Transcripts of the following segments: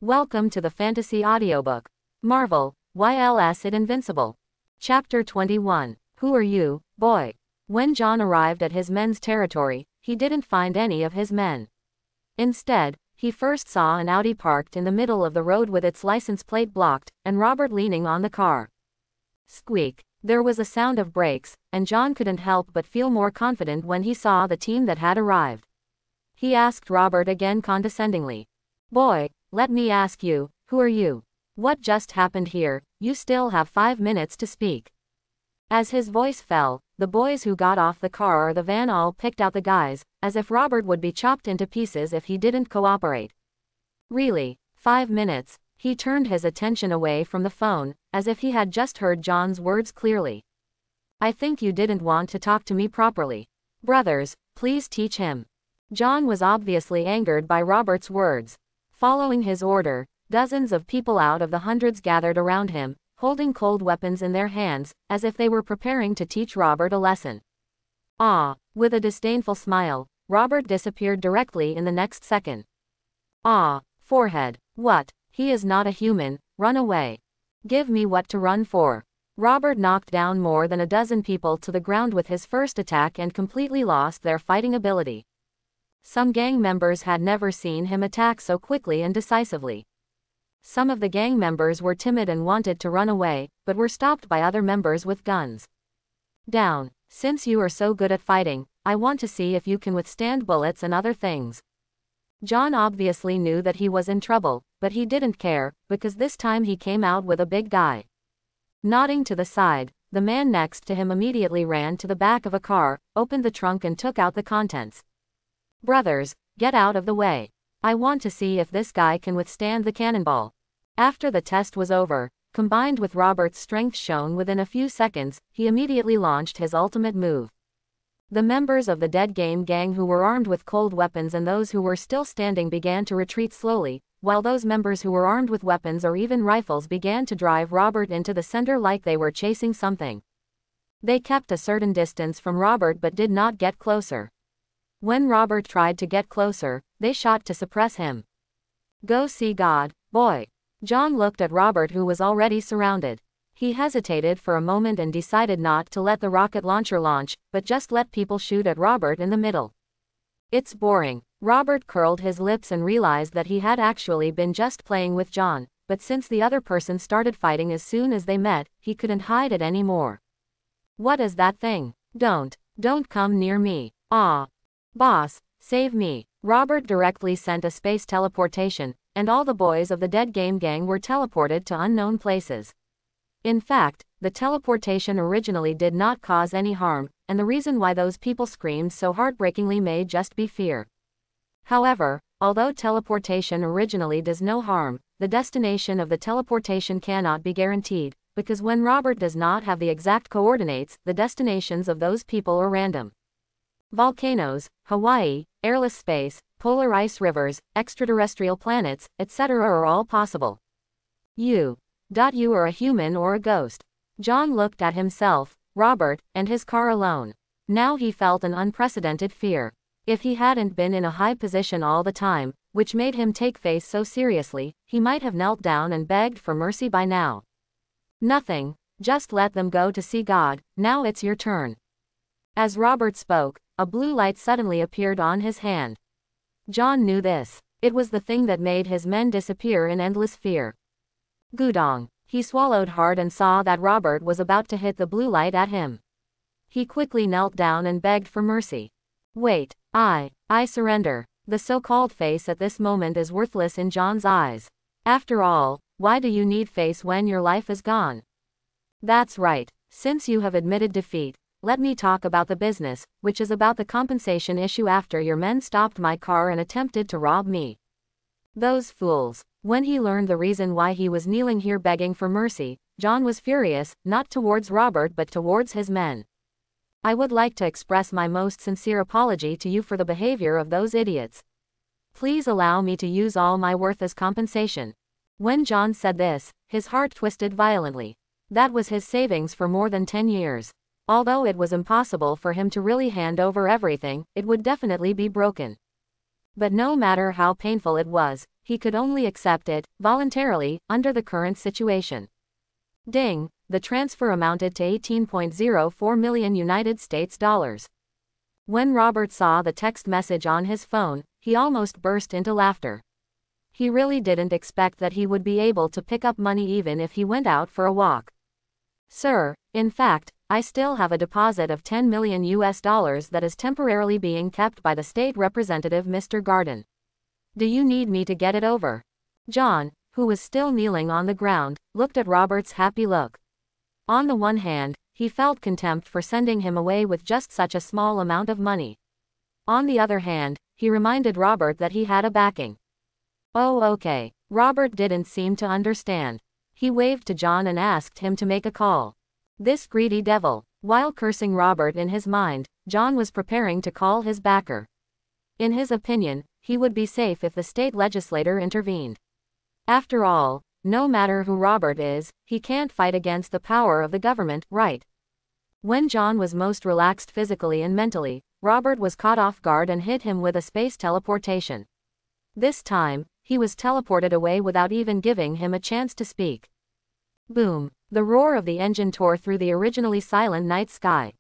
Welcome to the Fantasy Audiobook. Marvel, YLS It Invincible. Chapter 21. Who are you, boy? When John arrived at his men's territory, he didn't find any of his men. Instead, he first saw an Audi parked in the middle of the road with its license plate blocked, and Robert leaning on the car. Squeak. There was a sound of brakes, and John couldn't help but feel more confident when he saw the team that had arrived. He asked Robert again condescendingly. Boy, let me ask you, who are you? What just happened here? You still have 5 minutes to speak. As his voice fell, the boys who got off the car or the van all picked out the guys, as if Robert would be chopped into pieces if he didn't cooperate. Really, 5 minutes? He turned his attention away from the phone, as if he had just heard John's words clearly. I think you didn't want to talk to me properly. Brothers, please teach him. John was obviously angered by Robert's words. Following his order, dozens of people out of the hundreds gathered around him, holding cold weapons in their hands, as if they were preparing to teach Robert a lesson. Ah! With a disdainful smile, Robert disappeared directly in the next second. Ah! Forehead. What? He is not a human. Run away. Give me what to run for. Robert knocked down more than a dozen people to the ground with his first attack and completely lost their fighting ability. Some gang members had never seen him attack so quickly and decisively. Some of the gang members were timid and wanted to run away, but were stopped by other members with guns. Down. Since you are so good at fighting, I want to see if you can withstand bullets and other things. John obviously knew that he was in trouble, but he didn't care, because this time he came out with a big guy. Nodding to the side, the man next to him immediately ran to the back of a car, opened the trunk and took out the contents. Brothers, get out of the way. I want to see if this guy can withstand the cannonball. After the test was over, combined with Robert's strength shown within a few seconds, he immediately launched his ultimate move. The members of the Dead Game Gang who were armed with cold weapons and those who were still standing began to retreat slowly, while those members who were armed with weapons or even rifles began to drive Robert into the center like they were chasing something. They kept a certain distance from Robert but did not get closer. When Robert tried to get closer, they shot to suppress him. Go see God, boy. John looked at Robert who was already surrounded. He hesitated for a moment and decided not to let the rocket launcher launch, but just let people shoot at Robert in the middle. It's boring. Robert curled his lips and realized that he had actually been just playing with John, but since the other person started fighting as soon as they met, he couldn't hide it anymore. What is that thing? Don't come near me. Ah. Boss, save me. Robert directly sent a space teleportation, and all the boys of the Dead Game Gang were teleported to unknown places. In fact, the teleportation originally did not cause any harm, and the reason why those people screamed so heartbreakingly may just be fear. However, although teleportation originally does no harm, the destination of the teleportation cannot be guaranteed, because when Robert does not have the exact coordinates, the destinations of those people are random. Volcanoes, Hawaii, airless space, polar ice rivers, extraterrestrial planets, etc. are all possible. You are a human or a ghost. John looked at himself, Robert, and his car alone. Now he felt an unprecedented fear. If he hadn't been in a high position all the time, which made him take faith so seriously, he might have knelt down and begged for mercy by now. Nothing, just let them go to see God, now it's your turn. As Robert spoke, a blue light suddenly appeared on his hand. John knew this. It was the thing that made his men disappear in endless fear. Gudong. He swallowed hard and saw that Robert was about to hit the blue light at him. He quickly knelt down and begged for mercy. Wait, I surrender. The so-called face at this moment is worthless in John's eyes. After all, why do you need face when your life is gone? That's right. Since you have admitted defeat, let me talk about the business, which is about the compensation issue after your men stopped my car and attempted to rob me. Those fools. When he learned the reason why he was kneeling here begging for mercy, John was furious, not towards Robert but towards his men. I would like to express my most sincere apology to you for the behavior of those idiots. Please allow me to use all my worth as compensation. When John said this, his heart twisted violently. That was his savings for more than 10 years. Although it was impossible for him to really hand over everything, it would definitely be broken. But no matter how painful it was, he could only accept it, voluntarily, under the current situation. Ding, the transfer amounted to 18.04 million United States dollars. When Robert saw the text message on his phone, he almost burst into laughter. He really didn't expect that he would be able to pick up money even if he went out for a walk. Sir, in fact, I still have a deposit of 10 million US dollars that is temporarily being kept by the state representative Mr. Garden. Do you need me to get it over? John, who was still kneeling on the ground, looked at Robert's happy look. On the one hand, he felt contempt for sending him away with just such a small amount of money. On the other hand, he reminded Robert that he had a backing. Oh, okay. Robert didn't seem to understand. He waved to John and asked him to make a call. This greedy devil. While cursing Robert in his mind, John was preparing to call his backer. In his opinion, he would be safe if the state legislator intervened. After all, no matter who Robert is, he can't fight against the power of the government, right? When John was most relaxed physically and mentally, Robert was caught off guard and hit him with a space teleportation. This time, he was teleported away without even giving him a chance to speak. Boom! The roar of the engine tore through the originally silent night sky.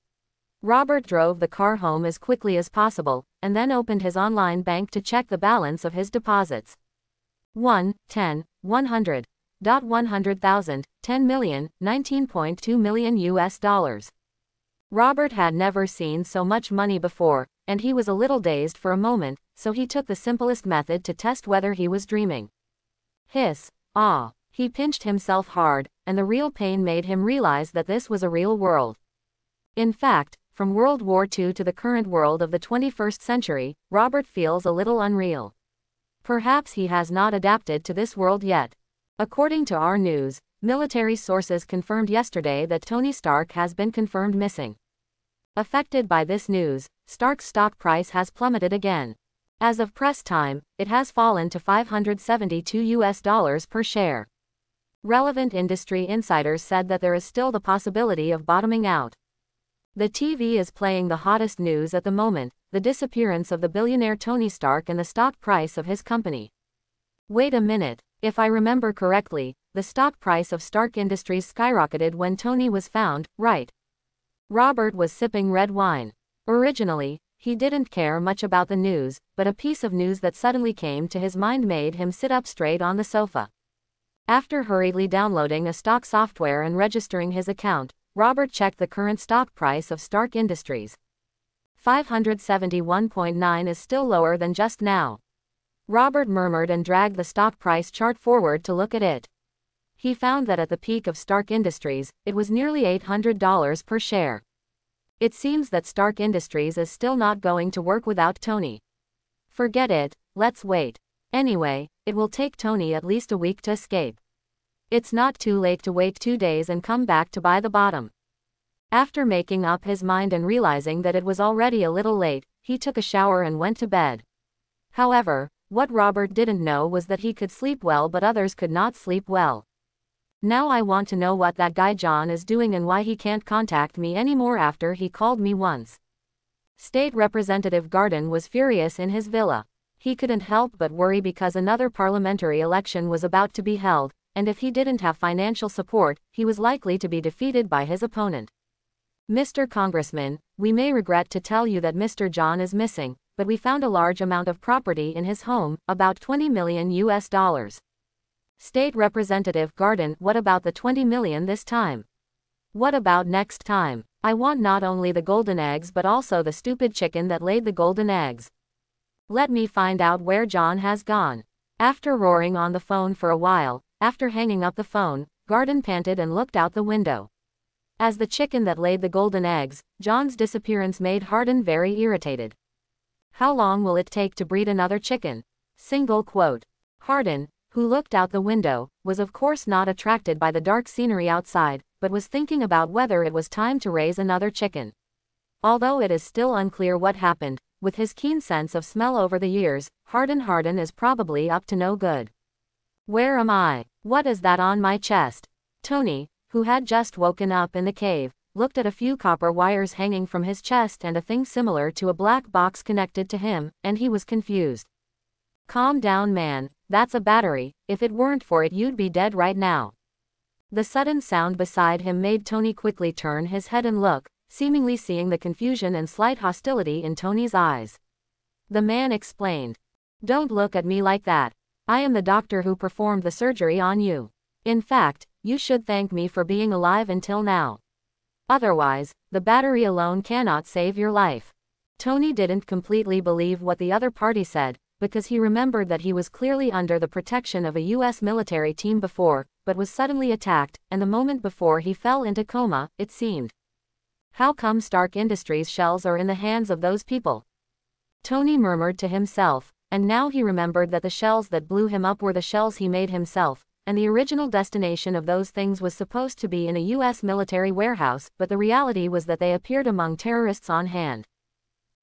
Robert drove the car home as quickly as possible, and then opened his online bank to check the balance of his deposits. 1, 10, 100. 100,000, 10 million, 19.2 million US dollars. Robert had never seen so much money before, and he was a little dazed for a moment, so he took the simplest method to test whether he was dreaming. Hiss, ah. He pinched himself hard, and the real pain made him realize that this was a real world. In fact, from World War II to the current world of the 21st century, Robert feels a little unreal. Perhaps he has not adapted to this world yet. According to our news, military sources confirmed yesterday that Tony Stark has been confirmed missing. Affected by this news, Stark's stock price has plummeted again. As of press time, it has fallen to $572 per share. Relevant industry insiders said that there is still the possibility of bottoming out. The TV is playing the hottest news at the moment, the disappearance of the billionaire Tony Stark and the stock price of his company. Wait a minute, if I remember correctly, the stock price of Stark Industries skyrocketed when Tony was found, right? Robert was sipping red wine. Originally, he didn't care much about the news, but a piece of news that suddenly came to his mind made him sit up straight on the sofa. After hurriedly downloading a stock software and registering his account, Robert checked the current stock price of Stark Industries. 571.9 is still lower than just now. Robert murmured and dragged the stock price chart forward to look at it. He found that at the peak of Stark Industries, it was nearly $800 per share. It seems that Stark Industries is still not going to work without Tony. Forget it, let's wait. Anyway, it will take Tony at least a week to escape. It's not too late to wait 2 days and come back to buy the bottom. After making up his mind and realizing that it was already a little late, he took a shower and went to bed. However, what Robert didn't know was that he could sleep well but others could not sleep well. Now I want to know what that guy John is doing and why he can't contact me anymore after he called me once. State Representative Garden was furious in his villa. He couldn't help but worry because another parliamentary election was about to be held, and if he didn't have financial support, he was likely to be defeated by his opponent. Mr. Congressman, we may regret to tell you that Mr. John is missing, but we found a large amount of property in his home, about 20 million US dollars. State Representative Garden, what about the 20 million this time? What about next time? I want not only the golden eggs but also the stupid chicken that laid the golden eggs. Let me find out where John has gone. After roaring on the phone for a while, after hanging up the phone, Garden panted and looked out the window. As the chicken that laid the golden eggs, John's disappearance made Hardin very irritated. How long will it take to breed another chicken? Single quote. Hardin, who looked out the window, was of course not attracted by the dark scenery outside, but was thinking about whether it was time to raise another chicken. Although it is still unclear what happened, with his keen sense of smell over the years, Hardin is probably up to no good. Where am I? What is that on my chest? Tony, who had just woken up in the cave, looked at a few copper wires hanging from his chest and a thing similar to a black box connected to him, and he was confused. Calm down, man, that's a battery. If it weren't for it, you'd be dead right now. The sudden sound beside him made Tony quickly turn his head and look, seemingly seeing the confusion and slight hostility in Tony's eyes. The man explained. Don't look at me like that. I am the doctor who performed the surgery on you. In fact, you should thank me for being alive until now. Otherwise, the battery alone cannot save your life. Tony didn't completely believe what the other party said, because he remembered that he was clearly under the protection of a US military team before, but was suddenly attacked, and the moment before he fell into coma, it seemed. How come Stark Industries shells are in the hands of those people? Tony murmured to himself, and now he remembered that the shells that blew him up were the shells he made himself, and the original destination of those things was supposed to be in a US military warehouse, but the reality was that they appeared among terrorists on hand.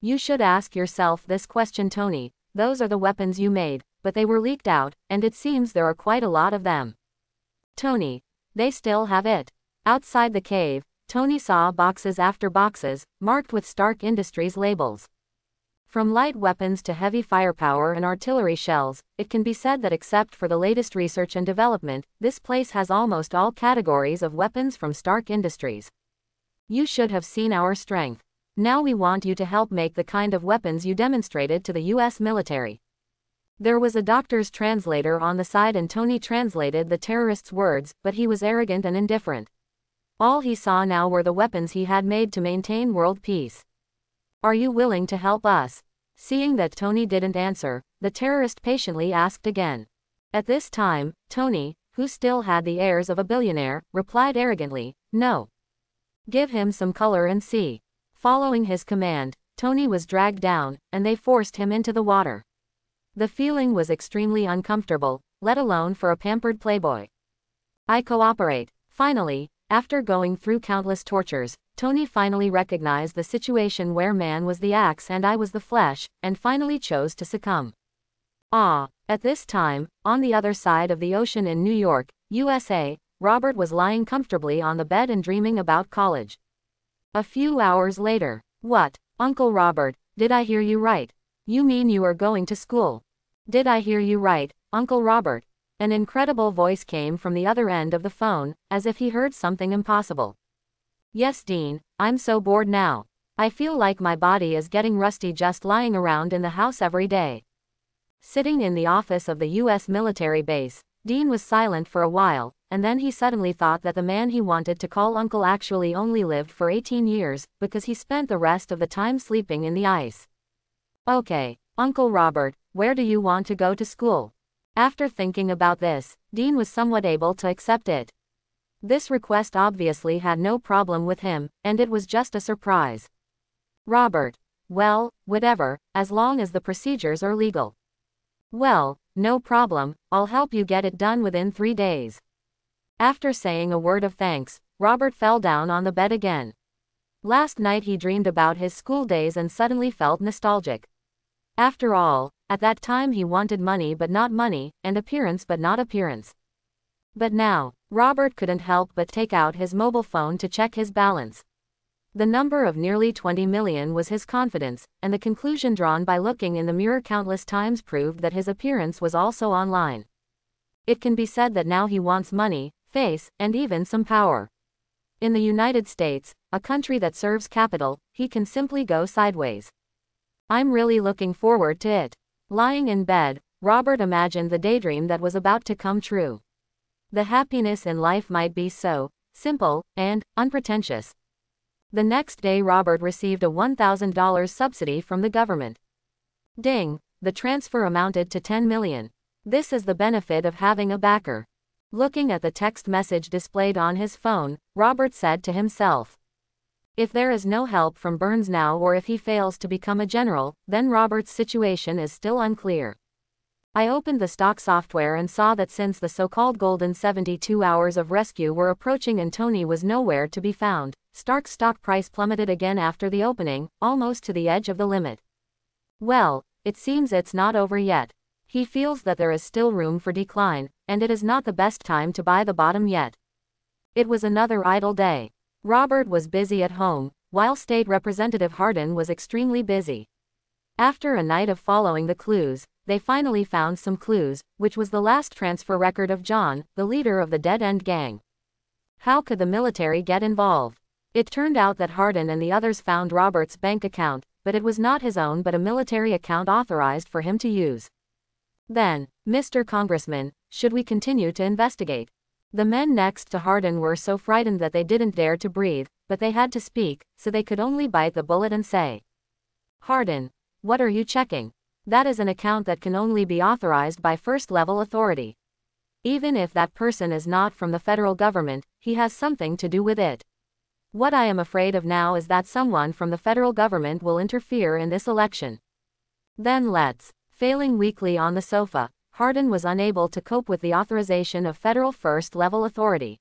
You should ask yourself this question, Tony. Those are the weapons you made, but they were leaked out, and it seems there are quite a lot of them. Tony, they still have it. Outside the cave, Tony saw boxes after boxes, marked with Stark Industries labels. From light weapons to heavy firepower and artillery shells, it can be said that except for the latest research and development, this place has almost all categories of weapons from Stark Industries. You should have seen our strength. Now we want you to help make the kind of weapons you demonstrated to the US military. There was a doctor's translator on the side and Tony translated the terrorist's words, but he was arrogant and indifferent. All he saw now were the weapons he had made to maintain world peace. Are you willing to help us? Seeing that Tony didn't answer, the terrorist patiently asked again. At this time, Tony, who still had the airs of a billionaire, replied arrogantly, no. Give him some color and see. Following his command, Tony was dragged down, and they forced him into the water. The feeling was extremely uncomfortable, let alone for a pampered playboy. I cooperate. Finally, after going through countless tortures, Tony finally recognized the situation where man was the axe and I was the flesh, and finally chose to succumb. At this time, on the other side of the ocean in New York, USA, Robert was lying comfortably on the bed and dreaming about college. A few hours later. What, Uncle Robert, did I hear you right? You mean you are going to school? Did I hear you right, Uncle Robert? An incredible voice came from the other end of the phone, as if he heard something impossible. Yes, Dean, I'm so bored now. I feel like my body is getting rusty just lying around in the house every day. Sitting in the office of the US military base, Dean was silent for a while, and then he suddenly thought that the man he wanted to call uncle actually only lived for 18 years, because he spent the rest of the time sleeping in the ice. Okay, Uncle Robert, where do you want to go to school? After thinking about this, Dean was somewhat able to accept it. This request obviously had no problem with him, and it was just a surprise. Robert. Well, whatever, as long as the procedures are legal. Well, no problem, I'll help you get it done within 3 days. After saying a word of thanks, Robert fell down on the bed again. Last night he dreamed about his school days and suddenly felt nostalgic. After all, at that time he wanted money but not money, and appearance but not appearance. But now, Robert couldn't help but take out his mobile phone to check his balance. The number of nearly 20 million was his confidence, and the conclusion drawn by looking in the mirror countless times proved that his appearance was also online. It can be said that now he wants money, face, and even some power. In the United States, a country that serves capital, he can simply go sideways. I'm really looking forward to it. Lying in bed, Robert imagined the daydream that was about to come true. The happiness in life might be so simple and unpretentious. The next day Robert received a $1,000 subsidy from the government. Ding, the transfer amounted to 10 million. This is the benefit of having a backer. Looking at the text message displayed on his phone, Robert said to himself, if there is no help from Burns now or if he fails to become a general, then Robert's situation is still unclear. I opened the stock software and saw that since the so-called golden 72 hours of rescue were approaching and Tony was nowhere to be found, Stark's stock price plummeted again after the opening, almost to the edge of the limit. Well, it seems it's not over yet. He feels that there is still room for decline, and it is not the best time to buy the bottom yet. It was another idle day. Robert was busy at home, while State Representative Hardin was extremely busy. After a night of following the clues, they finally found some clues, which was the last transfer record of John, the leader of the dead-end gang. How could the military get involved? It turned out that Hardin and the others found Robert's bank account, but it was not his own but a military account authorized for him to use. Then, Mr. Congressman, should we continue to investigate? The men next to Hardin were so frightened that they didn't dare to breathe, but they had to speak, so they could only bite the bullet and say, "Hardin, what are you checking? That is an account that can only be authorized by first-level authority. Even if that person is not from the federal government, he has something to do with it. What I am afraid of now is that someone from the federal government will interfere in this election." Then let's. Failing weakly on the sofa, Hardin was unable to cope with the authorization of federal first-level authority.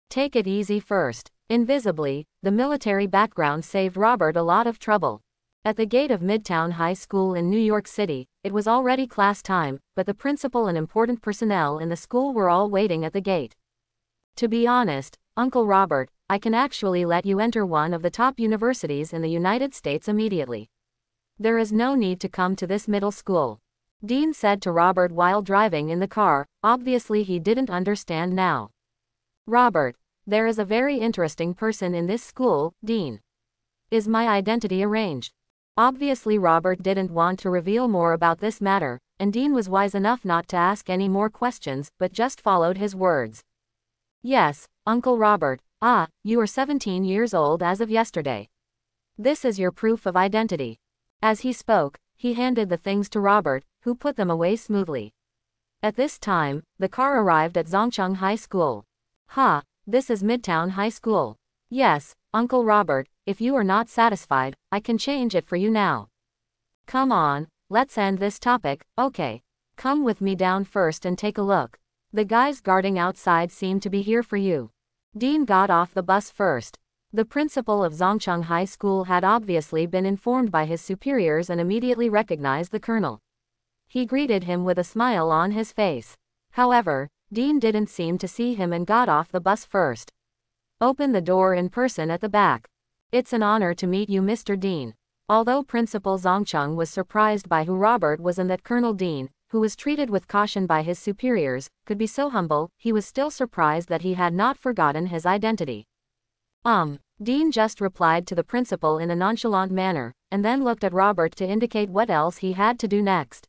Take it easy first. Invisibly, the military background saved Robert a lot of trouble. At the gate of Midtown High School in New York City, it was already class time, but the principal and important personnel in the school were all waiting at the gate. "To be honest, Uncle Robert, I can actually let you enter one of the top universities in the United States immediately. There is no need to come to this middle school," Dean said to Robert while driving in the car. Obviously he didn't understand now. "Robert, there is a very interesting person in this school, Dean. Is my identity arranged?" Obviously Robert didn't want to reveal more about this matter, and Dean was wise enough not to ask any more questions, but just followed his words. "Yes, Uncle Robert. You are 17 years old as of yesterday. This is your proof of identity." As he spoke, he handed the things to Robert, who put them away smoothly. At this time, the car arrived at Zhongcheng High School. This is Midtown High School. Yes, Uncle Robert, if you are not satisfied, I can change it for you now. Come on, let's end this topic, okay? Come with me down first and take a look. The guys guarding outside seem to be here for you. Dean got off the bus first. The principal of Zhongcheng High School had obviously been informed by his superiors and immediately recognized the colonel. He greeted him with a smile on his face. However, Dean didn't seem to see him and got off the bus first. "Open the door in person at the back. It's an honor to meet you, Mr. Dean." Although Principal Zhongcheng was surprised by who Robert was and that Colonel Dean, who was treated with caution by his superiors, could be so humble, he was still surprised that he had not forgotten his identity. Dean just replied to the principal in a nonchalant manner, and then looked at Robert to indicate what else he had to do next.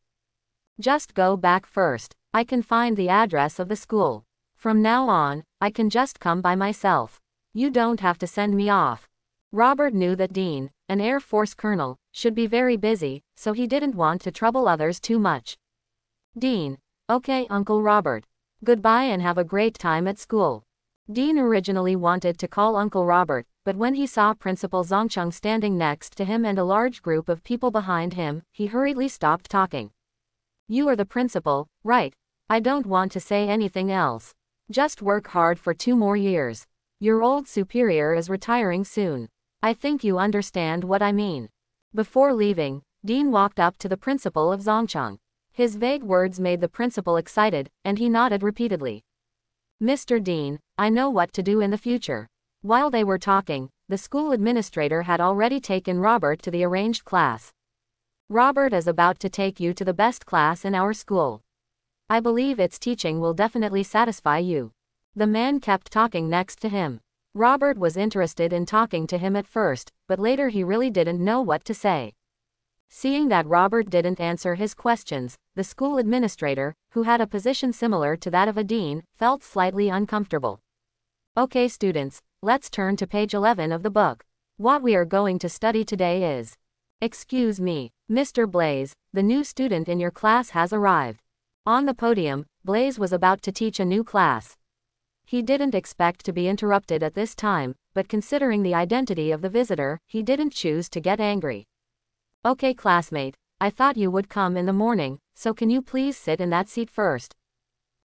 "Just go back first. I can find the address of the school. From now on, I can just come by myself. You don't have to send me off." Robert knew that Dean, an Air Force colonel, should be very busy, so he didn't want to trouble others too much. Dean. "Okay, Uncle Robert. Goodbye and have a great time at school." Dean originally wanted to call Uncle Robert, but when he saw Principal Zhongcheng standing next to him and a large group of people behind him, he hurriedly stopped talking. "You are the principal, right? I don't want to say anything else. Just work hard for 2 more years. Your old superior is retiring soon. I think you understand what I mean." Before leaving, Dean walked up to the principal of Zhongcheng. His vague words made the principal excited, and he nodded repeatedly. "Mr. Dean, I know what to do in the future." While they were talking, the school administrator had already taken Robert to the arranged class. "Robert is about to take you to the best class in our school. I believe its teaching will definitely satisfy you." The man kept talking next to him. Robert was interested in talking to him at first, but later he really didn't know what to say. Seeing that Robert didn't answer his questions, the school administrator, who had a position similar to that of a dean, felt slightly uncomfortable. "Okay students, let's turn to page 11 of the book. What we are going to study today is..." "Excuse me, Mr. Blaze, the new student in your class has arrived." On the podium, Blaze was about to teach a new class. He didn't expect to be interrupted at this time, but considering the identity of the visitor, he didn't choose to get angry. "Okay classmate, I thought you would come in the morning, so can you please sit in that seat first?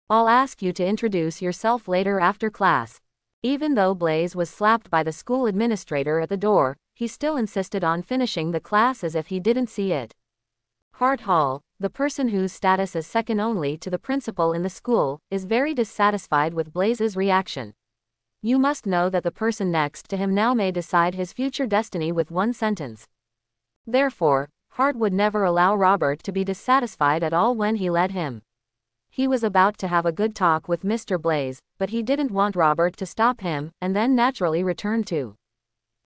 I'll ask you to introduce yourself later after class." Even though Blaze was slapped by the school administrator at the door, he still insisted on finishing the class as if he didn't see it. Hart Hall, the person whose status is second only to the principal in the school, is very dissatisfied with Blaze's reaction. You must know that the person next to him now may decide his future destiny with one sentence. Therefore, Hart would never allow Robert to be dissatisfied at all when he led him. He was about to have a good talk with Mr. Blaze, but he didn't want Robert to stop him, and then naturally return to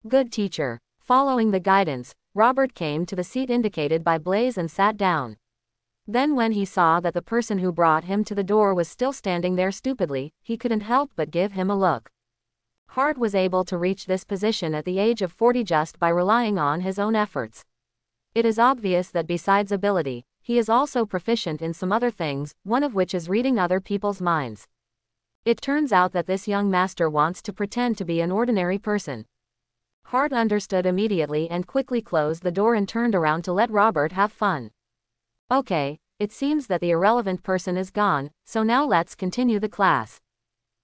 good teacher. Following the guidance, Robert came to the seat indicated by Blaze and sat down. Then when he saw that the person who brought him to the door was still standing there stupidly, he couldn't help but give him a look. Hart was able to reach this position at the age of 40 just by relying on his own efforts. It is obvious that besides ability, he is also proficient in some other things, one of which is reading other people's minds. It turns out that this young master wants to pretend to be an ordinary person. Hart understood immediately and quickly closed the door and turned around to let Robert have fun. Okay, it seems that the irrelevant person is gone, so now let's continue the class.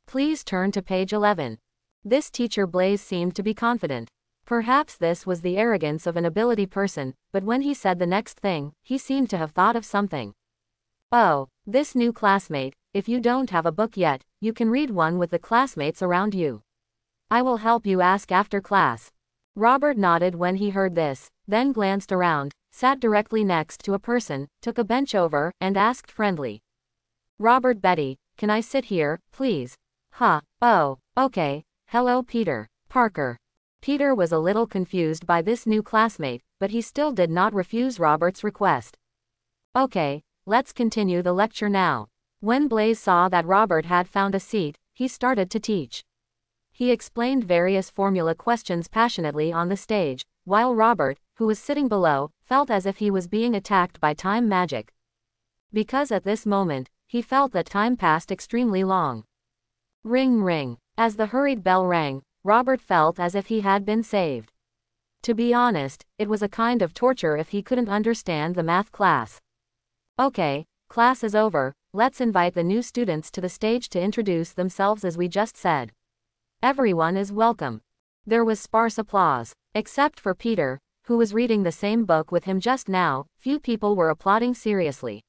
Please turn to page 11. This teacher Blaze seemed to be confident. Perhaps this was the arrogance of an ability person, but when he said the next thing, he seemed to have thought of something. Oh, this new classmate, if you don't have a book yet, you can read one with the classmates around you. I will help you ask after class. Robert nodded when he heard this, then glanced around, sat directly next to a person, took a bench over, and asked friendly. Robert Betty, can I sit here, please? Huh, oh, okay, hello Peter. Parker. Peter was a little confused by this new classmate, but he still did not refuse Robert's request. Okay, let's continue the lecture now. When Blaze saw that Robert had found a seat, he started to teach. He explained various formula questions passionately on the stage, while Robert, who was sitting below, felt as if he was being attacked by time magic. Because at this moment, he felt that time passed extremely long. Ring ring. As the hurried bell rang, Robert felt as if he had been saved. To be honest, it was a kind of torture if he couldn't understand the math class. Okay, class is over, let's invite the new students to the stage to introduce themselves as we just said. Everyone is welcome. There was sparse applause. Except for Peter, who was reading the same book with him just now, few people were applauding seriously.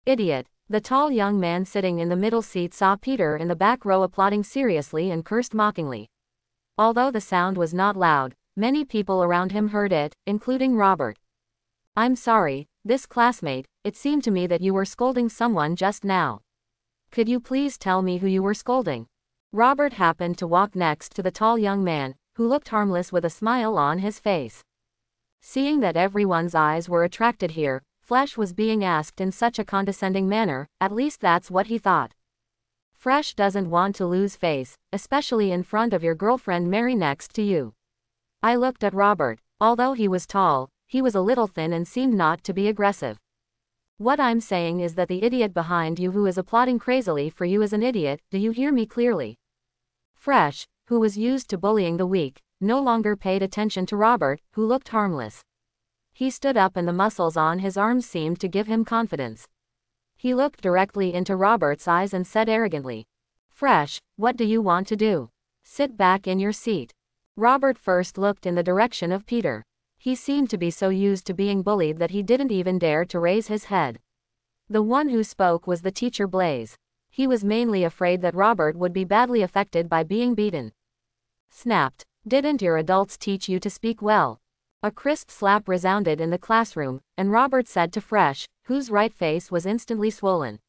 Idiot. The tall young man sitting in the middle seat saw Peter in the back row applauding seriously and cursed mockingly. Although the sound was not loud, many people around him heard it, including Robert. I'm sorry, this classmate, it seemed to me that you were scolding someone just now. Could you please tell me who you were scolding? Robert happened to walk next to the tall young man, who looked harmless with a smile on his face. Seeing that everyone's eyes were attracted here, Fresh was being asked in such a condescending manner, at least that's what he thought. Fresh doesn't want to lose face, especially in front of your girlfriend Mary next to you. I looked at Robert. Although he was tall, he was a little thin and seemed not to be aggressive. What I'm saying is that the idiot behind you who is applauding crazily for you is an idiot, do you hear me clearly? Fresh, who was used to bullying the weak, no longer paid attention to Robert, who looked harmless. He stood up and the muscles on his arms seemed to give him confidence. He looked directly into Robert's eyes and said arrogantly, Fresh, what do you want to do? Sit back in your seat. Robert first looked in the direction of Peter. He seemed to be so used to being bullied that he didn't even dare to raise his head. The one who spoke was the teacher Blaze. He was mainly afraid that Robert would be badly affected by being beaten. Snapped. Didn't your adults teach you to speak well? A crisp slap resounded in the classroom, and Robert said to Fresh, whose right face was instantly swollen.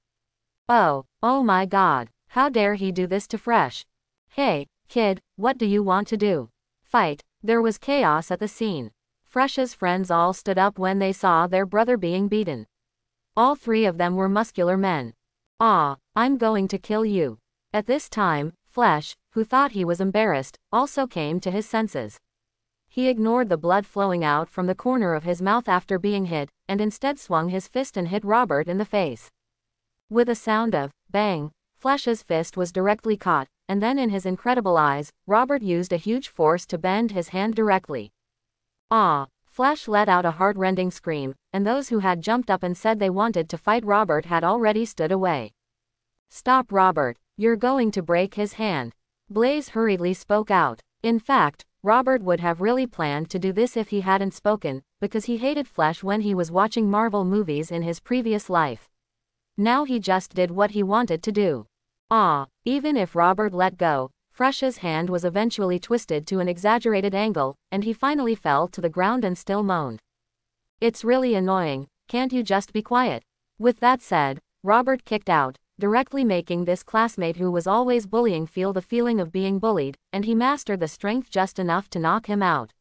Oh my God, how dare he do this to Fresh? Hey, kid, what do you want to do? Fight. There was chaos at the scene. Fresh's friends all stood up when they saw their brother being beaten. All three of them were muscular men. I'm going to kill you. At this time, Fresh, who thought he was embarrassed, also came to his senses. He ignored the blood flowing out from the corner of his mouth after being hit, and instead swung his fist and hit Robert in the face. With a sound of bang, Fresh's fist was directly caught, and then in his incredible eyes, Robert used a huge force to bend his hand directly. Fresh let out a heart-rending scream, and those who had jumped up and said they wanted to fight Robert had already stood away. Stop Robert, you're going to break his hand. Blaze hurriedly spoke out. In fact, Robert would have really planned to do this if he hadn't spoken, because he hated Fresh when he was watching Marvel movies in his previous life. Now he just did what he wanted to do. Even if Robert let go, Fresh's hand was eventually twisted to an exaggerated angle, and he finally fell to the ground and still moaned. It's really annoying, can't you just be quiet? With that said, Robert kicked out, directly making this classmate who was always bullying feel the feeling of being bullied, and he mastered the strength just enough to knock him out.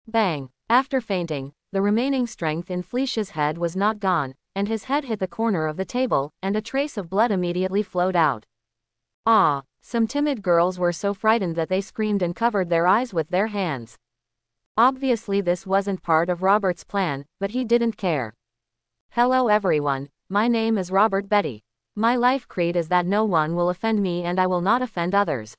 Bang! After fainting, the remaining strength in Fleish's head was not gone, and his head hit the corner of the table, and a trace of blood immediately flowed out. Ah! Some timid girls were so frightened that they screamed and covered their eyes with their hands. Obviously this wasn't part of Robert's plan, but he didn't care. Hello everyone, my name is Robert Betty. My life creed is that no one will offend me and I will not offend others.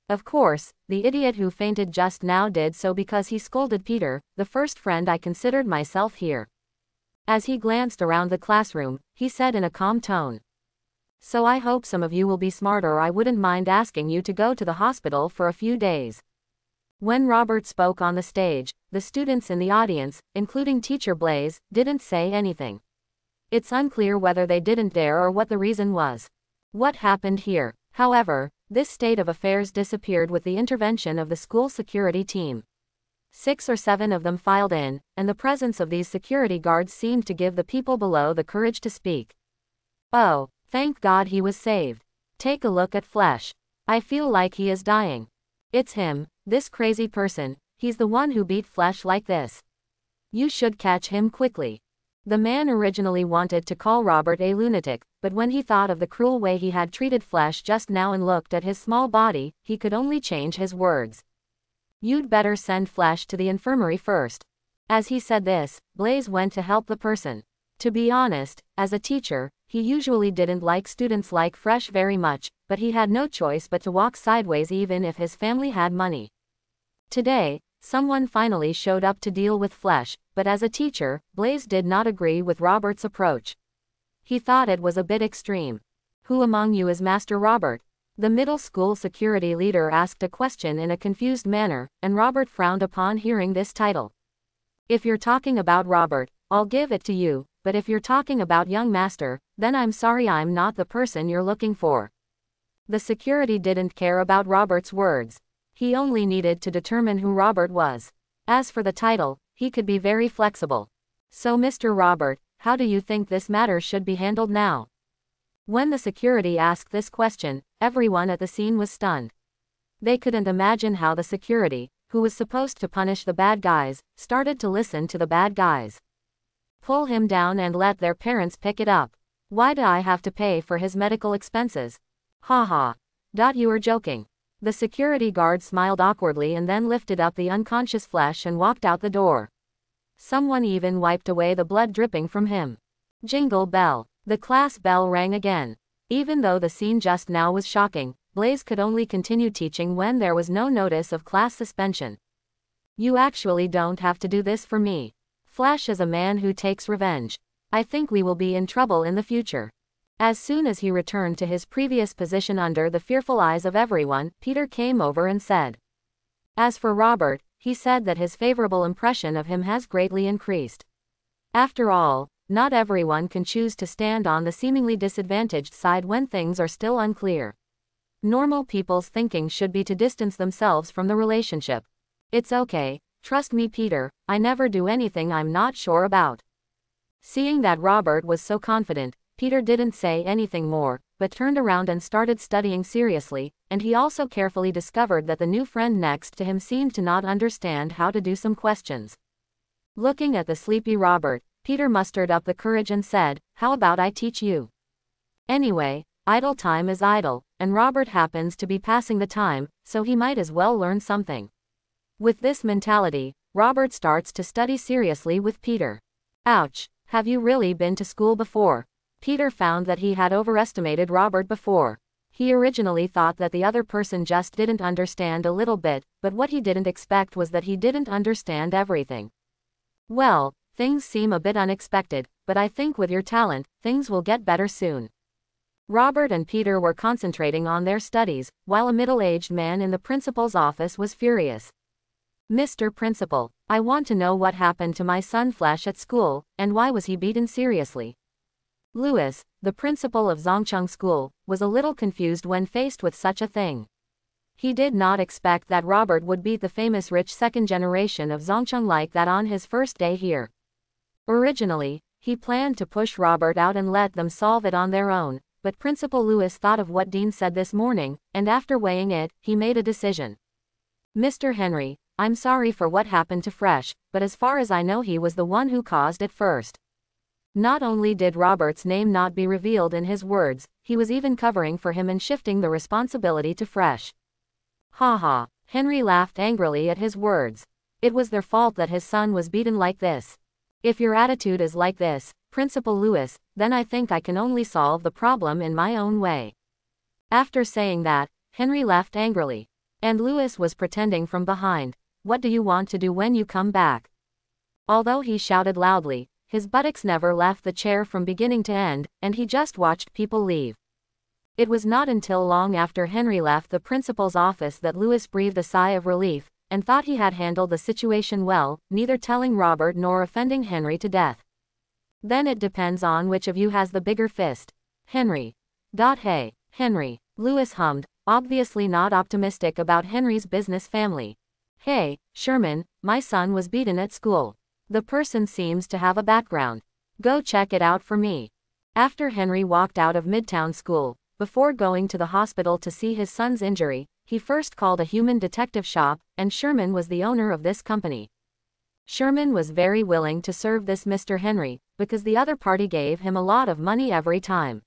Of course, the idiot who fainted just now did so because he scolded Peter, the first friend I considered myself here. As he glanced around the classroom, he said in a calm tone. So I hope some of you will be smart, or I wouldn't mind asking you to go to the hospital for a few days. When Robert spoke on the stage, the students in the audience, including Teacher Blaze, didn't say anything. It's unclear whether they didn't dare or what the reason was. What happened here, however, this state of affairs disappeared with the intervention of the school security team. 6 or 7 of them filed in, and the presence of these security guards seemed to give the people below the courage to speak. Oh, thank God he was saved. Take a look at Fleisch. I feel like he is dying. It's him, this crazy person, he's the one who beat Fleisch like this. You should catch him quickly. The man originally wanted to call Robert a lunatic, but when he thought of the cruel way he had treated Fleisch just now and looked at his small body, he could only change his words. You'd better send Fleisch to the infirmary first. As he said this, Blaze went to help the person. To be honest, as a teacher, he usually didn't like students like Fleisch very much, but he had no choice but to walk sideways even if his family had money. Today, someone finally showed up to deal with Fleisch, but as a teacher, Blaze did not agree with Robert's approach. He thought it was a bit extreme. Who among you is Master Robert? The middle school security leader asked a question in a confused manner, and Robert frowned upon hearing this title. If you're talking about Robert, I'll give it to you, but if you're talking about young Master, then I'm sorry, I'm not the person you're looking for. The security didn't care about Robert's words. He only needed to determine who Robert was. As for the title, he could be very flexible. So Mr. Robert, how do you think this matter should be handled now? When the security asked this question, everyone at the scene was stunned. They couldn't imagine how the security, who was supposed to punish the bad guys, started to listen to the bad guys. Pull him down and let their parents pick it up. Why do I have to pay for his medical expenses? Ha ha. You were joking. The security guard smiled awkwardly and then lifted up the unconscious Fleisch and walked out the door. Someone even wiped away the blood dripping from him. Jingle bell. The class bell rang again. Even though the scene just now was shocking, Blaze could only continue teaching when there was no notice of class suspension. You actually don't have to do this for me. Fleisch is a man who takes revenge. I think we will be in trouble in the future. As soon as he returned to his previous position under the fearful eyes of everyone, Peter came over and said. As for Robert, he said that his favorable impression of him has greatly increased. After all, not everyone can choose to stand on the seemingly disadvantaged side when things are still unclear. Normal people's thinking should be to distance themselves from the relationship. It's okay, trust me Peter, I never do anything I'm not sure about. Seeing that Robert was so confident, Peter didn't say anything more, but turned around and started studying seriously, and he also carefully discovered that the new friend next to him seemed to not understand how to do some questions. Looking at the sleepy Robert, Peter mustered up the courage and said, "How about I teach you? Anyway, idle time is idle, and Robert happens to be passing the time, so he might as well learn something." With this mentality, Robert starts to study seriously with Peter. Ouch, have you really been to school before? Peter found that he had overestimated Robert before. He originally thought that the other person just didn't understand a little bit, but what he didn't expect was that he didn't understand everything. Well, things seem a bit unexpected, but I think with your talent, things will get better soon. Robert and Peter were concentrating on their studies, while a middle-aged man in the principal's office was furious. Mr. Principal, I want to know what happened to my son Fleisch at school, and why was he beaten seriously? Louis, the principal of Zhongcheng School, was a little confused when faced with such a thing. He did not expect that Robert would beat the famous rich second generation of Zhongcheng like that on his first day here. Originally, he planned to push Robert out and let them solve it on their own, but Principal Lewis thought of what Dean said this morning, and after weighing it, he made a decision. Mr. Henry, I'm sorry for what happened to Fresh, but as far as I know he was the one who caused it first. Not only did Robert's name not be revealed in his words, he was even covering for him and shifting the responsibility to Fresh. Ha ha, Henry laughed angrily at his words. It was their fault that his son was beaten like this. If your attitude is like this, Principal Lewis, then I think I can only solve the problem in my own way. After saying that, Henry laughed angrily. And Lewis was pretending from behind. What do you want to do when you come back? Although he shouted loudly, his buttocks never left the chair from beginning to end, and he just watched people leave. It was not until long after Henry left the principal's office that Lewis breathed a sigh of relief, and thought he had handled the situation well, neither telling Robert nor offending Henry to death. Then it depends on which of you has the bigger fist. Henry. Hey, Henry, Lewis hummed, obviously not optimistic about Henry's business family. Hey, Sherman, my son was beaten at school. The person seems to have a background. Go check it out for me. After Henry walked out of Midtown School, before going to the hospital to see his son's injury, he first called a human detective shop, and Sherman was the owner of this company. Sherman was very willing to serve this Mr. Henry, because the other party gave him a lot of money every time.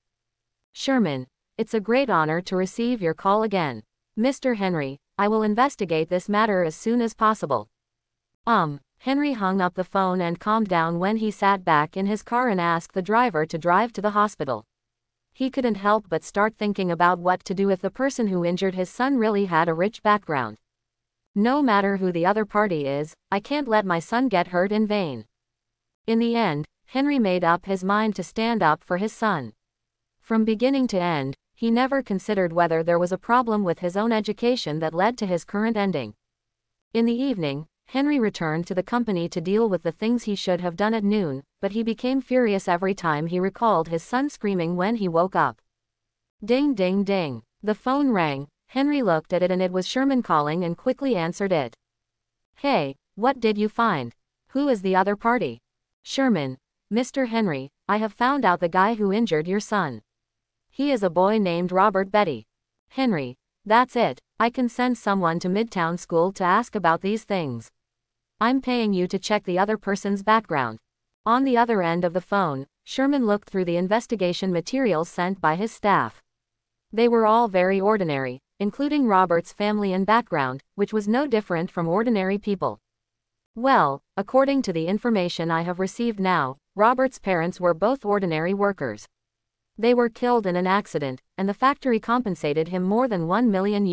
Sherman, it's a great honor to receive your call again. Mr. Henry, I will investigate this matter as soon as possible. Henry hung up the phone and calmed down when he sat back in his car and asked the driver to drive to the hospital. He couldn't help but start thinking about what to do if the person who injured his son really had a rich background. No matter who the other party is, I can't let my son get hurt in vain. In the end, Henry made up his mind to stand up for his son. From beginning to end, he never considered whether there was a problem with his own education that led to his current ending. In the evening, Henry returned to the company to deal with the things he should have done at noon, but he became furious every time he recalled his son screaming when he woke up. Ding ding ding. The phone rang. Henry looked at it and it was Sherman calling and quickly answered it. Hey, what did you find? Who is the other party? Sherman. Mr. Henry, I have found out the guy who injured your son. He is a boy named Robert Betty. Henry. That's it. I can send someone to Midtown School to ask about these things. I'm paying you to check the other person's background. On the other end of the phone, Sherman looked through the investigation materials sent by his staff. They were all very ordinary, including Robert's family and background, which was no different from ordinary people. Well, according to the information I have received now, Robert's parents were both ordinary workers. They were killed in an accident, and the factory compensated him more than $1 million.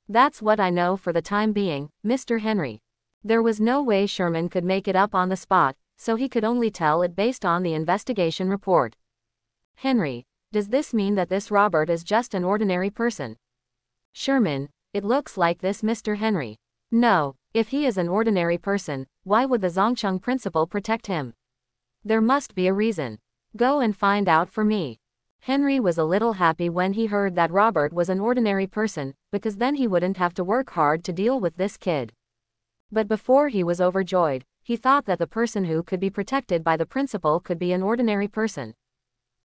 That's what I know for the time being, Mr. Henry. There was no way Sherman could make it up on the spot, so he could only tell it based on the investigation report. Henry, does this mean that this Robert is just an ordinary person? Sherman, it looks like this, Mr. Henry. No, if he is an ordinary person, why would the Zhongcheng principal protect him? There must be a reason. Go and find out for me. Henry was a little happy when he heard that Robert was an ordinary person, because then he wouldn't have to work hard to deal with this kid. But before he was overjoyed, he thought that the person who could be protected by the principal could be an ordinary person.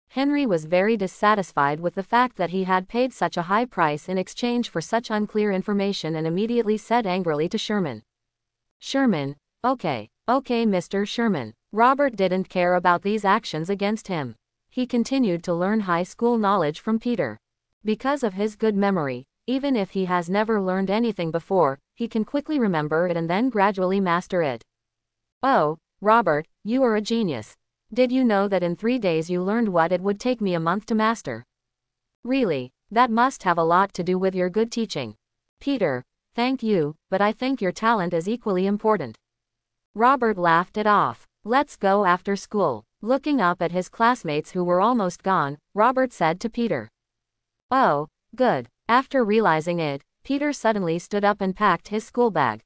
Henry was very dissatisfied with the fact that he had paid such a high price in exchange for such unclear information and immediately said angrily to Sherman. Sherman, okay, Mr. Sherman. Robert didn't care about these actions against him. He continued to learn high school knowledge from Peter. Because of his good memory, even if he has never learned anything before, he can quickly remember it and then gradually master it. Oh, Robert, you are a genius. Did you know that in 3 days you learned what it would take me a month to master? Really, that must have a lot to do with your good teaching. Peter, thank you, but I think your talent is equally important. Robert laughed it off. Let's go after school. Looking up at his classmates who were almost gone, Robert said to Peter. Oh, good. After realizing it, Peter suddenly stood up and packed his school bag.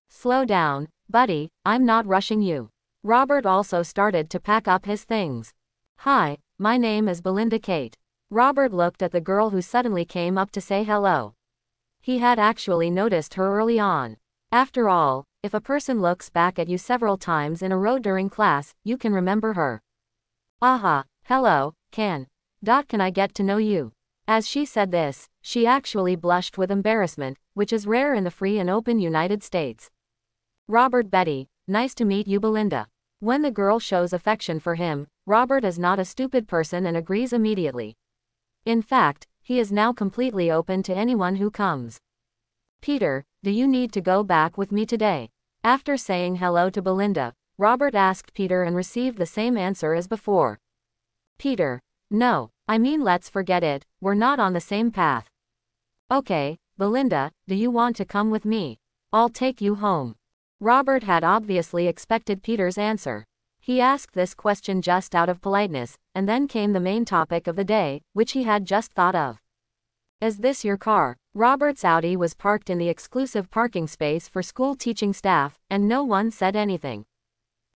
Slow down, buddy, I'm not rushing you. Robert also started to pack up his things. Hi, my name is Belinda Kate. Robert looked at the girl who suddenly came up to say hello. He had actually noticed her early on. After all, if a person looks back at you several times in a row during class, you can remember her. Aha, hello, can I get to know you? As she said this, she actually blushed with embarrassment, which is rare in the free and open United States. Robert Betty, nice to meet you Belinda. When the girl shows affection for him, Robert is not a stupid person and agrees immediately. In fact, he is now completely open to anyone who comes. Peter, do you need to go back with me today? After saying hello to Belinda, Robert asked Peter and received the same answer as before. Peter, no, I mean let's forget it, we're not on the same path. Okay, Belinda, do you want to come with me? I'll take you home. Robert had obviously expected Peter's answer. He asked this question just out of politeness, and then came the main topic of the day, which he had just thought of. Is this your car? Robert's Audi was parked in the exclusive parking space for school teaching staff, and no one said anything.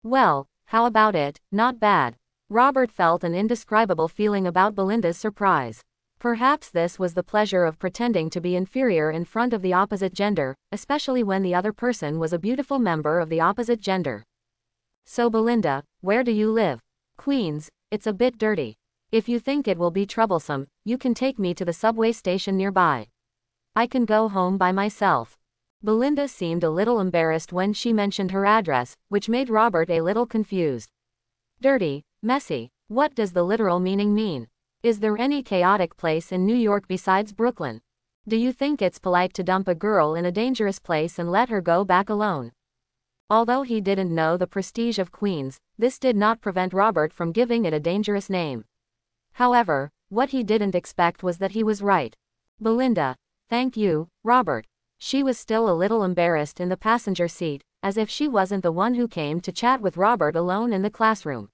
Well, how about it, not bad. Robert felt an indescribable feeling about Belinda's surprise. Perhaps this was the pleasure of pretending to be inferior in front of the opposite gender, especially when the other person was a beautiful member of the opposite gender. So Belinda, where do you live? Queens, it's a bit dirty. If you think it will be troublesome, you can take me to the subway station nearby. I can go home by myself. Belinda seemed a little embarrassed when she mentioned her address, which made Robert a little confused. Dirty, messy, what does the literal meaning mean? Is there any chaotic place in New York besides Brooklyn? Do you think it's polite to dump a girl in a dangerous place and let her go back alone? Although he didn't know the prestige of Queens, this did not prevent Robert from giving it a dangerous name. However, what he didn't expect was that he was right. Belinda, thank you, Robert. She was still a little embarrassed in the passenger seat, as if she wasn't the one who came to chat with Robert alone in the classroom.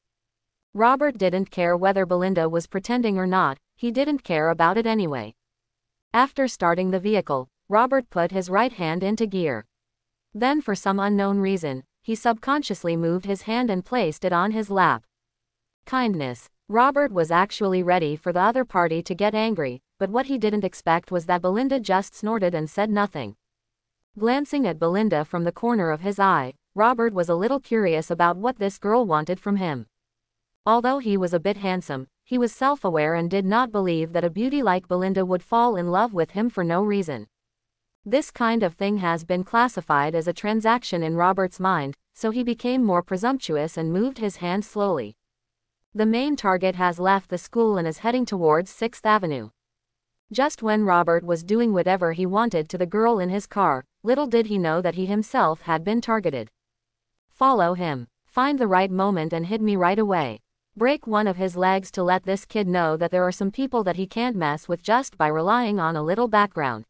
Robert didn't care whether Belinda was pretending or not, he didn't care about it anyway. After starting the vehicle, Robert put his right hand into gear. Then for some unknown reason, he subconsciously moved his hand and placed it on his lap. Kindness. Robert was actually ready for the other party to get angry, but what he didn't expect was that Belinda just snorted and said nothing. Glancing at Belinda from the corner of his eye, Robert was a little curious about what this girl wanted from him. Although he was a bit handsome, he was self-aware and did not believe that a beauty like Belinda would fall in love with him for no reason. This kind of thing has been classified as a transaction in Robert's mind, so he became more presumptuous and moved his hand slowly. The main target has left the school and is heading towards 6th Avenue. Just when Robert was doing whatever he wanted to the girl in his car, little did he know that he himself had been targeted. Follow him. Find the right moment and hit me right away. Break one of his legs to let this kid know that there are some people that he can't mess with just by relying on a little background.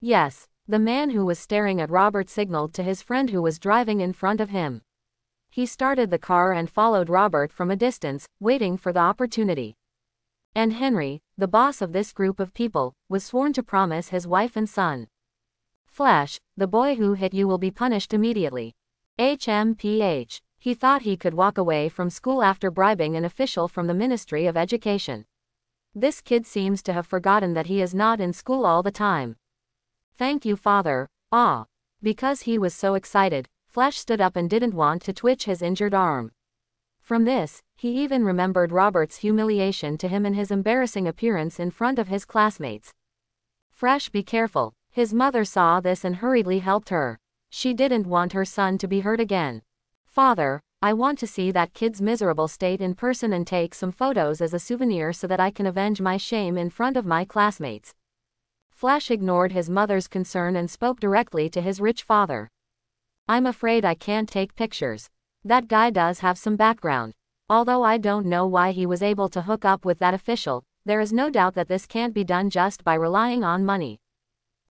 Yes, the man who was staring at Robert signaled to his friend who was driving in front of him. He started the car and followed Robert from a distance, waiting for the opportunity. And Henry, the boss of this group of people, was sworn to promise his wife and son. Flash, the boy who hit you will be punished immediately. HMPH. He thought he could walk away from school after bribing an official from the Ministry of Education. This kid seems to have forgotten that he is not in school all the time. Thank you, Father. Ah. Because he was so excited, Flash stood up and didn't want to twitch his injured arm. From this, he even remembered Robert's humiliation to him and his embarrassing appearance in front of his classmates. Flash, be careful. His mother saw this and hurriedly helped her. She didn't want her son to be hurt again. Father, I want to see that kid's miserable state in person and take some photos as a souvenir so that I can avenge my shame in front of my classmates. Flash ignored his mother's concern and spoke directly to his rich father. I'm afraid I can't take pictures. That guy does have some background. Although I don't know why he was able to hook up with that official, there is no doubt that this can't be done just by relying on money.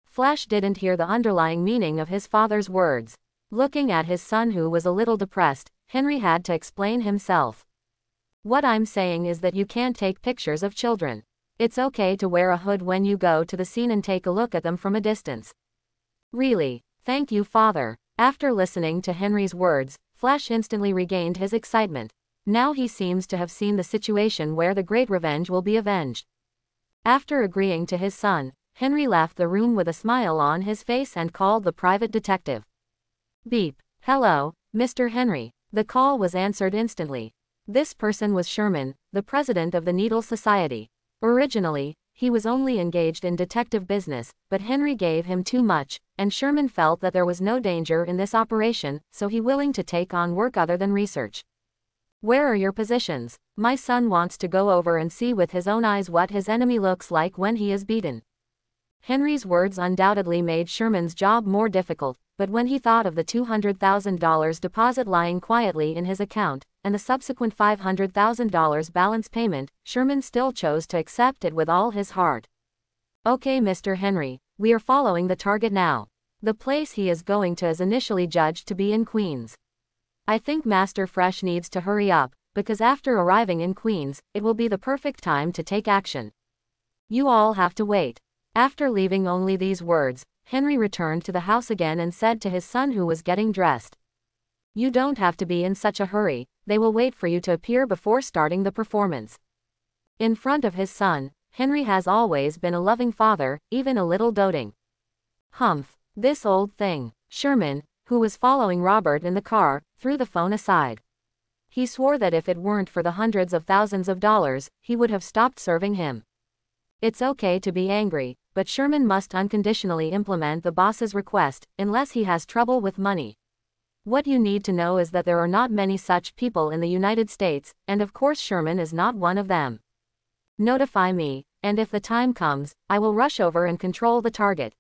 Flash didn't hear the underlying meaning of his father's words. Looking at his son who was a little depressed, Henry had to explain himself. What I'm saying is that you can't take pictures of children. It's okay to wear a hood when you go to the scene and take a look at them from a distance. Really? Thank you, Father. After listening to Henry's words, Flash instantly regained his excitement. Now he seems to have seen the situation where the great revenge will be avenged. After agreeing to his son, Henry left the room with a smile on his face and called the private detective. Beep. Hello, Mr. Henry. The call was answered instantly. This person was Sherman, the president of the Needle Society. Originally, he was only engaged in detective business, but Henry gave him too much, and Sherman felt that there was no danger in this operation, so he willing to take on work other than research. Where are your positions? My son wants to go over and see with his own eyes what his enemy looks like when he is beaten. Henry's words undoubtedly made Sherman's job more difficult, but when he thought of the $200,000 deposit lying quietly in his account, and the subsequent $500,000 balance payment, Sherman still chose to accept it with all his heart. Okay, Mr. Henry, we are following the target now. The place he is going to is initially judged to be in Queens. I think Master Fresh needs to hurry up, because after arriving in Queens, it will be the perfect time to take action. You all have to wait. After leaving only these words, Henry returned to the house again and said to his son who was getting dressed, "You don't have to be in such a hurry, they will wait for you to appear before starting the performance." In front of his son, Henry has always been a loving father, even a little doting. Humph, this old thing. Sherman, who was following Robert in the car, threw the phone aside. He swore that if it weren't for the hundreds of thousands of dollars, he would have stopped serving him. It's okay to be angry, but Sherman must unconditionally implement the boss's request, unless he has trouble with money. What you need to know is that there are not many such people in the United States, and of course Sherman is not one of them. Notify me, and if the time comes, I will rush over and control the target.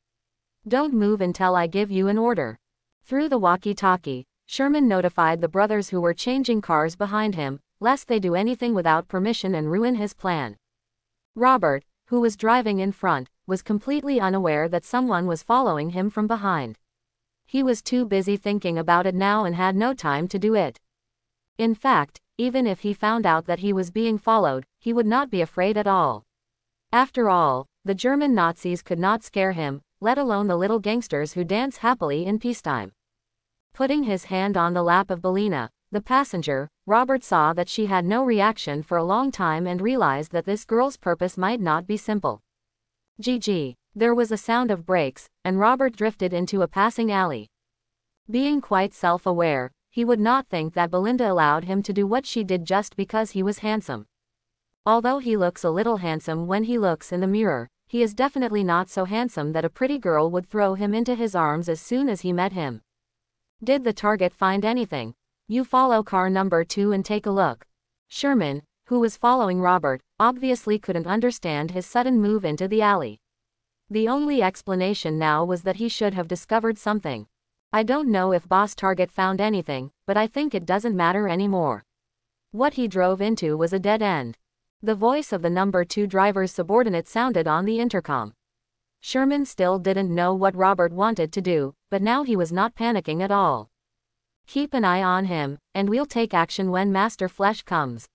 Don't move until I give you an order. Through the walkie-talkie, Sherman notified the brothers who were changing cars behind him, lest they do anything without permission and ruin his plan. Robert, who was driving in front, was completely unaware that someone was following him from behind. He was too busy thinking about it now and had no time to do it. In fact, even if he found out that he was being followed, he would not be afraid at all. After all, the German Nazis could not scare him, let alone the little gangsters who dance happily in peacetime. Putting his hand on the lap of Belina, the passenger, Robert saw that she had no reaction for a long time and realized that this girl's purpose might not be simple. Gee. There was a sound of brakes, and Robert drifted into a passing alley. Being quite self-aware, he would not think that Belinda allowed him to do what she did just because he was handsome. Although he looks a little handsome when he looks in the mirror, he is definitely not so handsome that a pretty girl would throw him into his arms as soon as he met him. Did the target find anything? You follow car number 2 and take a look. Sherman, who was following Robert, obviously couldn't understand his sudden move into the alley. The only explanation now was that he should have discovered something. I don't know if Boss Target found anything, but I think it doesn't matter anymore. What he drove into was a dead end. The voice of the number 2 driver's subordinate sounded on the intercom. Sherman still didn't know what Robert wanted to do, but now he was not panicking at all. Keep an eye on him, and we'll take action when Master Flesh comes.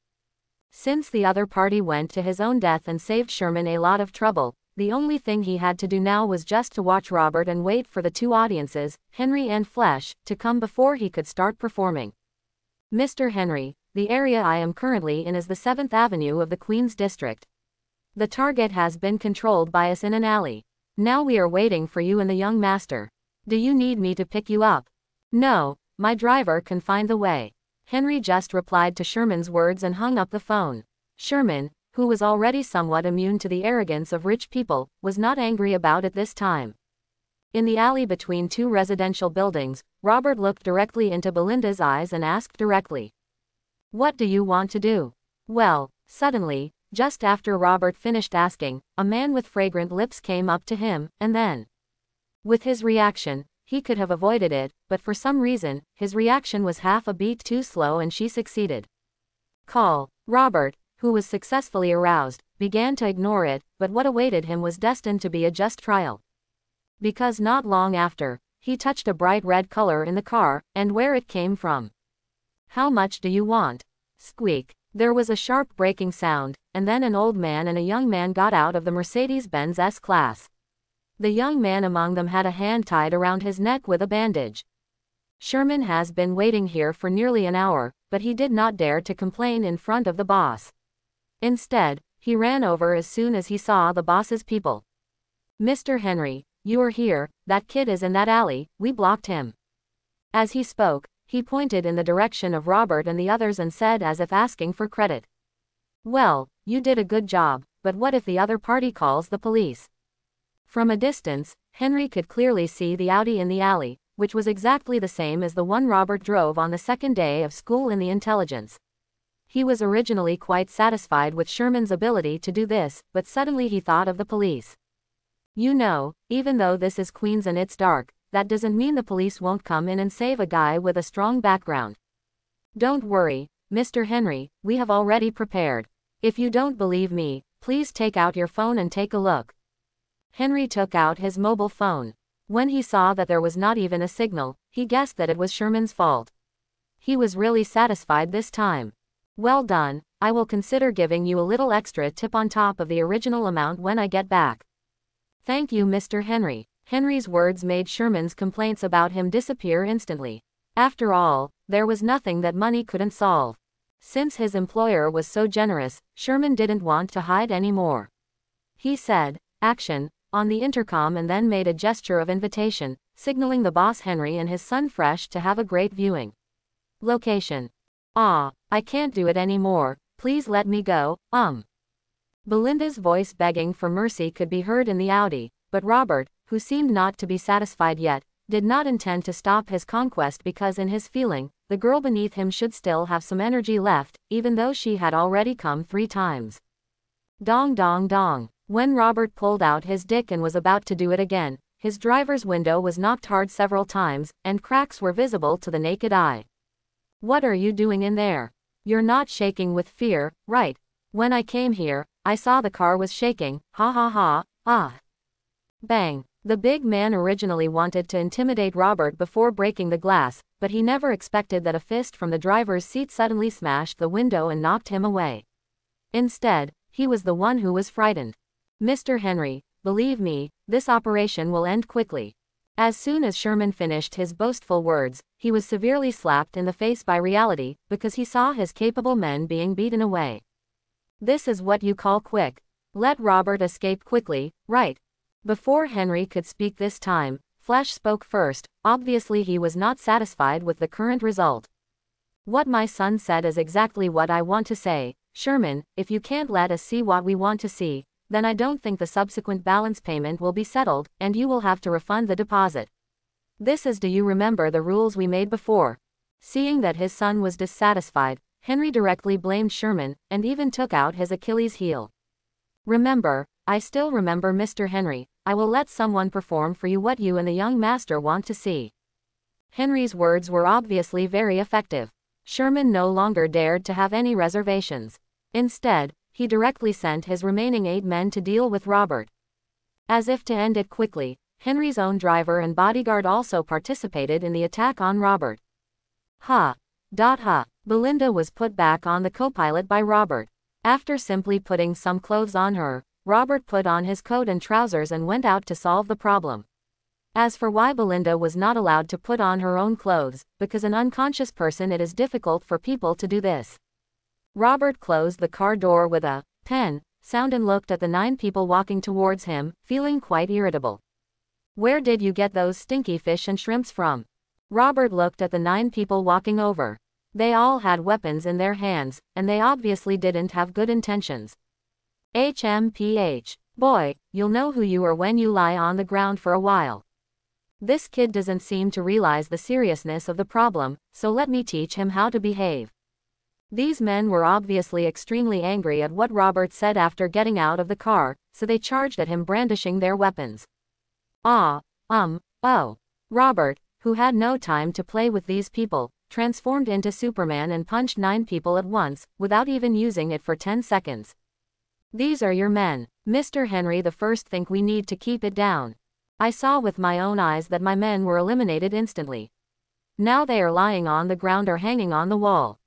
Since the other party went to his own death and saved Sherman a lot of trouble, the only thing he had to do now was just to watch Robert and wait for the two audiences, Henry and Flesh, to come before he could start performing. Mr. Henry, the area I am currently in is the 7th Avenue of the Queens District. The target has been controlled by us in an alley. Now we are waiting for you and the young master. Do you need me to pick you up? No, my driver can find the way. Henry just replied to Sherman's words and hung up the phone. Sherman, who was already somewhat immune to the arrogance of rich people, was not angry about it this time. In the alley between two residential buildings, Robert looked directly into Belinda's eyes and asked directly, "What do you want to do?" Well, suddenly, just after Robert finished asking, a man with fragrant lips came up to him, and then, with his reaction, he could have avoided it, but for some reason, his reaction was half a beat too slow and she succeeded. Call. Robert, who was successfully aroused, began to ignore it, but what awaited him was destined to be a just trial. Because not long after, he touched a bright red color in the car, and where it came from. "How much do you want?" Squeak. There was a sharp braking sound, and then an old man and a young man got out of the Mercedes-Benz S-Class. The young man among them had a hand tied around his neck with a bandage. Sherman has been waiting here for nearly an hour, but he did not dare to complain in front of the boss. Instead, he ran over as soon as he saw the boss's people. "Mr. Henry, you are here, that kid is in that alley, we blocked him." As he spoke, he pointed in the direction of Robert and the others and said as if asking for credit. Well, you did a good job, but what if the other party calls the police? From a distance, Henry could clearly see the Audi in the alley, which was exactly the same as the one Robert drove on the second day of school in the intelligence. He was originally quite satisfied with Sherman's ability to do this, but suddenly he thought of the police. You know, even though this is Queens and it's dark, that doesn't mean the police won't come in and save a guy with a strong background. Don't worry, Mr. Henry, we have already prepared. If you don't believe me, please take out your phone and take a look. Henry took out his mobile phone. When he saw that there was not even a signal, he guessed that it was Sherman's fault. He was really satisfied this time. Well done, I will consider giving you a little extra tip on top of the original amount when I get back. Thank you, Mr. Henry. Henry's words made Sherman's complaints about him disappear instantly. After all, there was nothing that money couldn't solve. Since his employer was so generous, Sherman didn't want to hide anymore. He said, "Action," on the intercom and then made a gesture of invitation, signaling the boss Henry and his son Fresh to have a great viewing. Location. I can't do it anymore, please let me go, Belinda's voice begging for mercy could be heard in the Audi, but Robert, who seemed not to be satisfied yet, did not intend to stop his conquest because in his feeling, the girl beneath him should still have some energy left, even though she had already come 3 times. Dong dong dong. When Robert pulled out his dick and was about to do it again, his driver's window was knocked hard several times, and cracks were visible to the naked eye. What are you doing in there? You're not shaking with fear, right? When I came here, I saw the car was shaking, ha ha ha, Bang. The big man originally wanted to intimidate Robert before breaking the glass, but he never expected that a fist from the driver's seat suddenly smashed the window and knocked him away. Instead, he was the one who was frightened. Mr. Henry, believe me, this operation will end quickly. As soon as Sherman finished his boastful words, he was severely slapped in the face by reality, because he saw his capable men being beaten away. This is what you call quick. Let Robert escape quickly, right? Before Henry could speak this time, Flash spoke first. Obviously he was not satisfied with the current result. What my son said is exactly what I want to say, Sherman. If you can't let us see what we want to see, then I don't think the subsequent balance payment will be settled, and you will have to refund the deposit. This is, do you remember the rules we made before? Seeing that his son was dissatisfied, Henry directly blamed Sherman, and even took out his Achilles heel. Remember, I still remember, Mr. Henry, I will let someone perform for you what you and the young master want to see. Henry's words were obviously very effective. Sherman no longer dared to have any reservations. Instead, he directly sent his remaining 8 men to deal with Robert. As if to end it quickly, Henry's own driver and bodyguard also participated in the attack on Robert. Belinda was put back on the co-pilot by Robert. After simply putting some clothes on her, Robert put on his coat and trousers and went out to solve the problem. As for why Belinda was not allowed to put on her own clothes, because an unconscious person it is difficult for people to do this. Robert closed the car door with a pen sound and looked at the 9 people walking towards him, feeling quite irritable. Where did you get those stinky fish and shrimps from? Robert looked at the 9 people walking over. They all had weapons in their hands, and they obviously didn't have good intentions. HMPH. Boy, you'll know who you are when you lie on the ground for a while. This kid doesn't seem to realize the seriousness of the problem, so let me teach him how to behave. These men were obviously extremely angry at what Robert said after getting out of the car, so they charged at him brandishing their weapons. Robert, who had no time to play with these people, transformed into Superman and punched 9 people at once, without even using it for 10 seconds. These are your men, Mr. Henry. The first think we need to keep it down. I saw with my own eyes that my men were eliminated instantly. Now they are lying on the ground or hanging on the wall.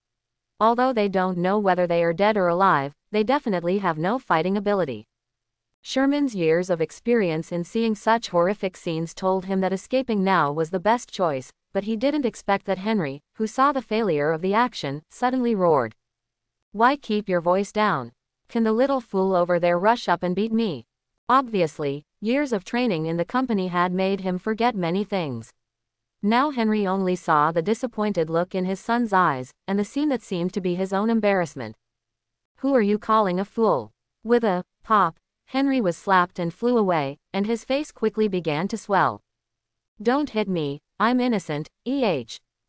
Although they don't know whether they are dead or alive, they definitely have no fighting ability. Sherman's years of experience in seeing such horrific scenes told him that escaping now was the best choice, but he didn't expect that Henry, who saw the failure of the action, suddenly roared. Why keep your voice down? Can the little fool over there rush up and beat me? Obviously, years of training in the company had made him forget many things. Now Henry only saw the disappointed look in his son's eyes, and the scene that seemed to be his own embarrassment. "Who are you calling a fool?" With a pop, Henry was slapped and flew away, and his face quickly began to swell. "Don't hit me, I'm innocent,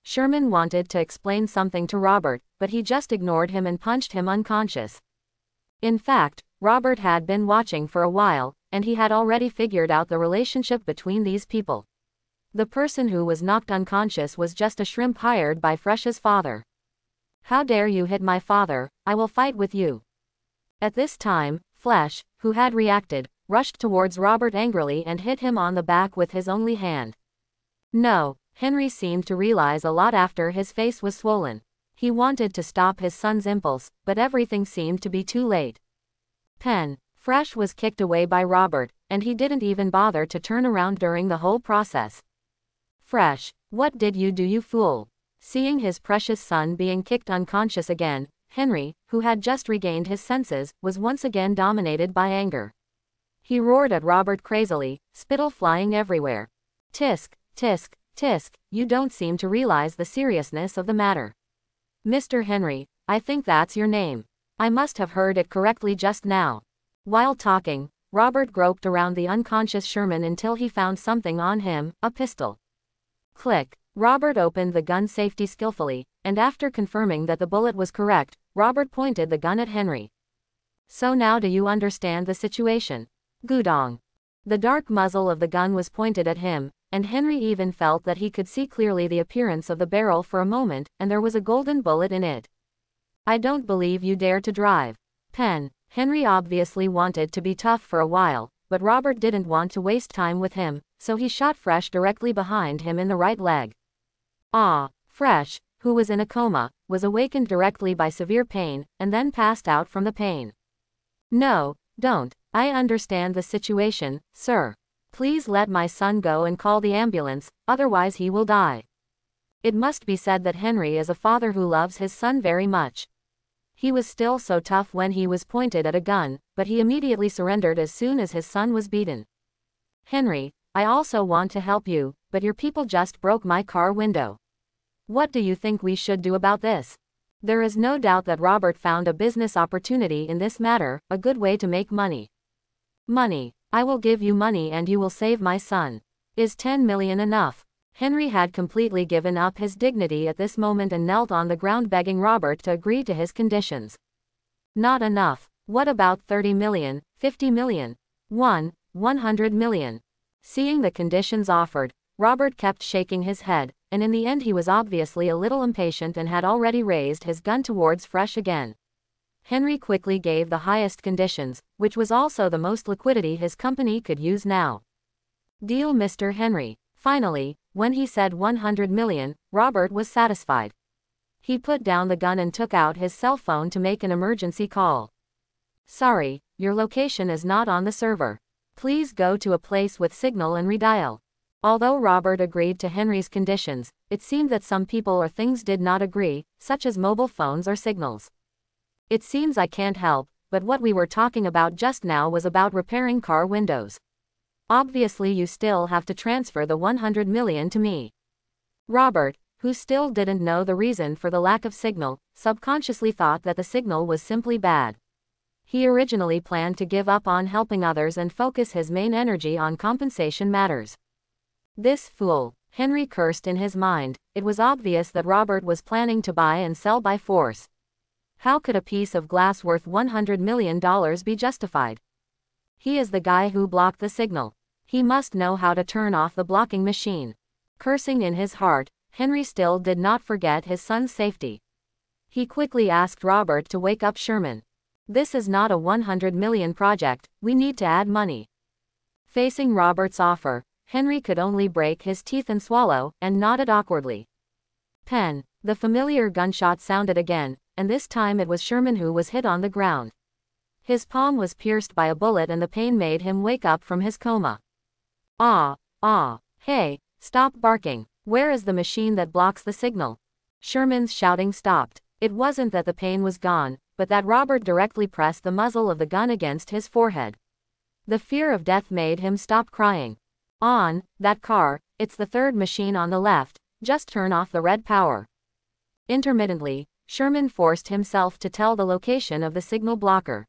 Sherman wanted to explain something to Robert, but he just ignored him and punched him unconscious. In fact, Robert had been watching for a while, and he had already figured out the relationship between these people. The person who was knocked unconscious was just a shrimp hired by Fresh's father. "How dare you hit my father, I will fight with you." At this time, Fresh, who had reacted, rushed towards Robert angrily and hit him on the back with his only hand. No, Henry seemed to realize a lot after his face was swollen. He wanted to stop his son's impulse, but everything seemed to be too late. Fresh was kicked away by Robert, and he didn't even bother to turn around during the whole process. "Fresh, what did you do, you fool?" Seeing his precious son being kicked unconscious again, Henry, who had just regained his senses, was once again dominated by anger. He roared at Robert crazily, spittle flying everywhere. "Tisk, tisk, tisk, you don't seem to realize the seriousness of the matter. Mr. Henry, I think that's your name. I must have heard it correctly just now." While talking, Robert groped around the unconscious Sherman until he found something on him, a pistol. Click. Robert opened the gun safety skillfully, and after confirming that the bullet was correct, Robert pointed the gun at Henry. "So now do you understand the situation? Gudong." The dark muzzle of the gun was pointed at him, and Henry even felt that he could see clearly the appearance of the barrel for a moment, and there was a golden bullet in it. "I don't believe you dare to drive." Henry obviously wanted to be tough for a while, but Robert didn't want to waste time with him, so he shot Fresh directly behind him in the right leg. Fresh, who was in a coma, was awakened directly by severe pain, and then passed out from the pain. "No, don't. I understand the situation, sir. Please let my son go and call the ambulance, otherwise he will die." It must be said that Henry is a father who loves his son very much. He was still so tough when he was pointed at a gun, but he immediately surrendered as soon as his son was beaten. "Henry, I also want to help you, but your people just broke my car window. What do you think we should do about this?" There is no doubt that Robert found a business opportunity in this matter, a good way to make money. "Money. I will give you money and you will save my son. Is 10 million enough?" Henry had completely given up his dignity at this moment and knelt on the ground begging Robert to agree to his conditions. "Not enough. What about 30 million, 50 million? 100 million? Seeing the conditions offered, Robert kept shaking his head, and in the end he was obviously a little impatient and had already raised his gun towards Fresh again. Henry quickly gave the highest conditions, which was also the most liquidity his company could use now. "Deal, Mr. Henry." Finally, when he said 100 million, Robert was satisfied. He put down the gun and took out his cell phone to make an emergency call. "Sorry, your location is not on the server. Please go to a place with signal and redial." Although Robert agreed to Henry's conditions, it seemed that some people or things did not agree, such as mobile phones or signals. "It seems I can't help, but what we were talking about just now was about repairing car windows. Obviously you still have to transfer the 100 million to me." Robert, who still didn't know the reason for the lack of signal, subconsciously thought that the signal was simply bad. He originally planned to give up on helping others and focus his main energy on compensation matters. "This fool," Henry cursed in his mind. It was obvious that Robert was planning to buy and sell by force. How could a piece of glass worth $100 million be justified? He is the guy who blocked the signal. He must know how to turn off the blocking machine. Cursing in his heart, Henry still did not forget his son's safety. He quickly asked Robert to wake up Sherman. "This is not a 100 million project, we need to add money." Facing Robert's offer, Henry could only break his teeth and swallow, and nodded awkwardly. The familiar gunshot sounded again, and this time it was Sherman who was hit on the ground. His palm was pierced by a bullet and the pain made him wake up from his coma. Hey, stop barking. Where is the machine that blocks the signal?" Sherman's shouting stopped. It wasn't that the pain was gone, but that Robert directly pressed the muzzle of the gun against his forehead. The fear of death made him stop crying. On, that car, it's the third machine on the left, just turn off the red power. Intermittently, Sherman forced himself to tell the location of the signal blocker.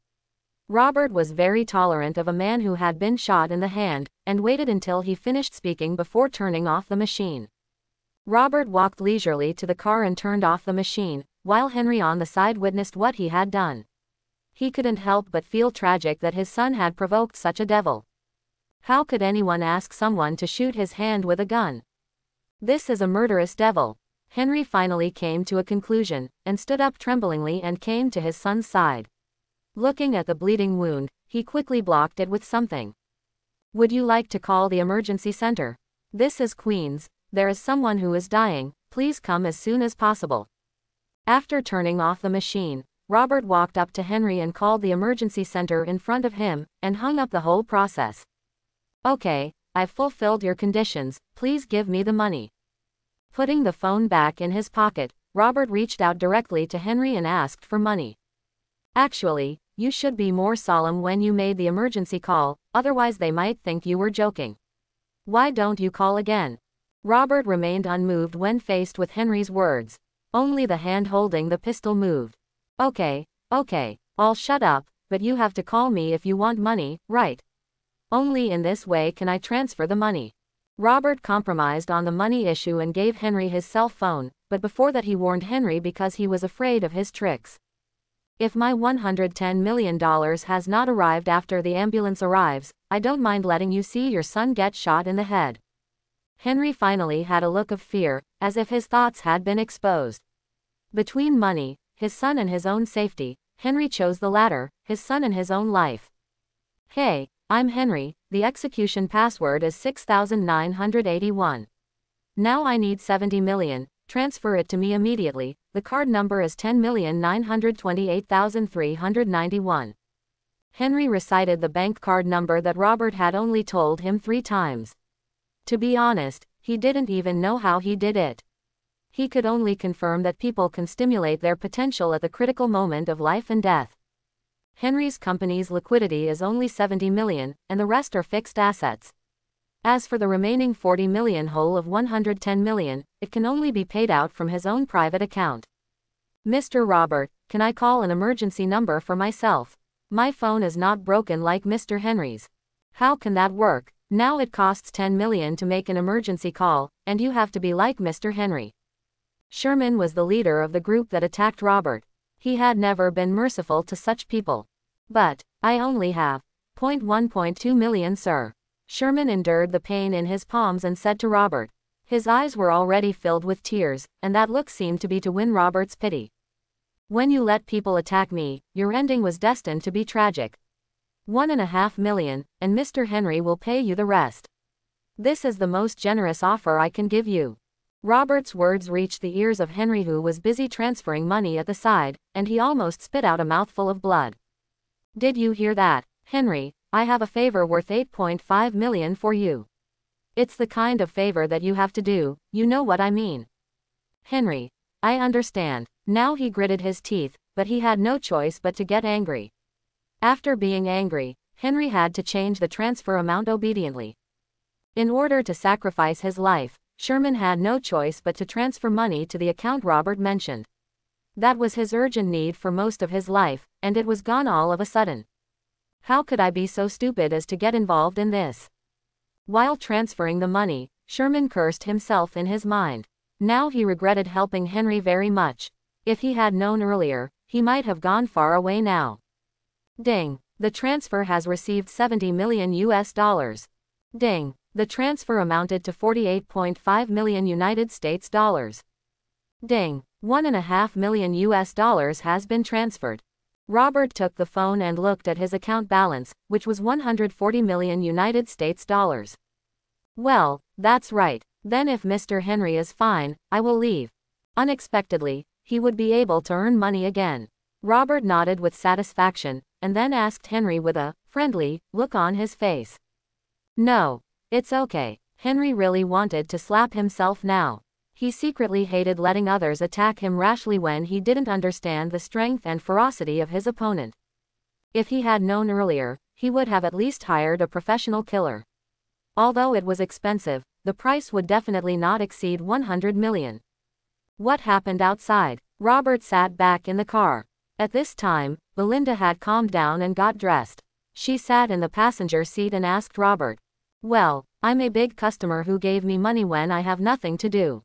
Robert was very tolerant of a man who had been shot in the hand, and waited until he finished speaking before turning off the machine. Robert walked leisurely to the car and turned off the machine, while Henry on the side witnessed what he had done. He couldn't help but feel tragic that his son had provoked such a devil. How could anyone ask someone to shoot his hand with a gun? This is a murderous devil. Henry finally came to a conclusion, and stood up tremblingly and came to his son's side. Looking at the bleeding wound, he quickly blocked it with something. Would you like to call the emergency center? This is Queens, there is someone who is dying, please come as soon as possible. After turning off the machine, Robert walked up to Henry and called the emergency center in front of him, and hung up the whole process. Okay, I've fulfilled your conditions, please give me the money. Putting the phone back in his pocket, Robert reached out directly to Henry and asked for money. Actually, you should be more solemn when you made the emergency call, otherwise they might think you were joking. Why don't you call again? Robert remained unmoved when faced with Henry's words. Only the hand holding the pistol moved. Okay, I'll shut up, but you have to call me if you want money, right? Only in this way can I transfer the money. Robert compromised on the money issue and gave Henry his cell phone, but before that he warned Henry because he was afraid of his tricks. If my $110 million has not arrived after the ambulance arrives, I don't mind letting you see your son get shot in the head. Henry finally had a look of fear, as if his thoughts had been exposed. Between money, his son and his own safety, Henry chose the latter, his son and his own life. Hey, I'm Henry, the execution password is 6981. Now I need 70 million, transfer it to me immediately, the card number is 10,928,391. Henry recited the bank card number that Robert had only told him 3 times. To be honest, he didn't even know how he did it. He could only confirm that people can stimulate their potential at the critical moment of life and death. Henry's company's liquidity is only 70 million, and the rest are fixed assets. As for the remaining 40 million whole of 110 million, it can only be paid out from his own private account. Mr. Robert, can I call an emergency number for myself? My phone is not broken like Mr. Henry's. How can that work? Now it costs 10 million to make an emergency call, and you have to be like Mr. Henry. Sherman was the leader of the group that attacked Robert. He had never been merciful to such people. But, I only have 1.2 million, sir. Sherman endured the pain in his palms and said to Robert. His eyes were already filled with tears, and that look seemed to be to win Robert's pity. When you let people attack me, your ending was destined to be tragic. 1.5 million, and Mr. Henry will pay you the rest. This is the most generous offer I can give you. Robert's words reached the ears of Henry, who was busy transferring money at the side, and he almost spit out a mouthful of blood. Did you hear that, Henry? I have a favor worth 8.5 million for you. It's the kind of favor that you have to do, you know what I mean. Henry, I understand. Now he gritted his teeth, but he had no choice but to get angry. After being angry, Henry had to change the transfer amount obediently. In order to sacrifice his life, Sherman had no choice but to transfer money to the account Robert mentioned. That was his urgent need for most of his life, and it was gone all of a sudden. How could I be so stupid as to get involved in this? While transferring the money, Sherman cursed himself in his mind. Now he regretted helping Henry very much. If he had known earlier, he might have gone far away now. Ding. The transfer has received 70 million US dollars. Ding. The transfer amounted to 48.5 million United States dollars. Ding. 1.5 million US dollars has been transferred. Robert took the phone and looked at his account balance, which was 140 million United States dollars. Well, that's right. Then if Mr. Henry is fine, I will leave. Unexpectedly, he would be able to earn money again. Robert nodded with satisfaction, and then asked Henry with a friendly look on his face. No. It's okay. Henry really wanted to slap himself now. He secretly hated letting others attack him rashly when he didn't understand the strength and ferocity of his opponent. If he had known earlier, he would have at least hired a professional killer. Although it was expensive, the price would definitely not exceed 100 million. What happened outside? Robert sat back in the car. At this time, Belinda had calmed down and got dressed. She sat in the passenger seat and asked Robert, "Well, I'm a big customer who gave me money when I have nothing to do.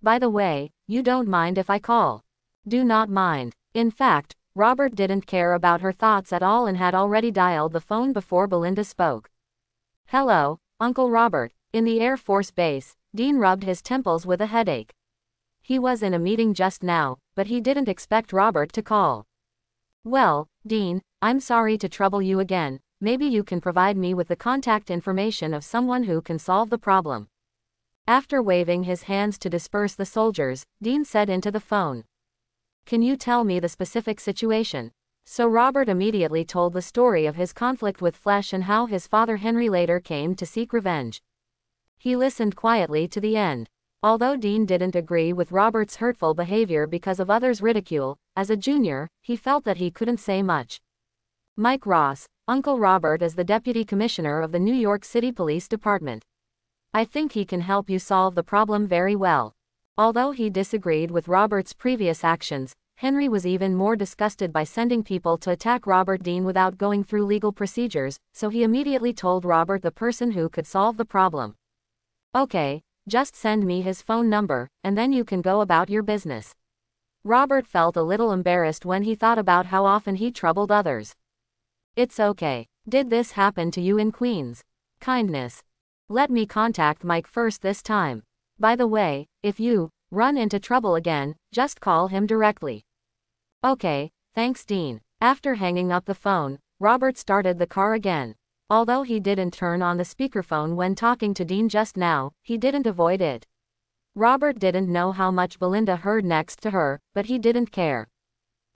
By the way, you don't mind if I call?" Do not mind. In fact, Robert didn't care about her thoughts at all and had already dialed the phone before Belinda spoke. "Hello, Uncle Robert." In the Air Force Base, Dean rubbed his temples with a headache. He was in a meeting just now, but he didn't expect Robert to call. "Well, Dean, I'm sorry to trouble you again. Maybe you can provide me with the contact information of someone who can solve the problem." After waving his hands to disperse the soldiers, Dean said into the phone, "Can you tell me the specific situation?" So Robert immediately told the story of his conflict with Flesh and how his father Henry later came to seek revenge. He listened quietly to the end. Although Dean didn't agree with Robert's hurtful behavior because of others' ridicule, as a junior, he felt that he couldn't say much. Mike Ross, Uncle Robert is the Deputy Commissioner of the New York City Police Department. I think he can help you solve the problem very well. Although he disagreed with Robert's previous actions, Henry was even more disgusted by sending people to attack Robert Dean without going through legal procedures, so he immediately told Robert the person who could solve the problem. "Okay, just send me his phone number, and then you can go about your business." Robert felt a little embarrassed when he thought about how often he troubled others. "It's okay. Did this happen to you in Queens?" "Kindness. Let me contact Mike first this time. By the way, if you run into trouble again, just call him directly." "Okay, thanks Dean." After hanging up the phone, Robert started the car again. Although he didn't turn on the speakerphone when talking to Dean just now, he didn't avoid it. Robert didn't know how much Belinda heard next to her, but he didn't care.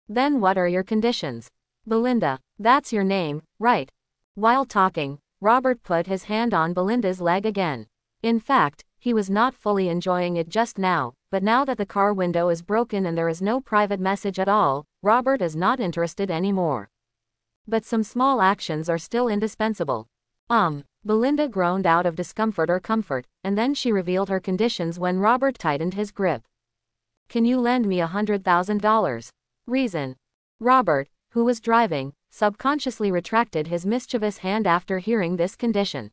"Then what are your conditions?" "Belinda, that's your name, right?" While talking, Robert put his hand on Belinda's leg again. In fact, he was not fully enjoying it just now, but now that the car window is broken and there is no private message at all, Robert is not interested anymore. But some small actions are still indispensable. Belinda groaned out of discomfort or comfort, and then she revealed her conditions when Robert tightened his grip. "Can you lend me $100,000? Reason." Robert, who was driving, subconsciously retracted his mischievous hand after hearing this condition.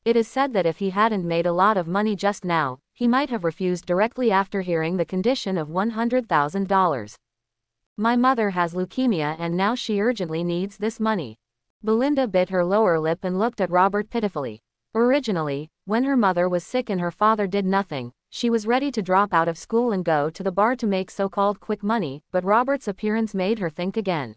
It is said that if he hadn't made a lot of money just now, he might have refused directly after hearing the condition of $100,000. "My mother has leukemia and now she urgently needs this money." Belinda bit her lower lip and looked at Robert pitifully. Originally, when her mother was sick and her father did nothing, she was ready to drop out of school and go to the bar to make so-called quick money, but Robert's appearance made her think again.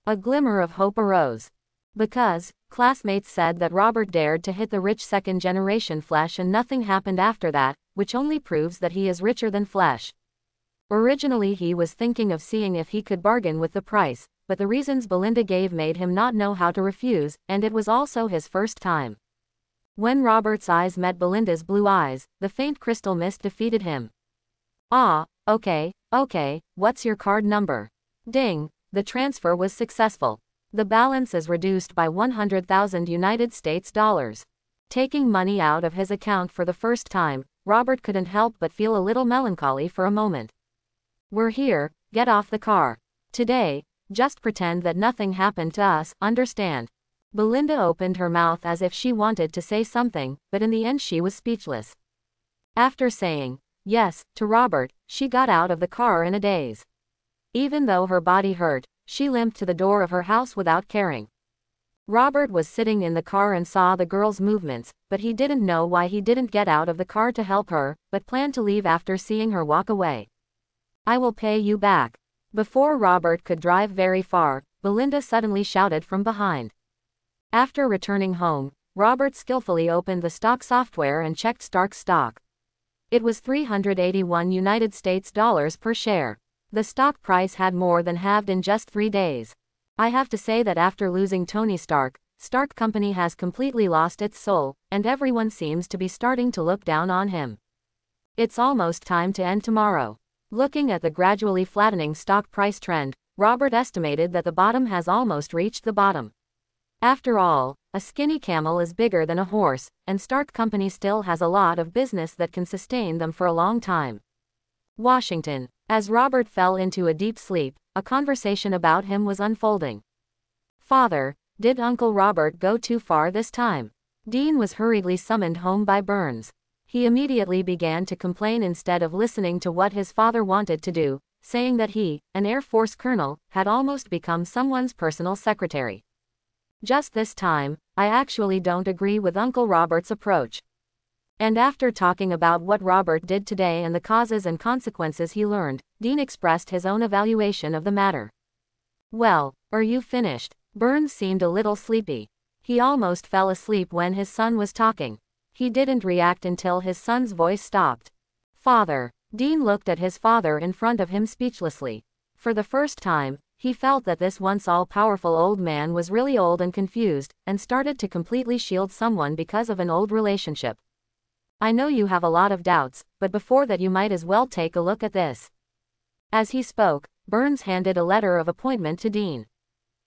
A glimmer of hope arose. Because classmates said that Robert dared to hit the rich second-generation Flesh and nothing happened after that, which only proves that he is richer than Flesh. Originally he was thinking of seeing if he could bargain with the price, but the reasons Belinda gave made him not know how to refuse, and it was also his first time. When Robert's eyes met Belinda's blue eyes, the faint crystal mist defeated him. Okay, what's your card number?" Ding, the transfer was successful. The balance is reduced by 100,000 United States dollars. Taking money out of his account for the first time, Robert couldn't help but feel a little melancholy for a moment. "We're here, get off the car. Today, just pretend that nothing happened to us, understand?" Belinda opened her mouth as if she wanted to say something, but in the end she was speechless. After saying yes to Robert, she got out of the car in a daze. Even though her body hurt, she limped to the door of her house without caring. Robert was sitting in the car and saw the girl's movements, but he didn't know why he didn't get out of the car to help her, but planned to leave after seeing her walk away. "I will pay you back." Before Robert could drive very far, Belinda suddenly shouted from behind. After returning home, Robert skillfully opened the stock software and checked Stark's stock. It was 381 United States dollars per share. The stock price had more than halved in just 3 days. I have to say that after losing Tony Stark, Stark Company has completely lost its soul, and everyone seems to be starting to look down on him. It's almost time to end tomorrow. Looking at the gradually flattening stock price trend, Robert estimated that the bottom has almost reached the bottom. After all, a skinny camel is bigger than a horse, and Stark Company still has a lot of business that can sustain them for a long time. Washington. As Robert fell into a deep sleep, a conversation about him was unfolding. Father, did Uncle Robert go too far this time? Dean was hurriedly summoned home by Burns. He immediately began to complain instead of listening to what his father wanted to do, saying that he, an Air Force colonel, had almost become someone's personal secretary. Just this time, I actually don't agree with Uncle Robert's approach. And after talking about what Robert did today and the causes and consequences he learned, Dean expressed his own evaluation of the matter. Well, are you finished? Burns seemed a little sleepy. He almost fell asleep when his son was talking. He didn't react until his son's voice stopped. Father. Dean looked at his father in front of him speechlessly. For the first time, he felt that this once all-powerful old man was really old and confused, and started to completely shield someone because of an old relationship. I know you have a lot of doubts, but before that you might as well take a look at this. As he spoke, Burns handed a letter of appointment to Dean.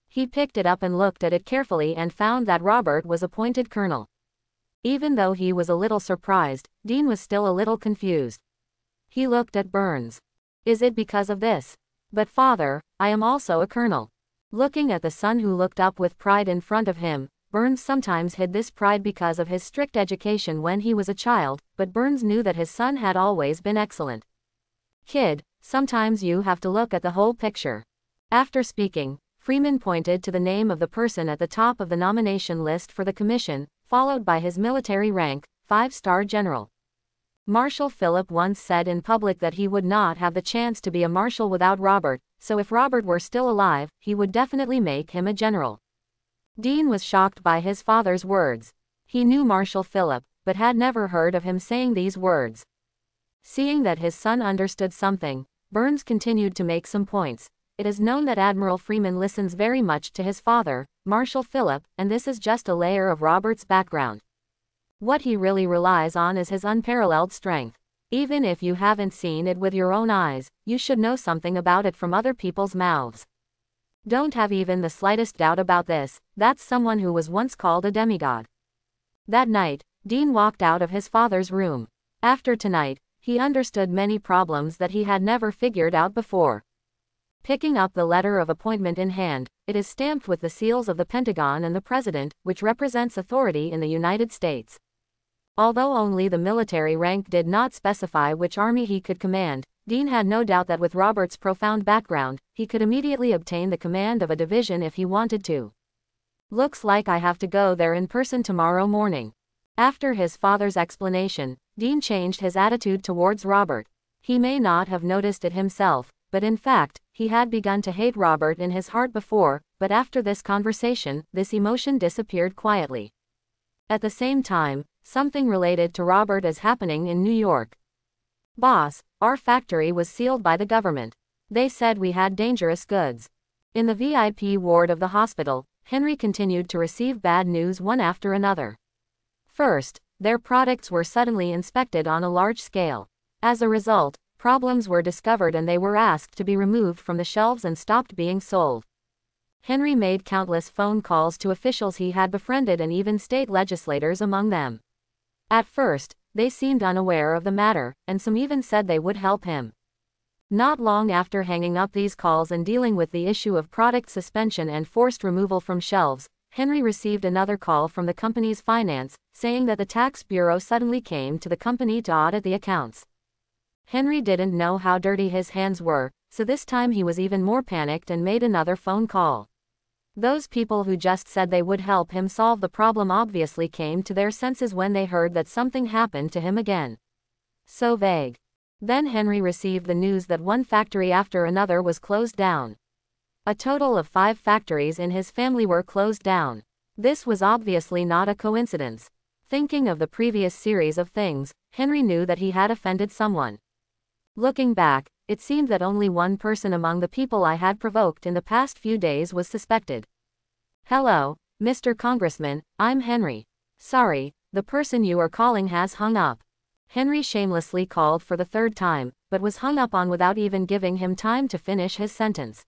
He picked it up and looked at it carefully and found that Robert was appointed colonel. Even though he was a little surprised, Dean was still a little confused. He looked at Burns. Is it because of this? But father, I am also a colonel. Looking at the son who looked up with pride in front of him, Burns sometimes hid this pride because of his strict education when he was a child, but Burns knew that his son had always been excellent. Kid, sometimes you have to look at the whole picture. After speaking, Freeman pointed to the name of the person at the top of the nomination list for the commission, followed by his military rank, 5-star general. Marshal Phillip once said in public that he would not have the chance to be a marshal without Robert, so if Robert were still alive, he would definitely make him a general. Dean was shocked by his father's words. He knew Marshal Phillip, but had never heard of him saying these words. Seeing that his son understood something, Burns continued to make some points. It is known that Admiral Freeman listens very much to his father, Marshal Phillip, and this is just a layer of Robert's background. What he really relies on is his unparalleled strength. Even if you haven't seen it with your own eyes, you should know something about it from other people's mouths. Don't have even the slightest doubt about this, that's someone who was once called a demigod. That night, Dean walked out of his father's room. After tonight, he understood many problems that he had never figured out before. Picking up the letter of appointment in hand, it is stamped with the seals of the Pentagon and the President, which represents authority in the United States. Although only the military rank did not specify which army he could command, Dean had no doubt that with Robert's profound background, he could immediately obtain the command of a division if he wanted to. Looks like I have to go there in person tomorrow morning. After his father's explanation, Dean changed his attitude towards Robert. He may not have noticed it himself, but in fact, he had begun to hate Robert in his heart before, but after this conversation, this emotion disappeared quietly. At the same time, something related to Robert is happening in New York. Boss, our factory was sealed by the government. They said we had dangerous goods. In the VIP ward of the hospital, Henry continued to receive bad news one after another. First, their products were suddenly inspected on a large scale. As a result, problems were discovered and they were asked to be removed from the shelves and stopped being sold. Henry made countless phone calls to officials he had befriended and even state legislators among them. At first, they seemed unaware of the matter, and some even said they would help him. Not long after hanging up these calls and dealing with the issue of product suspension and forced removal from shelves, Henry received another call from the company's finance, saying that the tax bureau suddenly came to the company to audit the accounts. Henry didn't know how dirty his hands were, so this time he was even more panicked and made another phone call. Those people who just said they would help him solve the problem obviously came to their senses when they heard that something happened to him again. So vague. Then Henry received the news that one factory after another was closed down. A total of 5 factories in his family were closed down. This was obviously not a coincidence. Thinking of the previous series of things, Henry knew that he had offended someone. Looking back, it seemed that only one person among the people I had provoked in the past few days was suspected. Hello, Mr. Congressman, I'm Henry. Sorry, the person you are calling has hung up. Henry shamelessly called for the 3rd time, but was hung up on without even giving him time to finish his sentence.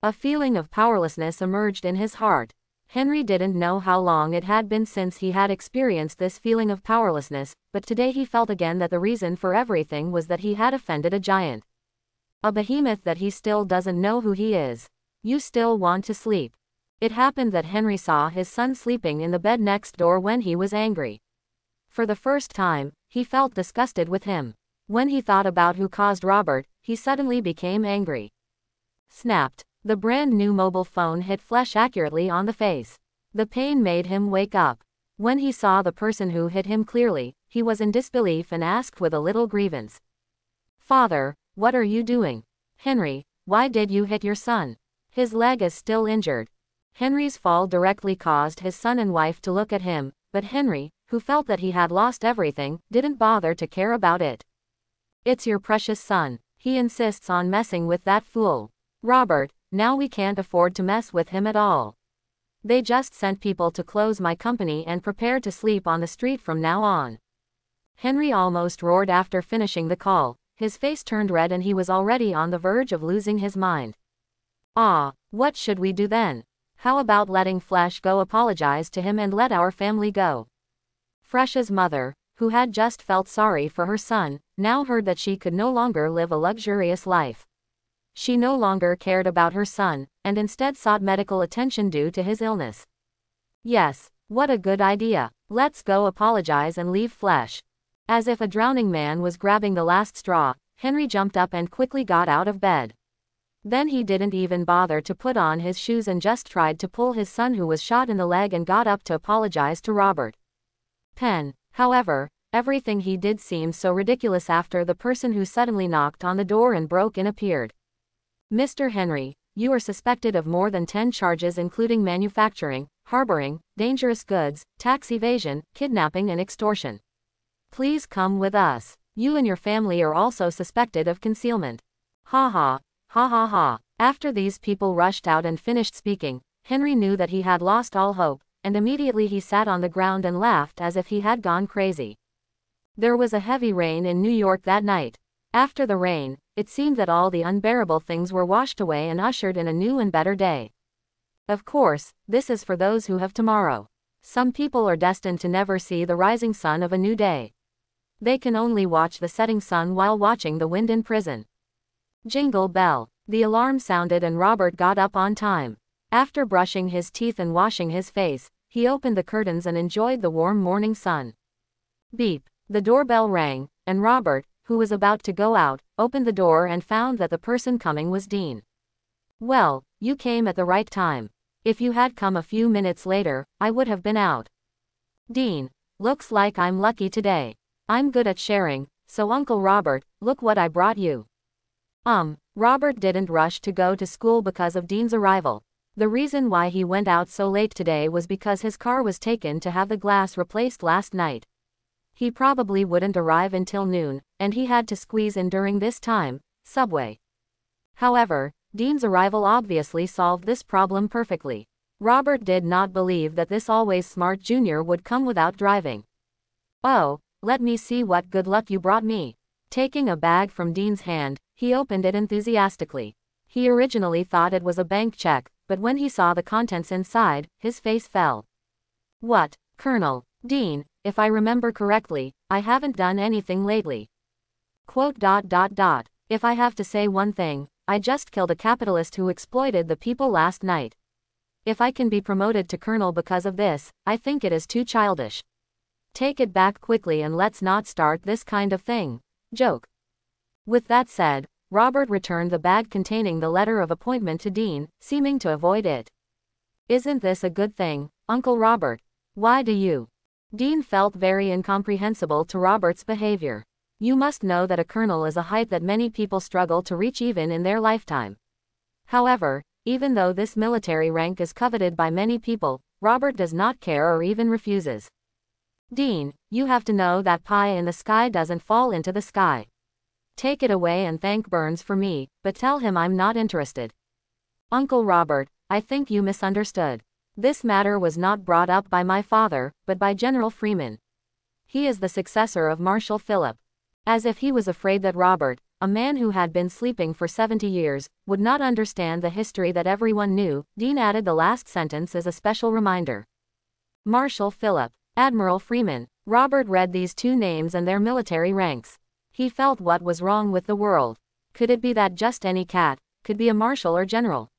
A feeling of powerlessness emerged in his heart. Henry didn't know how long it had been since he had experienced this feeling of powerlessness, but today he felt again that the reason for everything was that he had offended a giant. A behemoth that he still doesn't know who he is. You still want to sleep. It happened that Henry saw his son sleeping in the bed next door when he was angry. For the first time, he felt disgusted with him. When he thought about who caused Robert, he suddenly became angry. Snapped. The brand new mobile phone hit Flesh accurately on the face. The pain made him wake up. When he saw the person who hit him clearly, he was in disbelief and asked with a little grievance. "Father, what are you doing? Henry, why did you hit your son? His leg is still injured." Henry's fall directly caused his son and wife to look at him, but Henry, who felt that he had lost everything, didn't bother to care about it. "It's your precious son. He insists on messing with that fool. Robert, now we can't afford to mess with him at all. They just sent people to close my company and prepare to sleep on the street from now on." Henry almost roared after finishing the call. His face turned red and he was already on the verge of losing his mind. What should we do then? How about letting Flesh go apologize to him and let our family go? Fresh's mother, who had just felt sorry for her son, now heard that she could no longer live a luxurious life. She no longer cared about her son, and instead sought medical attention due to his illness. Yes, what a good idea. Let's go apologize and leave Flesh. As if a drowning man was grabbing the last straw, Henry jumped up and quickly got out of bed. Then he didn't even bother to put on his shoes and just tried to pull his son who was shot in the leg and got up to apologize to Robert Penn. However, everything he did seemed so ridiculous after the person who suddenly knocked on the door and broke in appeared. "Mr. Henry, you are suspected of more than 10 charges including manufacturing, harboring, dangerous goods, tax evasion, kidnapping and extortion. Please come with us. You and your family are also suspected of concealment." Ha ha, ha ha ha. After these people rushed out and finished speaking, Henry knew that he had lost all hope, and immediately he sat on the ground and laughed as if he had gone crazy. There was a heavy rain in New York that night. After the rain, it seemed that all the unbearable things were washed away and ushered in a new and better day. Of course, this is for those who have tomorrow. Some people are destined to never see the rising sun of a new day. They can only watch the setting sun while watching the wind in prison. Jingle bell. The alarm sounded and Robert got up on time. After brushing his teeth and washing his face, he opened the curtains and enjoyed the warm morning sun. Beep. The doorbell rang, and Robert, who was about to go out, opened the door and found that the person coming was Dean. "Well, you came at the right time. If you had come a few minutes later, I would have been out." "Dean, looks like I'm lucky today. I'm good at sharing, so Uncle Robert, look what I brought you." Robert didn't rush to go to school because of Dean's arrival. The reason why he went out so late today was because his car was taken to have the glass replaced last night. He probably wouldn't arrive until noon, and he had to squeeze in during this time. Subway. However, Dean's arrival obviously solved this problem perfectly. Robert did not believe that this always smart junior would come without driving. "Oh, let me see what good luck you brought me." Taking a bag from Dean's hand, he opened it enthusiastically. He originally thought it was a bank check, but when he saw the contents inside, his face fell. "What, Colonel Dean, if I remember correctly, I haven't done anything lately. If I have to say one thing, I just killed a capitalist who exploited the people last night. If I can be promoted to colonel because of this, I think it is too childish. Take it back quickly and let's not start this kind of thing." Joke. With that said, Robert returned the bag containing the letter of appointment to Dean, seeming to avoid it. "Isn't this a good thing, Uncle Robert? Why do you?" Dean felt very incomprehensible to Robert's behavior. You must know that a colonel is a height that many people struggle to reach even in their lifetime. However, even though this military rank is coveted by many people, Robert does not care or even refuses. "Dean, you have to know that pie in the sky doesn't fall into the sky. Take it away and thank Burns for me, but tell him I'm not interested." "Uncle Robert, I think you misunderstood. This matter was not brought up by my father, but by General Freeman. He is the successor of Marshal Phillip." As if he was afraid that Robert, a man who had been sleeping for 70 years, would not understand the history that everyone knew. Dean added the last sentence as a special reminder. Marshal Philip, Admiral Freeman. Robert read these two names and their military ranks. He felt what was wrong with the world. Could it be that just any cat could be a marshal or general?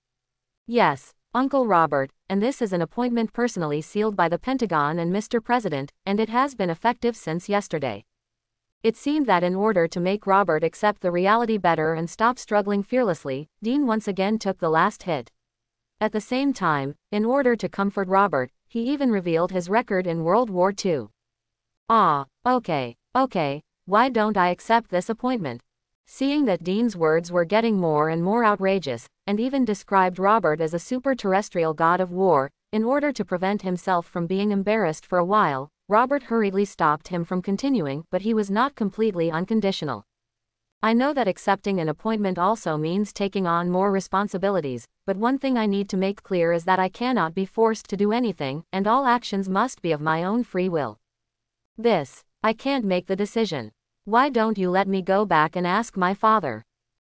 Yes, Uncle Robert, and this is an appointment personally sealed by the Pentagon and Mr. President, and it has been effective since yesterday. It seemed that in order to make Robert accept the reality better and stop struggling fearlessly, Dean once again took the last hit. At the same time, in order to comfort Robert, he even revealed his record in World War II. Okay, why don't I accept this appointment? Seeing that Dean's words were getting more and more outrageous, and even described Robert as a super-terrestrial god of war, in order to prevent himself from being embarrassed for a while, Robert hurriedly stopped him from continuing, but he was not completely unconditional. I know that accepting an appointment also means taking on more responsibilities, but one thing I need to make clear is that I cannot be forced to do anything, and all actions must be of my own free will. I can't make the decision. Why don't you let me go back and ask my father?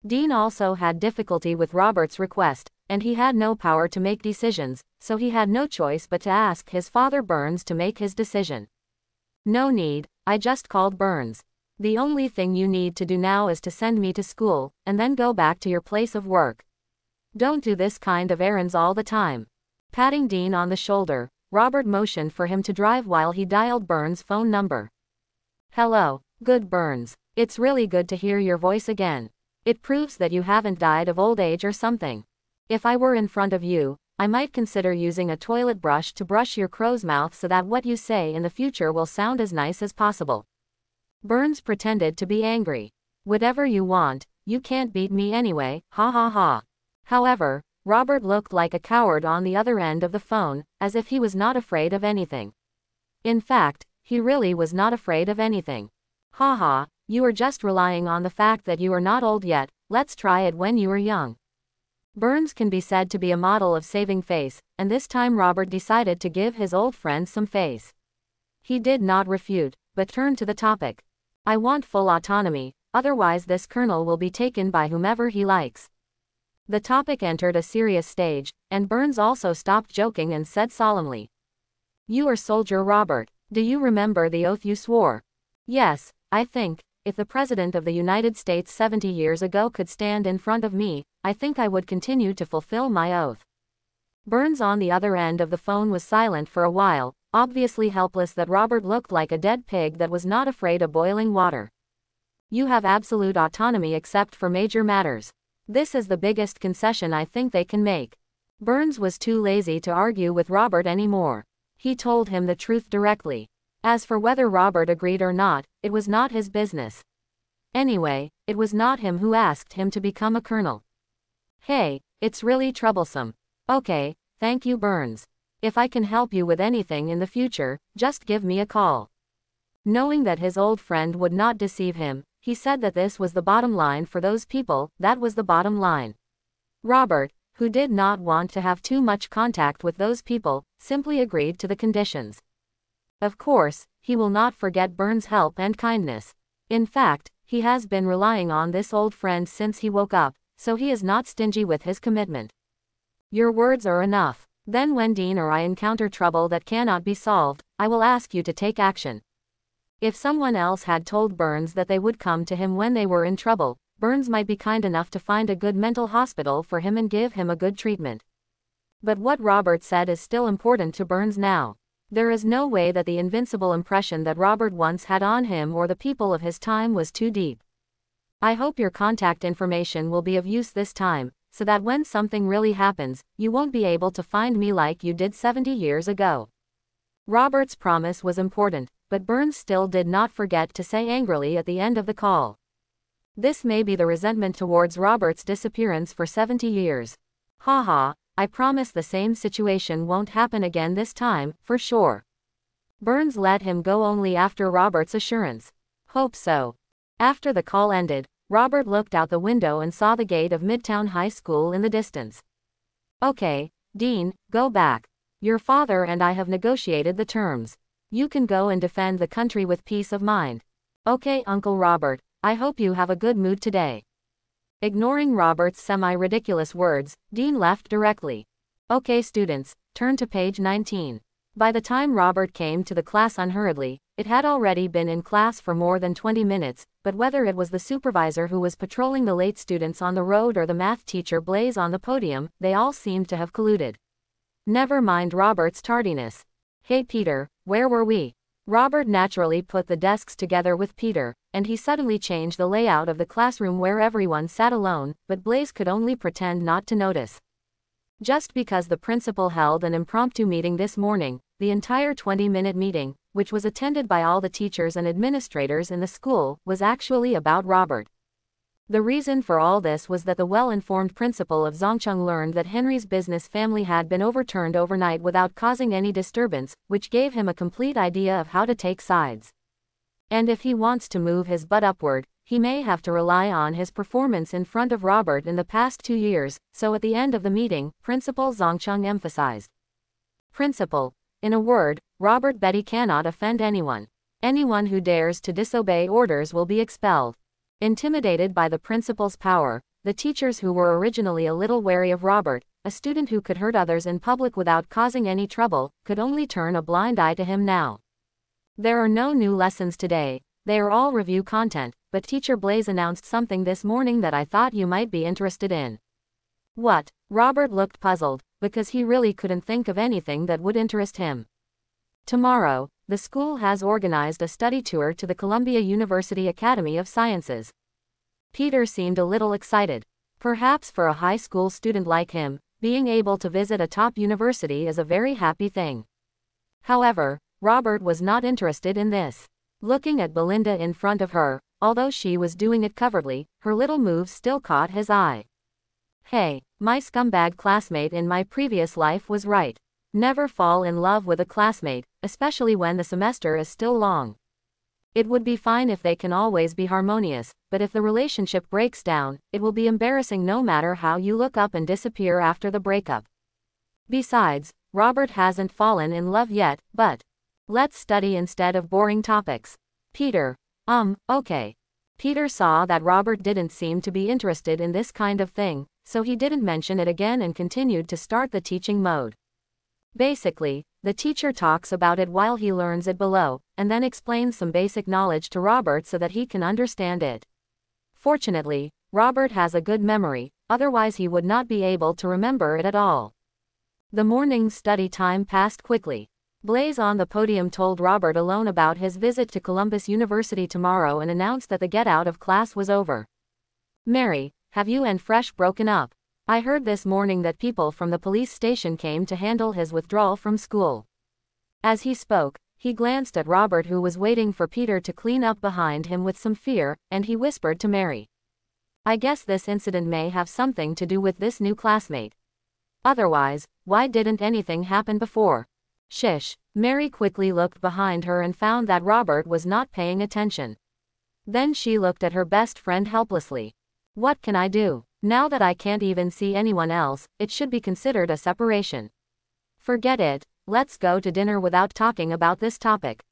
Dean also had difficulty with Robert's request, and he had no power to make decisions, so he had no choice but to ask his father Burns to make his decision. No need, I just called Burns. The only thing you need to do now is to send me to school, and then go back to your place of work. Don't do this kind of errands all the time. Patting Dean on the shoulder, Robert motioned for him to drive while he dialed Burns' phone number. Hello, good Burns. It's really good to hear your voice again. It proves that you haven't died of old age or something. If I were in front of you, I might consider using a toilet brush to brush your crow's mouth so that what you say in the future will sound as nice as possible. Burns pretended to be angry. Whatever you want, you can't beat me anyway, ha ha ha. However, Robert looked like a coward on the other end of the phone, as if he was not afraid of anything. In fact, he really was not afraid of anything. Ha, you are just relying on the fact that you are not old yet, let's try it when you are young. Burns can be said to be a model of saving face, and this time Robert decided to give his old friend some face. He did not refute, but turned to the topic. I want full autonomy, otherwise this colonel will be taken by whomever he likes. The topic entered a serious stage, and Burns also stopped joking and said solemnly. You are Soldier Robert. Do you remember the oath you swore? Yes, I think, if the President of the United States 70 years ago could stand in front of me, I think I would continue to fulfill my oath. Burns on the other end of the phone was silent for a while, obviously helpless that Robert looked like a dead pig that was not afraid of boiling water. You have absolute autonomy except for major matters. This is the biggest concession I think they can make. Burns was too lazy to argue with Robert anymore. He told him the truth directly. As for whether Robert agreed or not, it was not his business. Anyway, it was not him who asked him to become a colonel. Hey, it's really troublesome. Okay, thank you Burns. If I can help you with anything in the future, just give me a call. Knowing that his old friend would not deceive him, he said that this was the bottom line for those people, that was the bottom line. Robert, who did not want to have too much contact with those people, simply agreed to the conditions. Of course, he will not forget Burns' help and kindness. In fact, he has been relying on this old friend since he woke up, so he is not stingy with his commitment. Your words are enough. Then when Dean or I encounter trouble that cannot be solved, I will ask you to take action. If someone else had told Burns that they would come to him when they were in trouble, Burns might be kind enough to find a good mental hospital for him and give him a good treatment. But what Robert said is still important to Burns now. There is no way that the invincible impression that Robert once had on him or the people of his time was too deep. I hope your contact information will be of use this time, so that when something really happens, you won't be able to find me like you did 70 years ago. Robert's promise was important, but Burns still did not forget to say angrily at the end of the call. This may be the resentment towards Robert's disappearance for 70 years. Haha, I promise the same situation won't happen again this time, for sure. Burns let him go only after Robert's assurance. Hope so. After the call ended, Robert looked out the window and saw the gate of Midtown High School in the distance. Okay, Dean, go back. Your father and I have negotiated the terms. You can go and defend the country with peace of mind. Okay, Uncle Robert, I hope you have a good mood today. Ignoring Robert's semi-ridiculous words, Dean left directly. Okay students, turn to page 19. By the time Robert came to the class unhurriedly, it had already been in class for more than 20 minutes, but whether it was the supervisor who was patrolling the late students on the road or the math teacher Blaze on the podium, they all seemed to have colluded. Never mind Robert's tardiness. Hey Peter, where were we? Robert naturally put the desks together with Peter, and he suddenly changed the layout of the classroom where everyone sat alone, but Blaze could only pretend not to notice. Just because the principal held an impromptu meeting this morning, the entire 20-minute meeting, which was attended by all the teachers and administrators in the school, was actually about Robert. The reason for all this was that the well-informed principal of Zhongcheng learned that Henry's business family had been overturned overnight without causing any disturbance, which gave him a complete idea of how to take sides. And if he wants to move his butt upward, he may have to rely on his performance in front of Robert in the past 2 years, so at the end of the meeting, Principal Zhongcheng emphasized. Principal. In a word, Robert Betty cannot offend anyone. Anyone who dares to disobey orders will be expelled. Intimidated by the principal's power, the teachers who were originally a little wary of Robert, a student who could hurt others in public without causing any trouble, could only turn a blind eye to him now. There are no new lessons today, they are all review content, but Teacher Blaze announced something this morning that I thought you might be interested in. What? Robert looked puzzled, because he really couldn't think of anything that would interest him. Tomorrow, the school has organized a study tour to the Columbia University Academy of Sciences. Peter seemed a little excited. Perhaps for a high school student like him, being able to visit a top university is a very happy thing. However, Robert was not interested in this. Looking at Belinda in front of her, although she was doing it covertly, her little moves still caught his eye. Hey, my scumbag classmate in my previous life was right. Never fall in love with a classmate, especially when the semester is still long. It would be fine if they can always be harmonious, but if the relationship breaks down, it will be embarrassing no matter how you look up and disappear after the breakup. Besides, Robert hasn't fallen in love yet, but let's study instead of boring topics. Peter. Okay. Peter saw that Robert didn't seem to be interested in this kind of thing, so he didn't mention it again and continued to start the teaching mode. Basically, the teacher talks about it while he learns it below, and then explains some basic knowledge to Robert so that he can understand it. Fortunately, Robert has a good memory, otherwise he would not be able to remember it at all. The morning's study time passed quickly. Blaze on the podium told Robert alone about his visit to Columbus University tomorrow and announced that the get out of class was over. Mary, have you and Fresh broken up? I heard this morning that people from the police station came to handle his withdrawal from school. As he spoke, he glanced at Robert who was waiting for Peter to clean up behind him with some fear, and he whispered to Mary. I guess this incident may have something to do with this new classmate. Otherwise, why didn't anything happen before? Shish. Mary quickly looked behind her and found that Robert was not paying attention. Then she looked at her best friend helplessly. What can I do? Now that I can't even see anyone else, it should be considered a separation. Forget it, let's go to dinner without talking about this topic.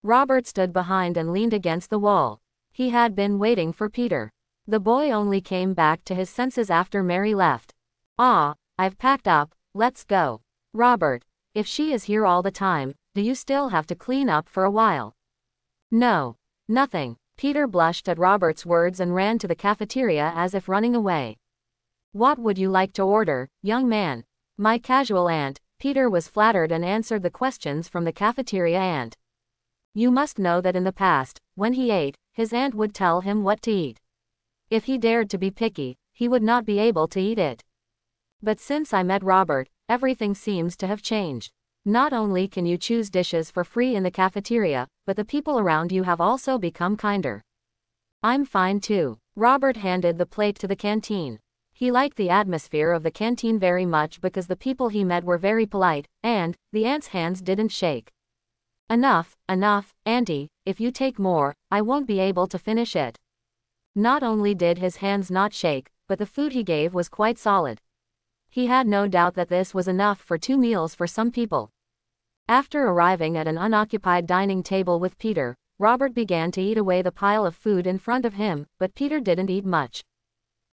Robert stood behind and leaned against the wall. He had been waiting for Peter. The boy only came back to his senses after Mary left. I've packed up, let's go. Robert, if she is here all the time, do you still have to clean up for a while? No. Nothing. Peter blushed at Robert's words and ran to the cafeteria as if running away. What would you like to order, young man? My casual aunt. Peter was flattered and answered the questions from the cafeteria aunt. You must know that in the past, when he ate, his aunt would tell him what to eat. If he dared to be picky, he would not be able to eat it. But since I met Robert, everything seems to have changed. Not only can you choose dishes for free in the cafeteria, but the people around you have also become kinder. I'm fine too. Robert handed the plate to the canteen. He liked the atmosphere of the canteen very much because the people he met were very polite, and the aunt's hands didn't shake. Enough, auntie, if you take more, I won't be able to finish it. Not only did his hands not shake, but the food he gave was quite solid. He had no doubt that this was enough for 2 meals for some people. After arriving at an unoccupied dining table with Peter, Robert began to eat away the pile of food in front of him, but Peter didn't eat much.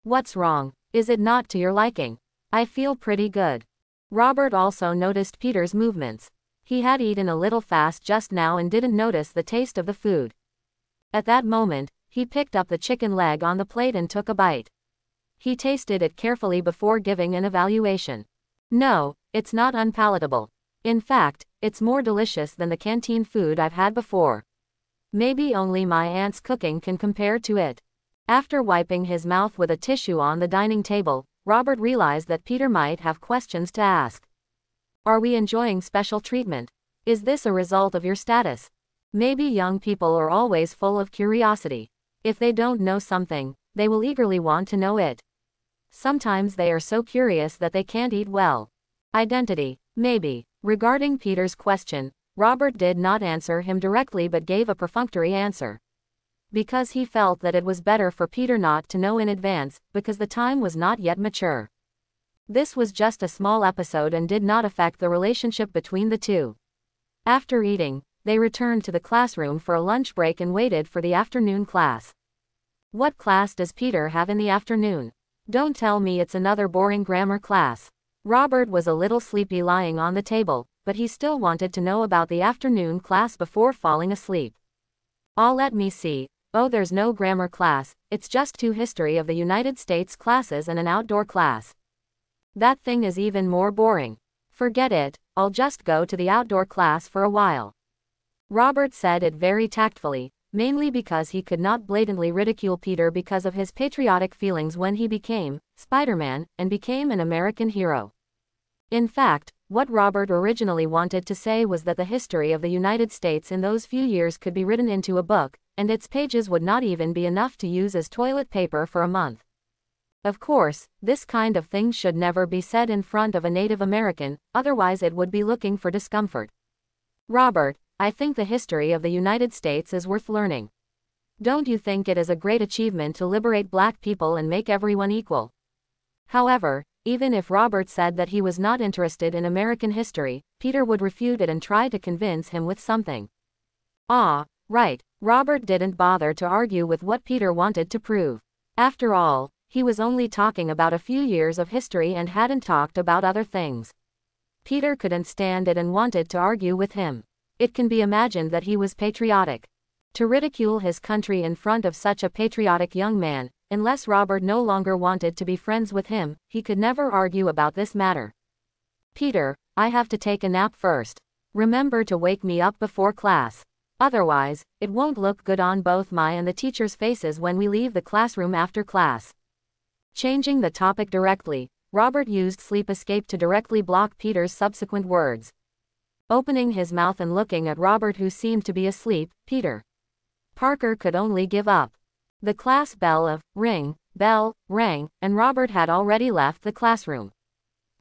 What's wrong? Is it not to your liking? I feel pretty good. Robert also noticed Peter's movements. He had eaten a little fast just now and didn't notice the taste of the food. At that moment, he picked up the chicken leg on the plate and took a bite. He tasted it carefully before giving an evaluation. No, it's not unpalatable. In fact, it's more delicious than the canteen food I've had before. Maybe only my aunt's cooking can compare to it. After wiping his mouth with a tissue on the dining table, Robert realized that Peter might have questions to ask. Are we enjoying special treatment? Is this a result of your status? Maybe young people are always full of curiosity. If they don't know something, they will eagerly want to know it. Sometimes they are so curious that they can't eat well. Identity, maybe. Regarding Peter's question, Robert did not answer him directly but gave a perfunctory answer. Because he felt that it was better for Peter not to know in advance, because the time was not yet mature. This was just a small episode and did not affect the relationship between the two. After eating, they returned to the classroom for a lunch break and waited for the afternoon class. What class does Peter have in the afternoon? Don't tell me it's another boring grammar class. Robert was a little sleepy lying on the table, but he still wanted to know about the afternoon class before falling asleep. Let me see. Oh, there's no grammar class, it's just 2 history of the United States classes and an outdoor class. That thing is even more boring. Forget it, I'll just go to the outdoor class for a while. Robert said it very tactfully, mainly because he could not blatantly ridicule Peter because of his patriotic feelings when he became Spider-Man and became an American hero. In fact, what Robert originally wanted to say was that the history of the United States in those few years could be written into a book, and its pages would not even be enough to use as toilet paper for a month. Of course, this kind of thing should never be said in front of a Native American, otherwise it would be looking for discomfort. Robert, I think the history of the United States is worth learning. Don't you think it is a great achievement to liberate black people and make everyone equal? However, even if Robert said that he was not interested in American history, Peter would refute it and try to convince him with something. Right. Robert didn't bother to argue with what Peter wanted to prove. After all, he was only talking about a few years of history and hadn't talked about other things. Peter couldn't stand it and wanted to argue with him. It can be imagined that he was patriotic. To ridicule his country in front of such a patriotic young man, unless Robert no longer wanted to be friends with him, he could never argue about this matter. Peter, I have to take a nap first. Remember to wake me up before class. Otherwise, it won't look good on both my and the teacher's faces when we leave the classroom after class. Changing the topic directly, Robert used sleep escape to directly block Peter's subsequent words. Opening his mouth and looking at Robert, who seemed to be asleep, Peter Parker could only give up. The class bell rang, and Robert had already left the classroom.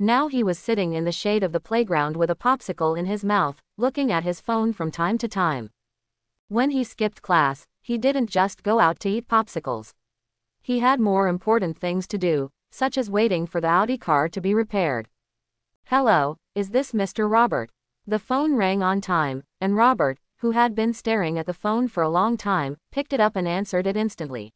Now he was sitting in the shade of the playground with a popsicle in his mouth, looking at his phone from time to time. When he skipped class, he didn't just go out to eat popsicles. He had more important things to do, such as waiting for the Audi car to be repaired. Hello, is this Mr. Robert? The phone rang on time, and Robert, who had been staring at the phone for a long time, picked it up and answered it instantly.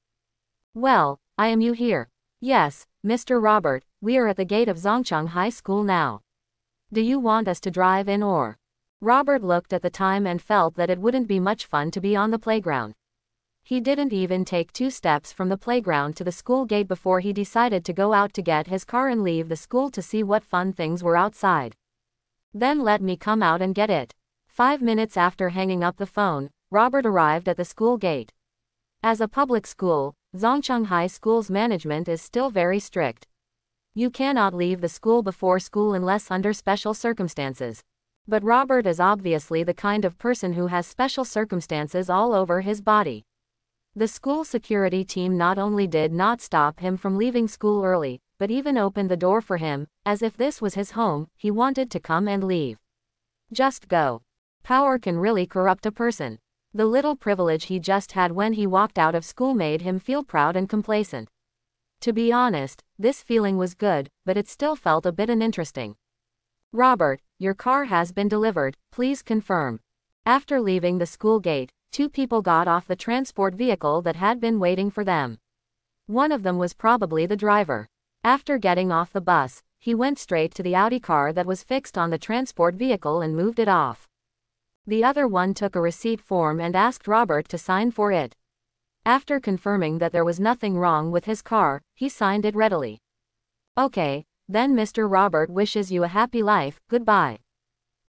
Well, I am you here. Yes, Mr. Robert, we are at the gate of Zhongcheng High School now. Do you want us to drive in or? Robert looked at the time and felt that it wouldn't be much fun to be on the playground. He didn't even take 2 steps from the playground to the school gate before he decided to go out to get his car and leave the school to see what fun things were outside. Then let me come out and get it. 5 minutes after hanging up the phone, Robert arrived at the school gate. As a public school, Zhongcheng High School's management is still very strict. You cannot leave the school before school unless under special circumstances. But Robert is obviously the kind of person who has special circumstances all over his body. The school security team not only did not stop him from leaving school early, but even opened the door for him, as if this was his home, he wanted to come and leave. Just go. Power can really corrupt a person. The little privilege he just had when he walked out of school made him feel proud and complacent. To be honest, this feeling was good, but it still felt a bit uninteresting. Robert, your car has been delivered, please confirm. After leaving the school gate, 2 people got off the transport vehicle that had been waiting for them. One of them was probably the driver. After getting off the bus, he went straight to the Audi car that was fixed on the transport vehicle and moved it off. The other one took a receipt form and asked Robert to sign for it. After confirming that there was nothing wrong with his car, he signed it readily. Okay, then Mr. Robert wishes you a happy life, goodbye.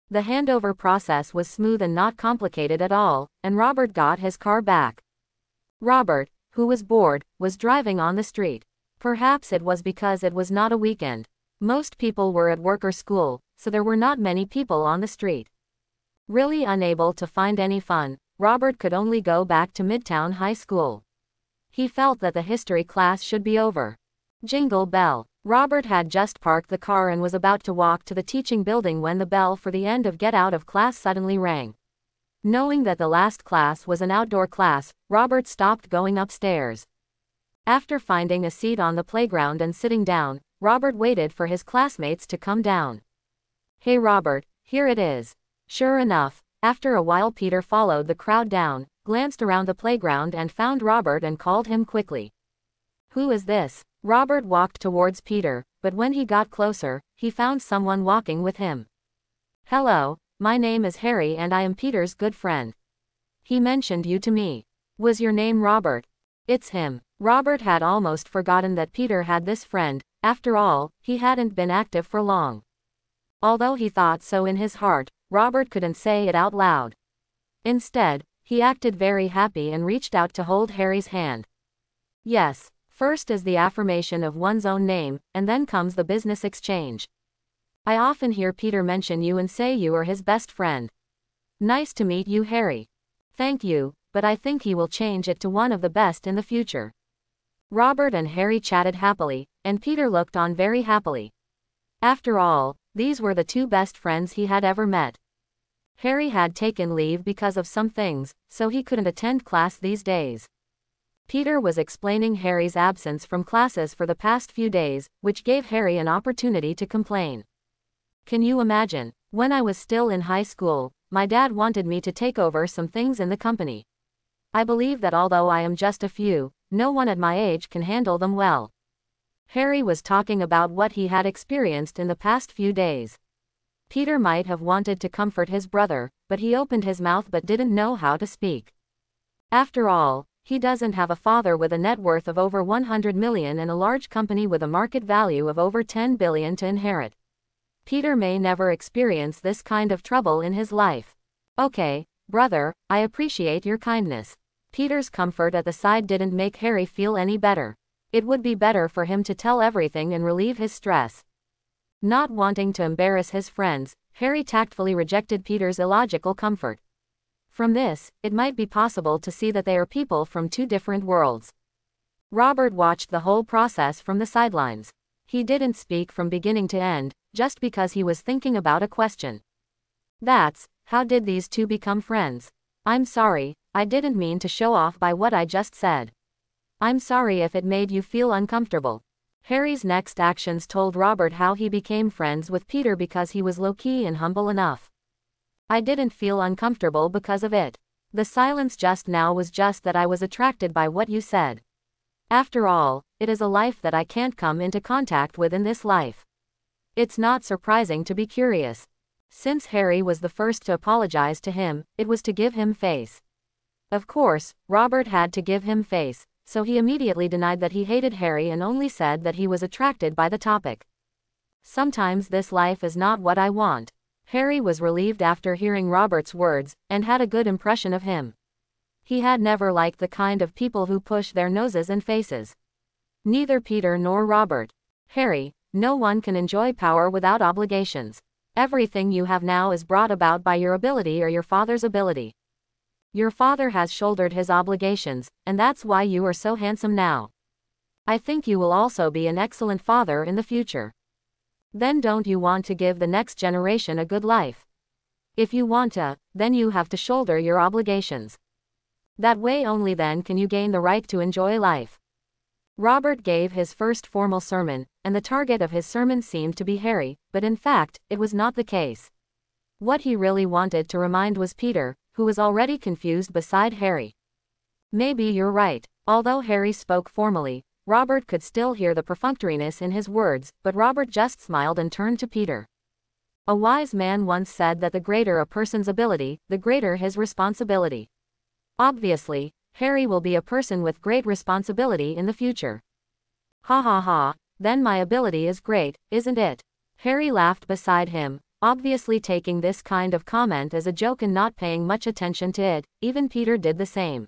The handover process was smooth and not complicated at all, and Robert got his car back. Robert, who was bored, was driving on the street. Perhaps it was because it was not a weekend. Most people were at work or school, so there were not many people on the street. Really unable to find any fun, Robert could only go back to Midtown High School. He felt that the history class should be over. Jingle bell. Robert had just parked the car and was about to walk to the teaching building when the bell for the end of get out of class suddenly rang. Knowing that the last class was an outdoor class, Robert stopped going upstairs. After finding a seat on the playground and sitting down, Robert waited for his classmates to come down. Hey Robert, here it is. Sure enough, after a while Peter followed the crowd down, glanced around the playground and found Robert and called him quickly. Who is this? Robert walked towards Peter, but when he got closer, he found someone walking with him. Hello, my name is Harry and I am Peter's good friend. He mentioned you to me. Was your name Robert? It's him. Robert had almost forgotten that Peter had this friend. After all, he hadn't been active for long. Although he thought so in his heart, Robert couldn't say it out loud. Instead, he acted very happy and reached out to hold Harry's hand. Yes, first is the affirmation of one's own name, and then comes the business exchange. I often hear Peter mention you and say you are his best friend. Nice to meet you, Harry. Thank you, but I think he will change it to one of the best in the future. Robert and Harry chatted happily, and Peter looked on very happily. After all, these were the two best friends he had ever met. Harry had taken leave because of some things, so he couldn't attend class these days. Peter was explaining Harry's absence from classes for the past few days, which gave Harry an opportunity to complain. Can you imagine? When I was still in high school, my dad wanted me to take over some things in the company. I believe that although I am just a few, no one at my age can handle them well. Harry was talking about what he had experienced in the past few days. Peter might have wanted to comfort his brother, but he opened his mouth but didn't know how to speak. After all, he doesn't have a father with a net worth of over 100 million and a large company with a market value of over 10 billion to inherit. Peter may never experience this kind of trouble in his life. Okay, brother, I appreciate your kindness. Peter's comfort at the side didn't make Harry feel any better. It would be better for him to tell everything and relieve his stress. Not wanting to embarrass his friends, Harry tactfully rejected Peter's illogical comfort. From this, it might be possible to see that they are people from two different worlds. Robert watched the whole process from the sidelines. He didn't speak from beginning to end, just because he was thinking about a question. That's, how did these two become friends? I'm sorry, I didn't mean to show off by what I just said. I'm sorry if it made you feel uncomfortable. Harry's next actions told Robert how he became friends with Peter because he was low-key and humble enough. I didn't feel uncomfortable because of it. The silence just now was just that I was attracted by what you said. After all, it is a life that I can't come into contact with in this life. It's not surprising to be curious. Since Harry was the first to apologize to him, it was to give him face. Of course, Robert had to give him face, so he immediately denied that he hated Harry and only said that he was attracted by the topic. Sometimes this life is not what I want. Harry was relieved after hearing Robert's words, and had a good impression of him. He had never liked the kind of people who push their noses in faces. Neither Peter nor Robert. Harry, no one can enjoy power without obligations. Everything you have now is brought about by your ability or your father's ability. Your father has shouldered his obligations, and that's why you are so handsome now. I think you will also be an excellent father in the future. Then don't you want to give the next generation a good life? If you want to, then you have to shoulder your obligations. That way only then can you gain the right to enjoy life. Robert gave his first formal sermon, and the target of his sermon seemed to be Harry, but in fact, it was not the case. What he really wanted to remind was Peter, who was already confused beside Harry. Maybe you're right. Although Harry spoke formally, Robert could still hear the perfunctoriness in his words, but Robert just smiled and turned to Peter. A wise man once said that the greater a person's ability, the greater his responsibility. Obviously, Harry will be a person with great responsibility in the future. Ha ha ha, then my ability is great, isn't it? Harry laughed beside him, obviously taking this kind of comment as a joke and not paying much attention to it. Even Peter did the same.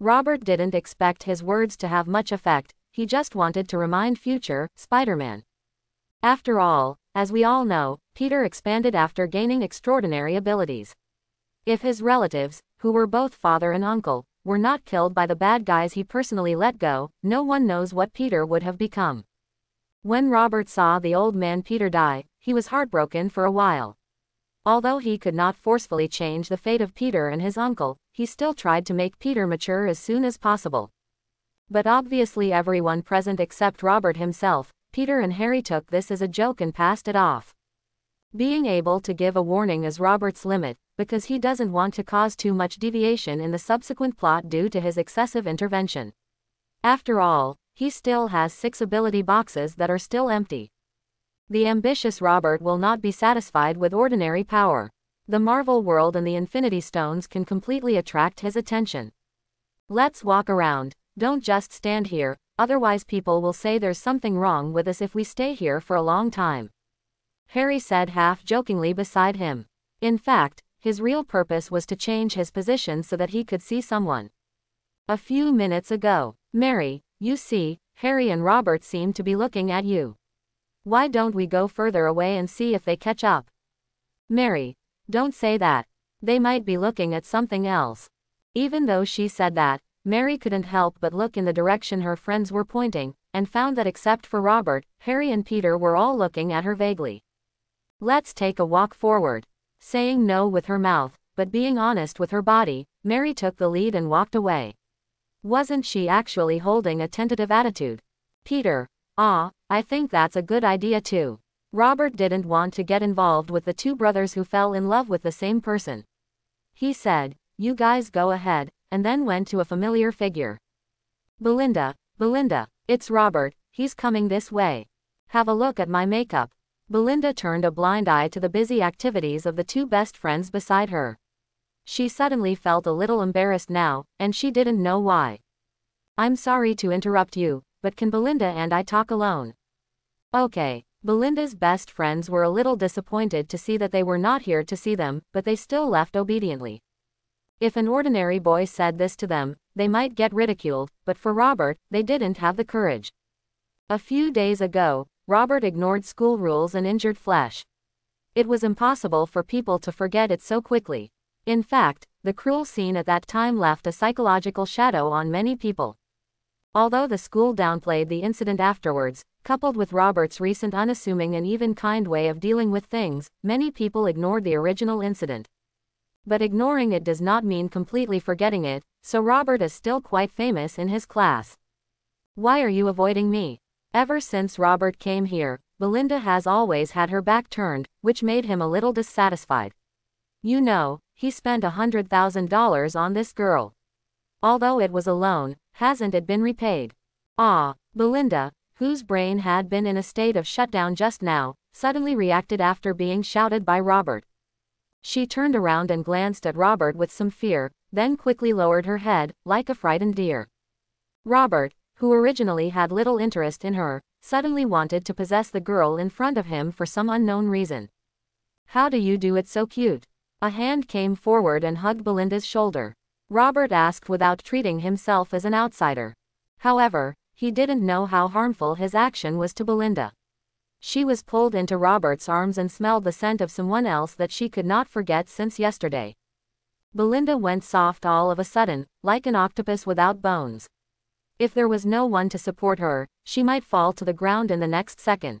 Robert didn't expect his words to have much effect, he just wanted to remind future Spider-Man. After all, as we all know, Peter expanded after gaining extraordinary abilities. If his relatives, who were both father and uncle, were not killed by the bad guys he personally let go, no one knows what Peter would have become. When Robert saw the old man Peter die, he was heartbroken for a while. Although he could not forcefully change the fate of Peter and his uncle, he still tried to make Peter mature as soon as possible. But obviously everyone present except Robert himself, Peter and Harry took this as a joke and passed it off. Being able to give a warning is Robert's limit, because he doesn't want to cause too much deviation in the subsequent plot due to his excessive intervention. After all, he still has 6 ability boxes that are still empty. The ambitious Robert will not be satisfied with ordinary power. The Marvel world and the Infinity Stones can completely attract his attention. Let's walk around, don't just stand here, otherwise people will say there's something wrong with us if we stay here for a long time. Harry said half-jokingly beside him. In fact, his real purpose was to change his position so that he could see someone. A few minutes ago, Mary, you see, Harry and Robert seem to be looking at you. Why don't we go further away and see if they catch up? Mary, don't say that. They might be looking at something else. Even though she said that, Mary couldn't help but look in the direction her friends were pointing, and found that except for Robert, Harry and Peter were all looking at her vaguely. Let's take a walk forward. Saying no with her mouth, but being honest with her body, Mary took the lead and walked away. Wasn't she actually holding a tentative attitude? Peter, I think that's a good idea too. Robert didn't want to get involved with the 2 brothers who fell in love with the same person. He said, you guys go ahead, and then went to a familiar figure. Belinda, it's Robert, he's coming this way. Have a look at my makeup. Belinda turned a blind eye to the busy activities of the 2 best friends beside her. She suddenly felt a little embarrassed now, and she didn't know why. I'm sorry to interrupt you, but can Belinda and I talk alone? Okay. Belinda's best friends were a little disappointed to see that they were not here to see them, but they still left obediently. If an ordinary boy said this to them, they might get ridiculed, but for Robert, they didn't have the courage. A few days ago, Robert ignored school rules and injured Flesh. It was impossible for people to forget it so quickly. In fact, the cruel scene at that time left a psychological shadow on many people. Although the school downplayed the incident afterwards, coupled with Robert's recent unassuming and even kind way of dealing with things, many people ignored the original incident. But ignoring it does not mean completely forgetting it, so Robert is still quite famous in his class. Why are you avoiding me? Ever since Robert came here, Belinda has always had her back turned, which made him a little dissatisfied. You know, he spent $100,000 on this girl. Although it was a loan, hasn't it been repaid? Belinda, whose brain had been in a state of shutdown just now, suddenly reacted after being shouted by Robert. She turned around and glanced at Robert with some fear, then quickly lowered her head, like a frightened deer. Robert, who originally had little interest in her, suddenly wanted to possess the girl in front of him for some unknown reason. How do you do it so cute? A hand came forward and hugged Belinda's shoulder. Robert asked without treating himself as an outsider. However, he didn't know how harmful his action was to Belinda. She was pulled into Robert's arms and smelled the scent of someone else that she could not forget since yesterday. Belinda went soft all of a sudden, like an octopus without bones. If there was no one to support her, she might fall to the ground in the next second.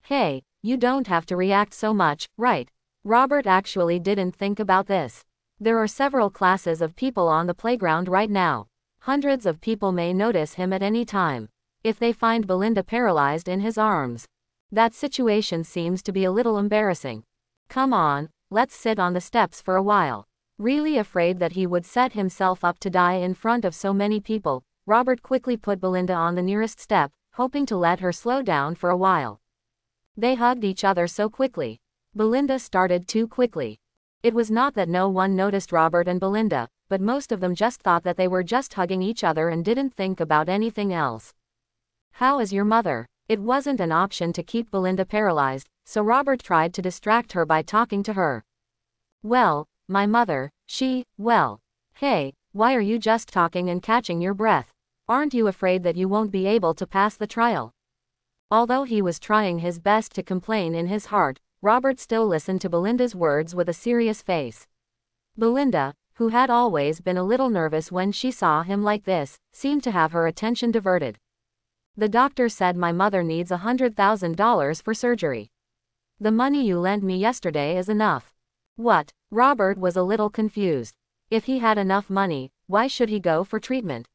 Hey, you don't have to react so much, right? Robert actually didn't think about this. There are several classes of people on the playground right now. Hundreds of people may notice him at any time. If they find Belinda paralyzed in his arms, that situation seems to be a little embarrassing. Come on, let's sit on the steps for a while. Really afraid that he would set himself up to die in front of so many people, Robert quickly put Belinda on the nearest step, hoping to let her slow down for a while. They hugged each other so quickly. Belinda started too quickly. It was not that no one noticed Robert and Belinda, but most of them just thought that they were just hugging each other and didn't think about anything else. "How is your mother?" It wasn't an option to keep Belinda paralyzed, so Robert tried to distract her by talking to her. "Well, my mother, well. Hey, why are you just talking and catching your breath? Aren't you afraid that you won't be able to pass the trial?" Although he was trying his best to complain in his heart, Robert still listened to Belinda's words with a serious face. Belinda, who had always been a little nervous when she saw him like this, seemed to have her attention diverted. "The doctor said my mother needs $100,000 for surgery. The money you lent me yesterday is enough." What? Robert was a little confused. If he had enough money, why should he go for treatment?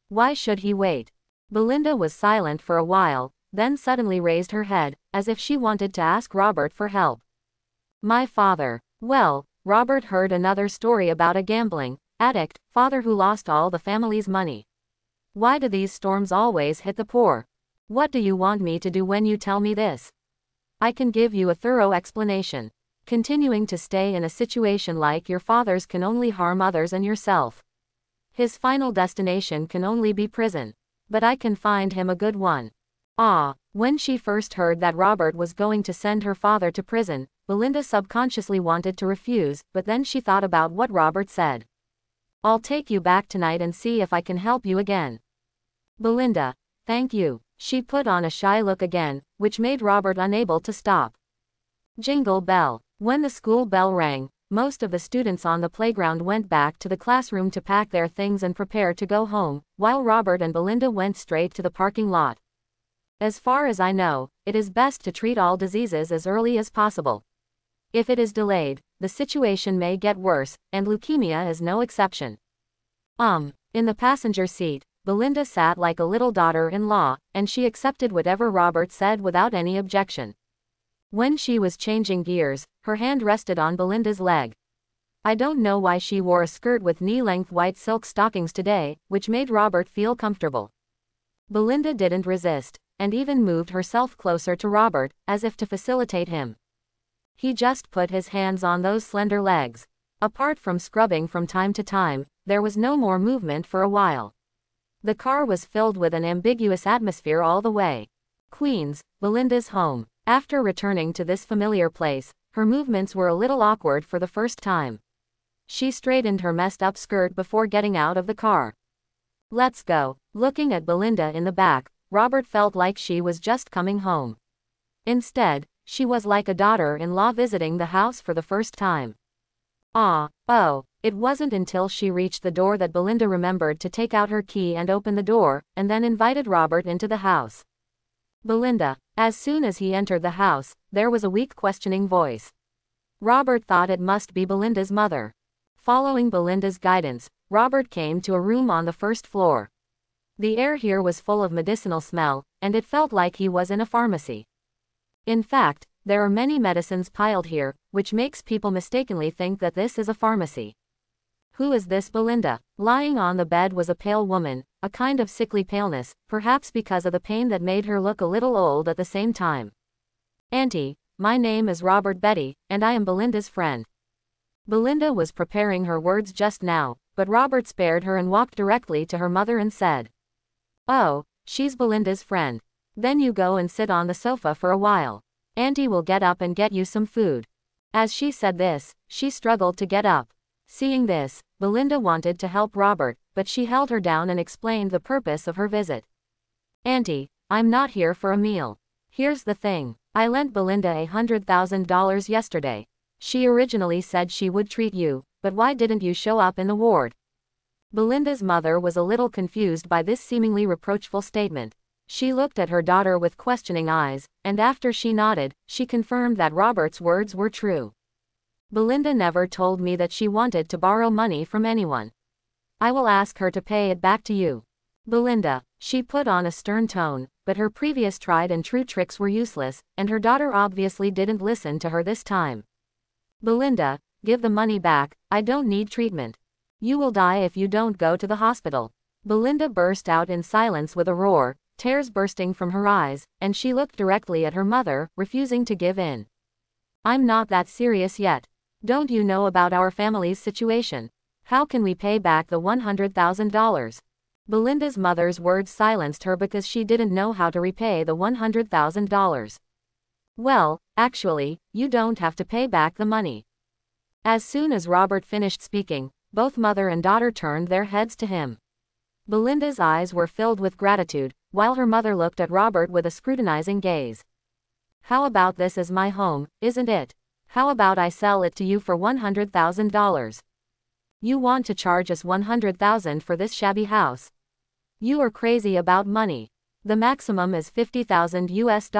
Why should he wait? Belinda was silent for a while, then suddenly raised her head, as if she wanted to ask Robert for help. "My father." Well, Robert heard another story about a gambling addict father who lost all the family's money. Why do these storms always hit the poor? What do you want me to do when you tell me this? I can give you a thorough explanation. Continuing to stay in a situation like your father's can only harm others and yourself. His final destination can only be prison. But I can find him a good one. When she first heard that Robert was going to send her father to prison, Belinda subconsciously wanted to refuse, but then she thought about what Robert said. "I'll take you back tonight and see if I can help you again." "Belinda, thank you." She put on a shy look again, which made Robert unable to stop. Jingle bell. When the school bell rang, most of the students on the playground went back to the classroom to pack their things and prepare to go home, while Robert and Belinda went straight to the parking lot. As far as I know, it is best to treat all diseases as early as possible. If it is delayed, the situation may get worse, and leukemia is no exception. In the passenger seat, Belinda sat like a little daughter-in-law, and she accepted whatever Robert said without any objection. When she was changing gears, her hand rested on Belinda's leg. I don't know why she wore a skirt with knee-length white silk stockings today, which made Robert feel comfortable. Belinda didn't resist, and even moved herself closer to Robert, as if to facilitate him. He just put his hands on those slender legs. Apart from scrubbing from time to time, there was no more movement for a while. The car was filled with an ambiguous atmosphere all the way. Queens, Belinda's home. After returning to this familiar place, her movements were a little awkward for the first time. She straightened her messed-up skirt before getting out of the car. "Let's go." Looking at Belinda in the back, Robert felt like she was just coming home. Instead, she was like a daughter-in-law visiting the house for the first time. It wasn't until she reached the door that Belinda remembered to take out her key and open the door, and then invited Robert into the house. "Belinda." As soon as he entered the house, there was a weak questioning voice. Robert thought it must be Belinda's mother. Following Belinda's guidance, Robert came to a room on the first floor. The air here was full of medicinal smell, and it felt like he was in a pharmacy. In fact, there are many medicines piled here, which makes people mistakenly think that this is a pharmacy. Who is this Belinda? Lying on the bed was a pale woman, a kind of sickly paleness, perhaps because of the pain that made her look a little old at the same time. "Auntie, my name is Robert Betty, and I am Belinda's friend." Belinda was preparing her words just now, but Robert spared her and walked directly to her mother and said, "Oh, she's Belinda's friend. Then you go and sit on the sofa for a while. Auntie will get up and get you some food." As she said this, she struggled to get up. Seeing this, Belinda wanted to help Robert, but she held her down and explained the purpose of her visit. "Auntie, I'm not here for a meal. Here's the thing. I lent Belinda $100,000 yesterday. She originally said she would treat you, but why didn't you show up in the ward?" Belinda's mother was a little confused by this seemingly reproachful statement. She looked at her daughter with questioning eyes, and after she nodded, she confirmed that Robert's words were true. "Belinda never told me that she wanted to borrow money from anyone. I will ask her to pay it back to you." "Belinda," she put on a stern tone, but her previous tried and true tricks were useless, and her daughter obviously didn't listen to her this time. "Belinda, give the money back, I don't need treatment. You will die if you don't go to the hospital. Belinda burst out in silence with a roar, tears bursting from her eyes, and she looked directly at her mother, refusing to give in. I'm not that serious yet. Don't you know about our family's situation? How can we pay back the $100,000? Belinda's mother's words silenced her because she didn't know how to repay the $100,000. Well, actually, you don't have to pay back the money. As soon as Robert finished speaking, both mother and daughter turned their heads to him. Belinda's eyes were filled with gratitude, while her mother looked at Robert with a scrutinizing gaze. How about this as my home, isn't it? How about I sell it to you for $100,000? You want to charge us $100,000 for this shabby house? You are crazy about money. The maximum is $50,000 US.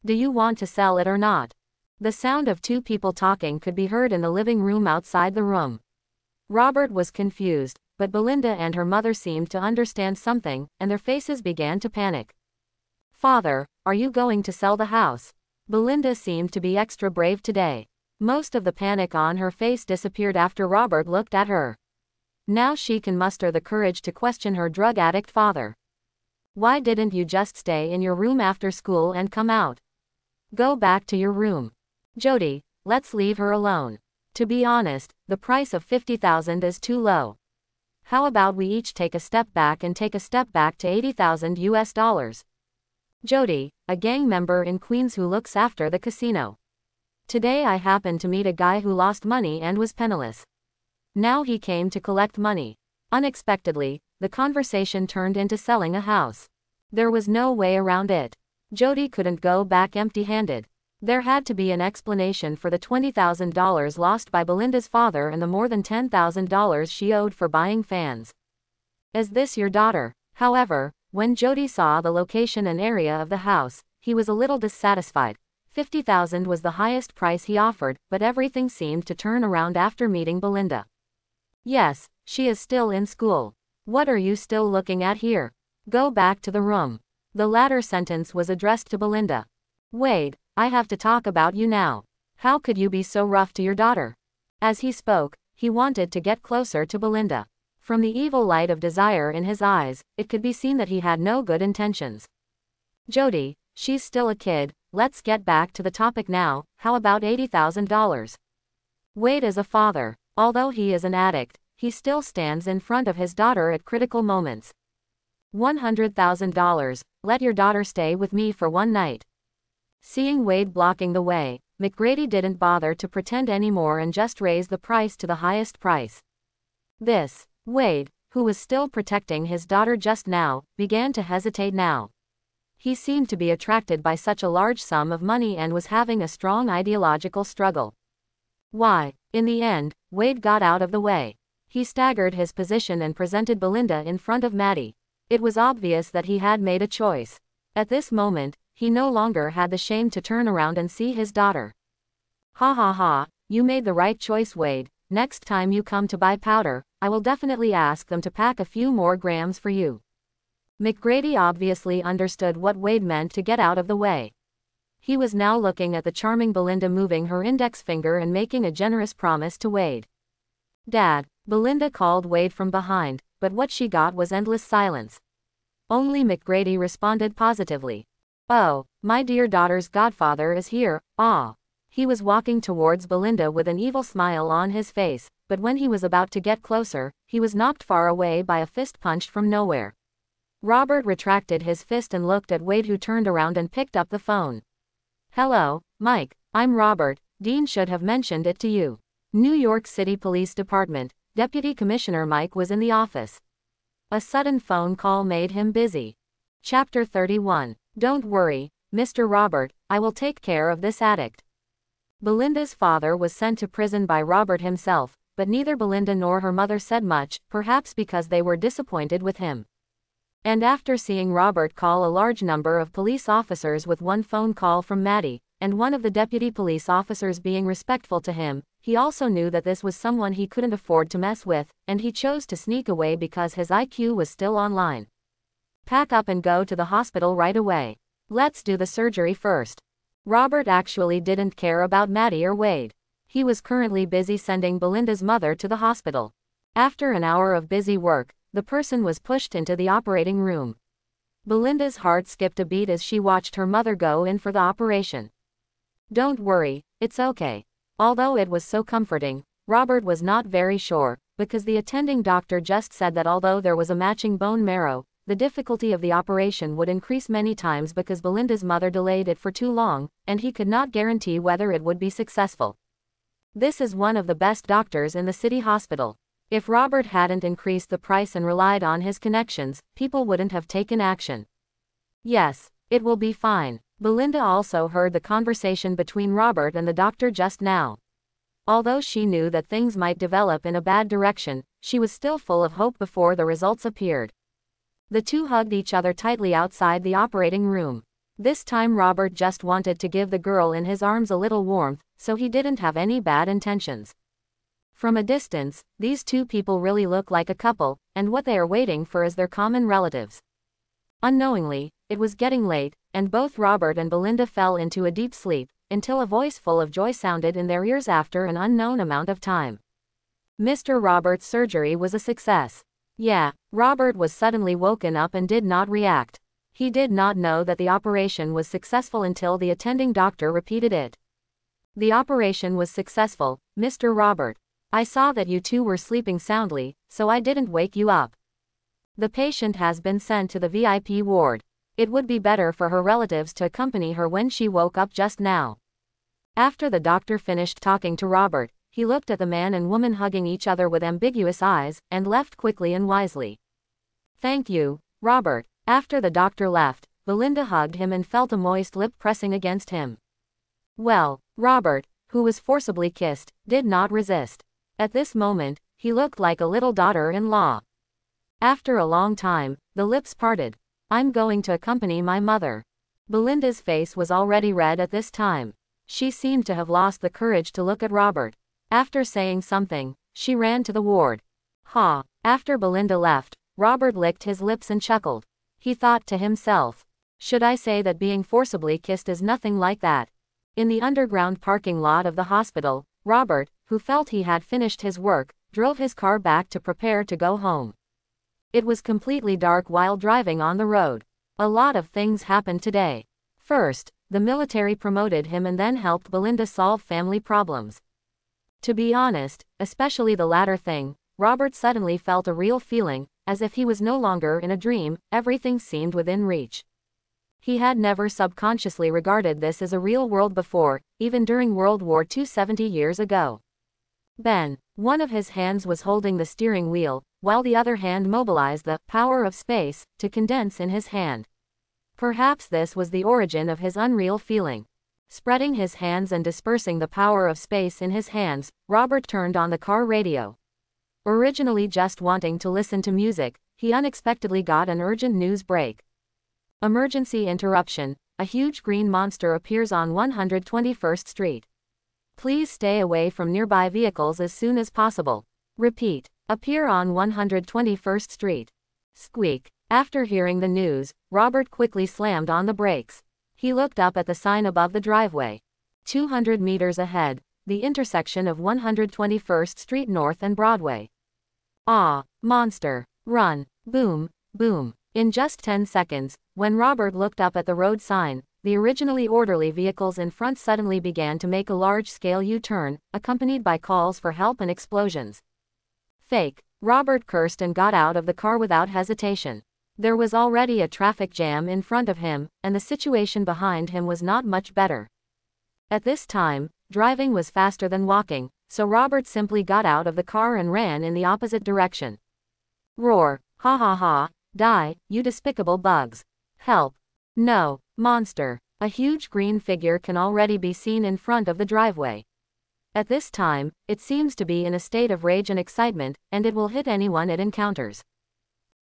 Do you want to sell it or not? The sound of two people talking could be heard in the living room outside the room. Robert was confused, but Belinda and her mother seemed to understand something, and their faces began to panic. Father, are you going to sell the house? Belinda seemed to be extra brave today. Most of the panic on her face disappeared after Robert looked at her. Now she can muster the courage to question her drug addict father. Why didn't you just stay in your room after school and come out? Go back to your room. Jody, let's leave her alone. To be honest, the price of $50,000 is too low. How about we each take a step back and take a step back to $80,000 US? Jody, a gang member in Queens who looks after the casino. Today I happened to meet a guy who lost money and was penniless. Now he came to collect money. Unexpectedly, the conversation turned into selling a house. There was no way around it. Jody couldn't go back empty-handed. There had to be an explanation for the $20,000 lost by Belinda's father and the more than $10,000 she owed for buying fans. Is this your daughter? However, when Jody saw the location and area of the house, he was a little dissatisfied. $50,000 was the highest price he offered, but everything seemed to turn around after meeting Belinda. Yes, she is still in school. What are you still looking at here? Go back to the room. The latter sentence was addressed to Belinda. Wade, I have to talk about you now. How could you be so rough to your daughter? As he spoke, he wanted to get closer to Belinda. From the evil light of desire in his eyes, it could be seen that he had no good intentions. Jody, she's still a kid, let's get back to the topic now. How about $80,000? Wade is a father. Although he is an addict, he still stands in front of his daughter at critical moments. $100,000, let your daughter stay with me for one night. Seeing Wade blocking the way, McGrady didn't bother to pretend anymore and just raised the price to the highest price. Wade, who was still protecting his daughter just now, began to hesitate now. He seemed to be attracted by such a large sum of money and was having a strong ideological struggle. Why, in the end, Wade got out of the way. He staggered his position and presented Belinda in front of Maddie. It was obvious that he had made a choice. At this moment, he no longer had the shame to turn around and see his daughter. Ha ha ha, you made the right choice, Wade. Next time you come to buy powder, I will definitely ask them to pack a few more grams for you. McGrady obviously understood what Wade meant to get out of the way. He was now looking at the charming Belinda moving her index finger and making a generous promise to Wade. Dad, Belinda called Wade from behind, but what she got was endless silence. Only McGrady responded positively. Oh, my dear daughter's godfather is here, ah. He was walking towards Belinda with an evil smile on his face, but when he was about to get closer, he was knocked far away by a fist punched from nowhere. Robert retracted his fist and looked at Wade, who turned around and picked up the phone. Hello, Mike, I'm Robert. Dean should have mentioned it to you. New York City Police Department, Deputy Commissioner Mike was in the office. A sudden phone call made him busy. Chapter 31. Don't worry, Mr. Robert, I will take care of this addict. Belinda's father was sent to prison by Robert himself, but neither Belinda nor her mother said much, perhaps because they were disappointed with him. And after seeing Robert call a large number of police officers with one phone call from Maddie, and one of the deputy police officers being respectful to him, he also knew that this was someone he couldn't afford to mess with, and he chose to sneak away because his IQ was still online. Pack up and go to the hospital right away. Let's do the surgery first. Robert actually didn't care about Maddie or Wade. He was currently busy sending Belinda's mother to the hospital. After an hour of busy work, the person was pushed into the operating room. Belinda's heart skipped a beat as she watched her mother go in for the operation. "Don't worry, it's okay." Although it was so comforting, Robert was not very sure, because the attending doctor just said that although there was a matching bone marrow, the difficulty of the operation would increase many times because Belinda's mother delayed it for too long, and he could not guarantee whether it would be successful. This is one of the best doctors in the city hospital. If Robert hadn't increased the price and relied on his connections, people wouldn't have taken action. "Yes, it will be fine." Belinda also heard the conversation between Robert and the doctor just now. Although she knew that things might develop in a bad direction, she was still full of hope before the results appeared. The two hugged each other tightly outside the operating room. This time Robert just wanted to give the girl in his arms a little warmth, so he didn't have any bad intentions. From a distance, these two people really look like a couple, and what they are waiting for is their common relatives. Unknowingly, it was getting late, and both Robert and Belinda fell into a deep sleep, until a voice full of joy sounded in their ears after an unknown amount of time. Mr. Robert's surgery was a success. Yeah, Robert was suddenly woken up and did not react. He did not know that the operation was successful until the attending doctor repeated it. "The operation was successful, Mr. Robert. I saw that you two were sleeping soundly, so I didn't wake you up. The patient has been sent to the VIP ward. It would be better for her relatives to accompany her when she woke up just now." After the doctor finished talking to Robert, he looked at the man and woman hugging each other with ambiguous eyes, and left quickly and wisely. "Thank you, Robert." After the doctor left, Belinda hugged him and felt a moist lip pressing against him. Well, Robert, who was forcibly kissed, did not resist. At this moment, he looked like a little daughter-in-law. After a long time, the lips parted. "I'm going to accompany my mother." Belinda's face was already red at this time. She seemed to have lost the courage to look at Robert. After saying something, she ran to the ward. Ha! After Belinda left, Robert licked his lips and chuckled. He thought to himself, "Should I say that being forcibly kissed is nothing like that?" In the underground parking lot of the hospital, Robert, who felt he had finished his work, drove his car back to prepare to go home. It was completely dark while driving on the road. A lot of things happened today. First, the military promoted him and then helped Belinda solve family problems. To be honest, especially the latter thing, Robert suddenly felt a real feeling, as if he was no longer in a dream, everything seemed within reach. He had never subconsciously regarded this as a real world before, even during World War II 70 years ago. Ben, one of his hands was holding the steering wheel, while the other hand mobilized the power of space to condense in his hand. Perhaps this was the origin of his unreal feeling. Spreading his hands and dispersing the power of space in his hands, Robert turned on the car radio. Originally just wanting to listen to music, he unexpectedly got an urgent news break. Emergency interruption, a huge green monster appears on 121st Street. Please stay away from nearby vehicles as soon as possible. Repeat, appear on 121st Street. Squeak. After hearing the news, Robert quickly slammed on the brakes. He looked up at the sign above the driveway. 200 meters ahead, the intersection of 121st Street North and Broadway. Ah, monster. Run. Boom, boom. In just 10 seconds, when Robert looked up at the road sign, the originally orderly vehicles in front suddenly began to make a large-scale U-turn, accompanied by calls for help and explosions. Fake. Robert cursed and got out of the car without hesitation. There was already a traffic jam in front of him, and the situation behind him was not much better. At this time, driving was faster than walking, so Robert simply got out of the car and ran in the opposite direction. Roar. Ha ha ha. Die, you despicable bugs. Help. No. Monster. A huge green figure can already be seen in front of the driveway. At this time, it seems to be in a state of rage and excitement, and it will hit anyone it encounters.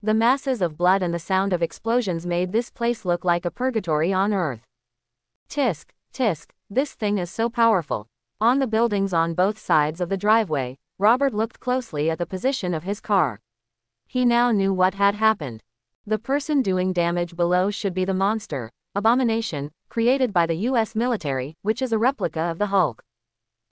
The masses of blood and the sound of explosions made this place look like a purgatory on Earth. Tisk, tisk, this thing is so powerful. On the buildings on both sides of the driveway, Robert looked closely at the position of his car. He now knew what had happened. The person doing damage below should be the monster, Abomination, created by the US military, which is a replica of the Hulk.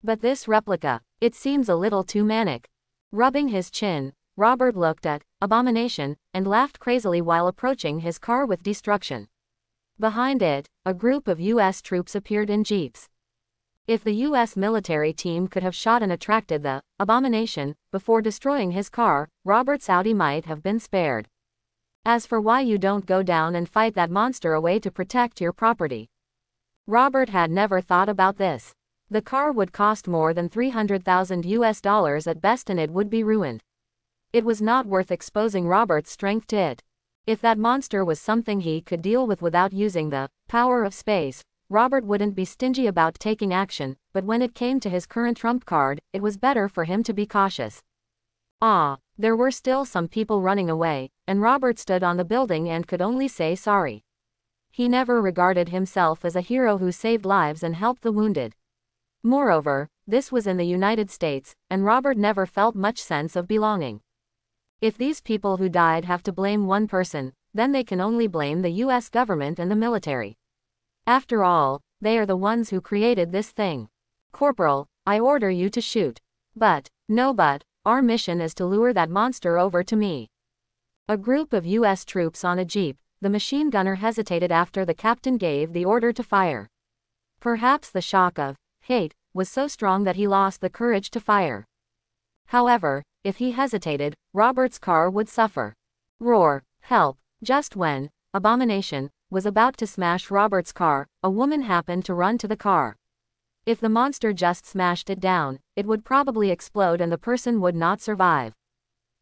But this replica, it seems a little too manic. Rubbing his chin, Robert looked at Abomination, and laughed crazily while approaching his car with destruction. Behind it, a group of U.S. troops appeared in jeeps. If the U.S. military team could have shot and attracted the Abomination before destroying his car, Robert's Audi might have been spared. As for why you don't go down and fight that monster away to protect your property, Robert had never thought about this. The car would cost more than $300,000 at best and it would be ruined. It was not worth exposing Robert's strength to it. If that monster was something he could deal with without using the power of space, Robert wouldn't be stingy about taking action, but when it came to his current trump card, it was better for him to be cautious. There were still some people running away, and Robert stood on the building and could only say sorry. He never regarded himself as a hero who saved lives and helped the wounded. Moreover, this was in the United States, and Robert never felt much sense of belonging. If these people who died have to blame one person, then they can only blame the U.S. government and the military. After all, they are the ones who created this thing. Corporal, I order you to shoot. But our mission is to lure that monster over to me. A group of U.S. troops on a jeep, the machine gunner hesitated after the captain gave the order to fire. Perhaps the shock of hate was so strong that he lost the courage to fire. However, if he hesitated, Robert's car would suffer. Roar, help! Just when Abomination was about to smash Robert's car, a woman happened to run to the car. If the monster just smashed it down, it would probably explode and the person would not survive.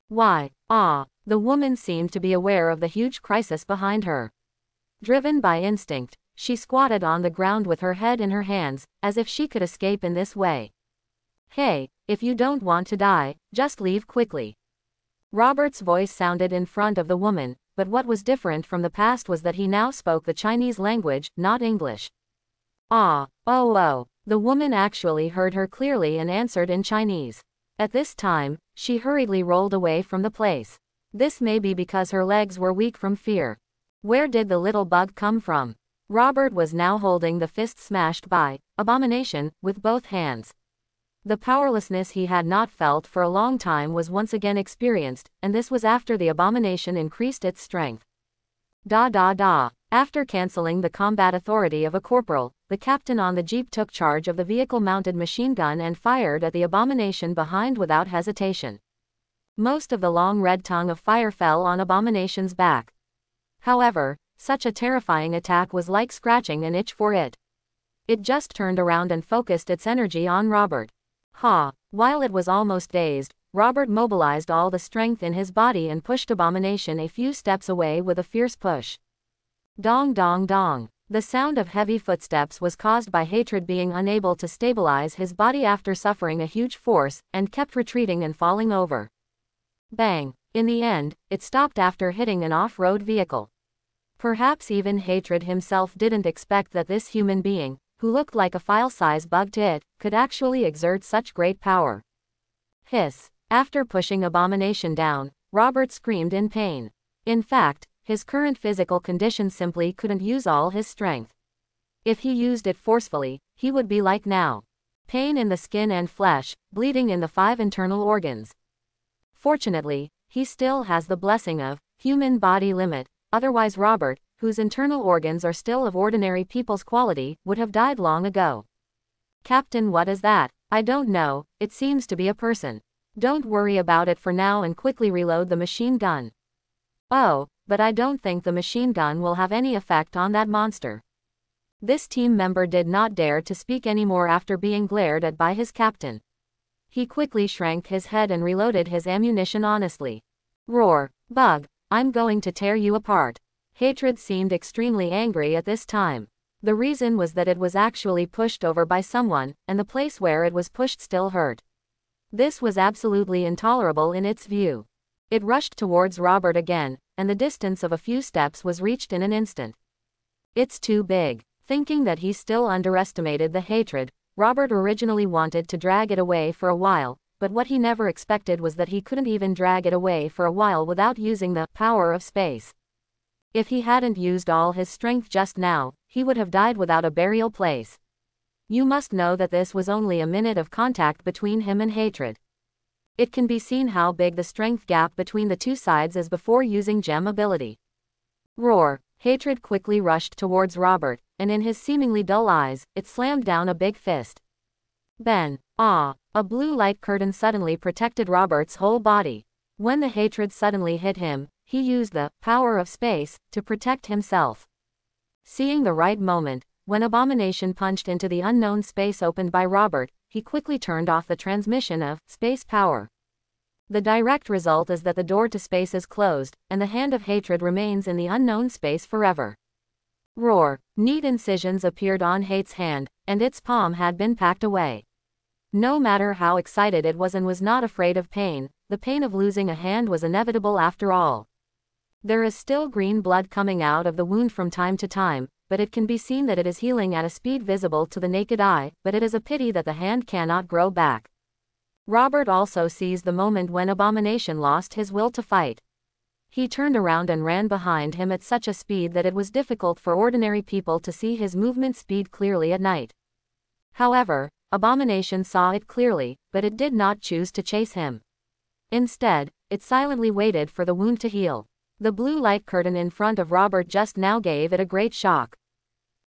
Why? The woman seemed to be aware of the huge crisis behind her. Driven by instinct, she squatted on the ground with her head in her hands, as if she could escape in this way. Hey, if you don't want to die, just leave quickly. Robert's voice sounded in front of the woman, but what was different from the past was that he now spoke the Chinese language, not English. The woman actually heard her clearly and answered in Chinese. At this time, she hurriedly rolled away from the place. This may be because her legs were weak from fear. Where did the little bug come from? Robert was now holding the fist smashed by Abomination with both hands. The powerlessness he had not felt for a long time was once again experienced, and this was after the Abomination increased its strength. After canceling the combat authority of a corporal, the captain on the jeep took charge of the vehicle-mounted machine gun and fired at the Abomination behind without hesitation. Most of the long red tongue of fire fell on Abomination's back. However, such a terrifying attack was like scratching an itch for it. It just turned around and focused its energy on Robert. While it was almost dazed, Robert mobilized all the strength in his body and pushed Abomination a few steps away with a fierce push. Dong dong dong. The sound of heavy footsteps was caused by Hatred being unable to stabilize his body after suffering a huge force, and kept retreating and falling over. Bang. In the end, it stopped after hitting an off-road vehicle. Perhaps even Hatred himself didn't expect that this human being, who looked like a file-size bug to it, could actually exert such great power. Hiss. After pushing Abomination down, Robert screamed in pain. In fact, his current physical condition simply couldn't use all his strength. If he used it forcefully, he would be like now. Pain in the skin and flesh, bleeding in the 5 internal organs. Fortunately, he still has the blessing of human body limit, otherwise Robert, whose internal organs are still of ordinary people's quality, would have died long ago. Captain, what is that? I don't know, it seems to be a person. Don't worry about it for now and quickly reload the machine gun. Oh, but I don't think the machine gun will have any effect on that monster. This team member did not dare to speak anymore after being glared at by his captain. He quickly shrank his head and reloaded his ammunition honestly. Roar, bug, I'm going to tear you apart. Hatred seemed extremely angry at this time. The reason was that it was actually pushed over by someone, and the place where it was pushed still hurt. This was absolutely intolerable in its view. It rushed towards Robert again, and the distance of a few steps was reached in an instant. It's too big. Thinking that he still underestimated the Hatred, Robert originally wanted to drag it away for a while, but what he never expected was that he couldn't even drag it away for a while without using the power of space. If he hadn't used all his strength just now, he would have died without a burial place. You must know that this was only a minute of contact between him and Hatred. It can be seen how big the strength gap between the two sides is before using gem ability. Roar. Hatred quickly rushed towards Robert, and in his seemingly dull eyes, it slammed down a big fist. Ben. Ah. A blue light curtain suddenly protected Robert's whole body. When the hatred suddenly hit him, he used the power of space to protect himself. Seeing the right moment, when Abomination punched into the unknown space opened by Robert, he quickly turned off the transmission of space power. The direct result is that the door to space is closed, and the hand of hatred remains in the unknown space forever. Roar. Neat incisions appeared on Hate's hand, and its palm had been packed away. No matter how excited it was and was not afraid of pain, the pain of losing a hand was inevitable after all. There is still green blood coming out of the wound from time to time, but it can be seen that it is healing at a speed visible to the naked eye, but it is a pity that the hand cannot grow back. Robert also sees the moment when Abomination lost his will to fight. He turned around and ran behind him at such a speed that it was difficult for ordinary people to see his movement speed clearly at night. However, Abomination saw it clearly, but it did not choose to chase him. Instead, it silently waited for the wound to heal. The blue light curtain in front of Robert just now gave it a great shock.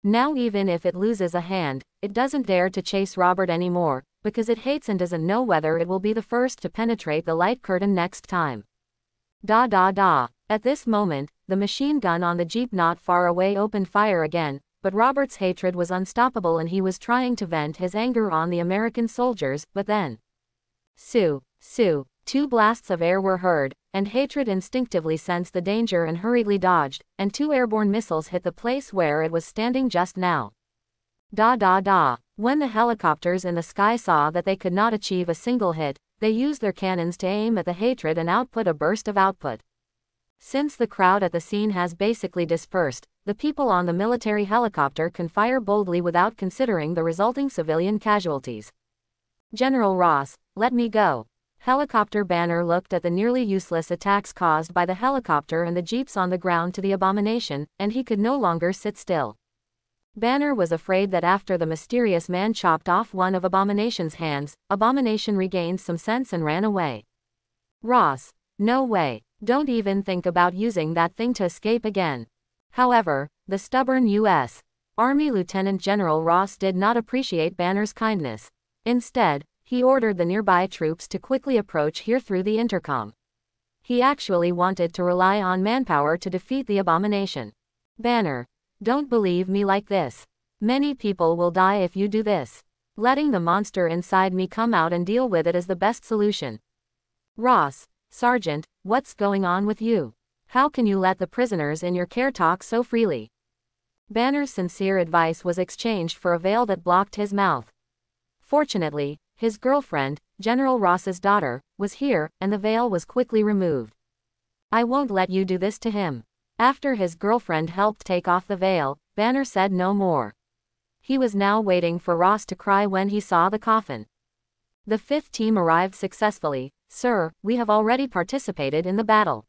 Now even if it loses a hand, it doesn't dare to chase Robert anymore, because it hates and doesn't know whether it will be the first to penetrate the light curtain next time. Da da da. At this moment, the machine gun on the jeep not far away opened fire again, but Robert's hatred was unstoppable and he was trying to vent his anger on the American soldiers, but then... Sue. Two blasts of air were heard, and hatred instinctively sensed the danger and hurriedly dodged, and two airborne missiles hit the place where it was standing just now. Da da da. When the helicopters in the sky saw that they could not achieve a single hit, they used their cannons to aim at the hatred and output a burst of output. Since the crowd at the scene has basically dispersed, the people on the military helicopter can fire boldly without considering the resulting civilian casualties. General Ross, let me go. Helicopter Banner looked at the nearly useless attacks caused by the helicopter and the jeeps on the ground to the Abomination, and he could no longer sit still. Banner was afraid that after the mysterious man chopped off one of Abomination's hands, Abomination regained some sense and ran away. Ross, no way. Don't even think about using that thing to escape again. However, the stubborn U.S. Army Lieutenant General Ross did not appreciate Banner's kindness. Instead, he ordered the nearby troops to quickly approach here through the intercom. He actually wanted to rely on manpower to defeat the Abomination. Banner, don't believe me like this. Many people will die if you do this. Letting the monster inside me come out and deal with it is the best solution. Ross, Sergeant, what's going on with you? How can you let the prisoners in your care talk so freely? Banner's sincere advice was exchanged for a veil that blocked his mouth. Fortunately, his girlfriend, General Ross's daughter, was here, and the veil was quickly removed. I won't let you do this to him. After his girlfriend helped take off the veil, Banner said no more. He was now waiting for Ross to cry when he saw the coffin. The 5th team arrived successfully. Sir, we have already participated in the battle.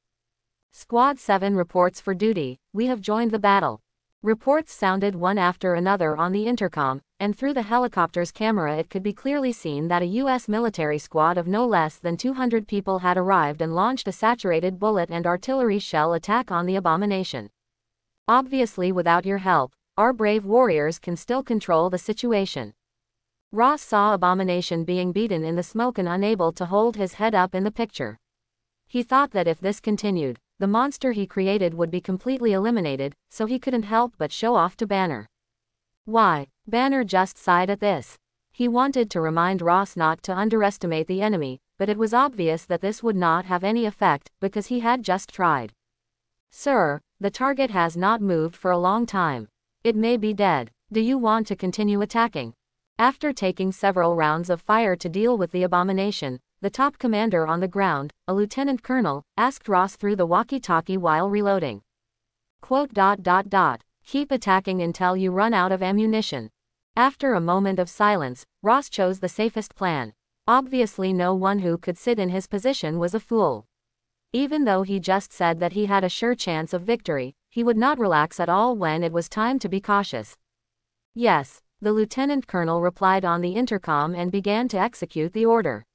Squad 7 reports for duty. We have joined the battle. Reports sounded one after another on the intercom, and through the helicopter's camera it could be clearly seen that a U.S. military squad of no less than 200 people had arrived and launched a saturated bullet and artillery shell attack on the Abomination. Obviously without your help, our brave warriors can still control the situation. Ross saw Abomination being beaten in the smoke and unable to hold his head up in the picture. He thought that if this continued, the monster he created would be completely eliminated, so he couldn't help but show off to Banner. Why? Banner just sighed at this. He wanted to remind Ross not to underestimate the enemy, but it was obvious that this would not have any effect, because he had just tried. Sir, the target has not moved for a long time. It may be dead. Do you want to continue attacking? After taking several rounds of fire to deal with the Abomination, the top commander on the ground, a lieutenant colonel, asked Ross through the walkie-talkie while reloading. Quote, Keep attacking until you run out of ammunition. After a moment of silence, Ross chose the safest plan. Obviously no one who could sit in his position was a fool. Even though he just said that he had a sure chance of victory, he would not relax at all when it was time to be cautious. Yes, the lieutenant colonel replied on the intercom and began to execute the order.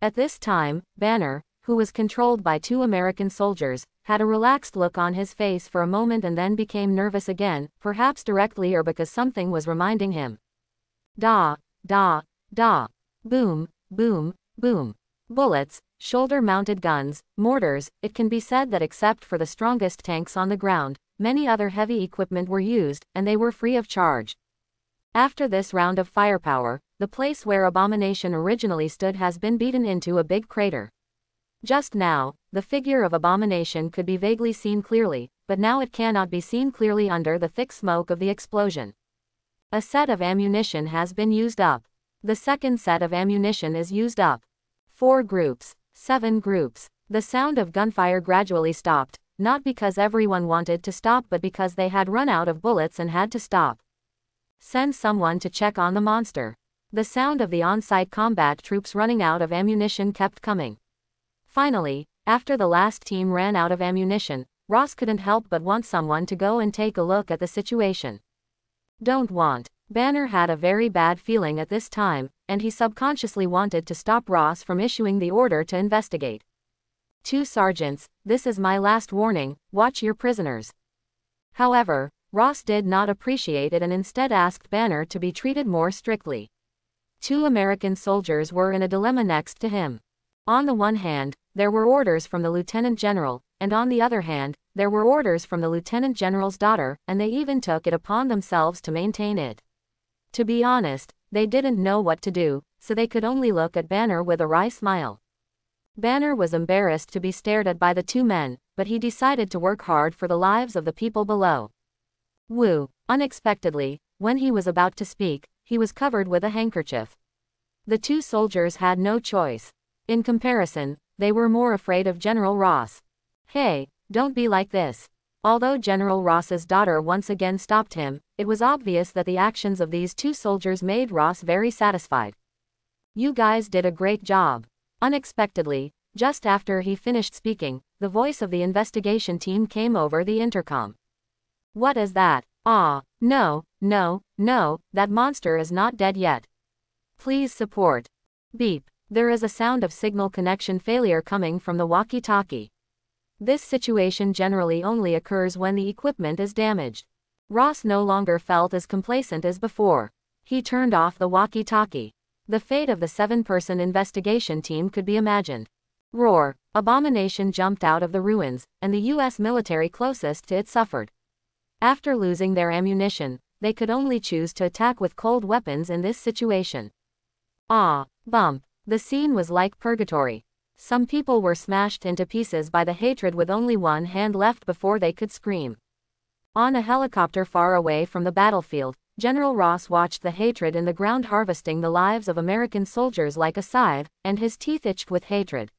At this time, Banner, who was controlled by 2 American soldiers, had a relaxed look on his face for a moment and then became nervous again, perhaps directly or because something was reminding him. Da, da, da. Boom, boom, boom. Bullets, shoulder-mounted guns, mortars. It can be said that except for the strongest tanks on the ground, many other heavy equipment were used, and they were free of charge. After this round of firepower, the place where Abomination originally stood has been beaten into a big crater. Just now, the figure of Abomination could be vaguely seen clearly, but now it cannot be seen clearly under the thick smoke of the explosion. A set of ammunition has been used up. The second set of ammunition is used up. 4 groups, 7 groups. The sound of gunfire gradually stopped, not because everyone wanted to stop but because they had run out of bullets and had to stop. Send someone to check on the monster. The sound of the on-site combat troops running out of ammunition kept coming. Finally, after the last team ran out of ammunition, Ross couldn't help but want someone to go and take a look at the situation. Don't want. Banner had a very bad feeling at this time, and he subconsciously wanted to stop Ross from issuing the order to investigate. 2 sergeants, this is my last warning, watch your prisoners. However, Ross did not appreciate it and instead asked Banner to be treated more strictly. 2 American soldiers were in a dilemma next to him. On the one hand, there were orders from the Lieutenant General, and on the other hand, there were orders from the Lieutenant General's daughter, and they even took it upon themselves to maintain it. To be honest, they didn't know what to do, so they could only look at Banner with a wry smile. Banner was embarrassed to be stared at by the 2 men, but he decided to work hard for the lives of the people below. Woo! Unexpectedly, when he was about to speak, he was covered with a handkerchief. The 2 soldiers had no choice. In comparison, they were more afraid of General Ross. Hey, don't be like this. Although General Ross's daughter once again stopped him, it was obvious that the actions of these 2 soldiers made Ross very satisfied. You guys did a great job. Unexpectedly, just after he finished speaking, the voice of the investigation team came over the intercom. What is that? No, that monster is not dead yet. Please support. Beep. There is a sound of signal connection failure coming from the walkie-talkie. This situation generally only occurs when the equipment is damaged. Ross no longer felt as complacent as before. He turned off the walkie-talkie. The fate of the 7-person investigation team could be imagined. Roar! Abomination jumped out of the ruins, and the U.S. military closest to it suffered. After losing their ammunition, they could only choose to attack with cold weapons in this situation. Bump. The scene was like purgatory. Some people were smashed into pieces by the hatred with only one hand left before they could scream. On a helicopter far away from the battlefield, General Ross watched the hatred in the ground harvesting the lives of American soldiers like a scythe, and his teeth itched with hatred.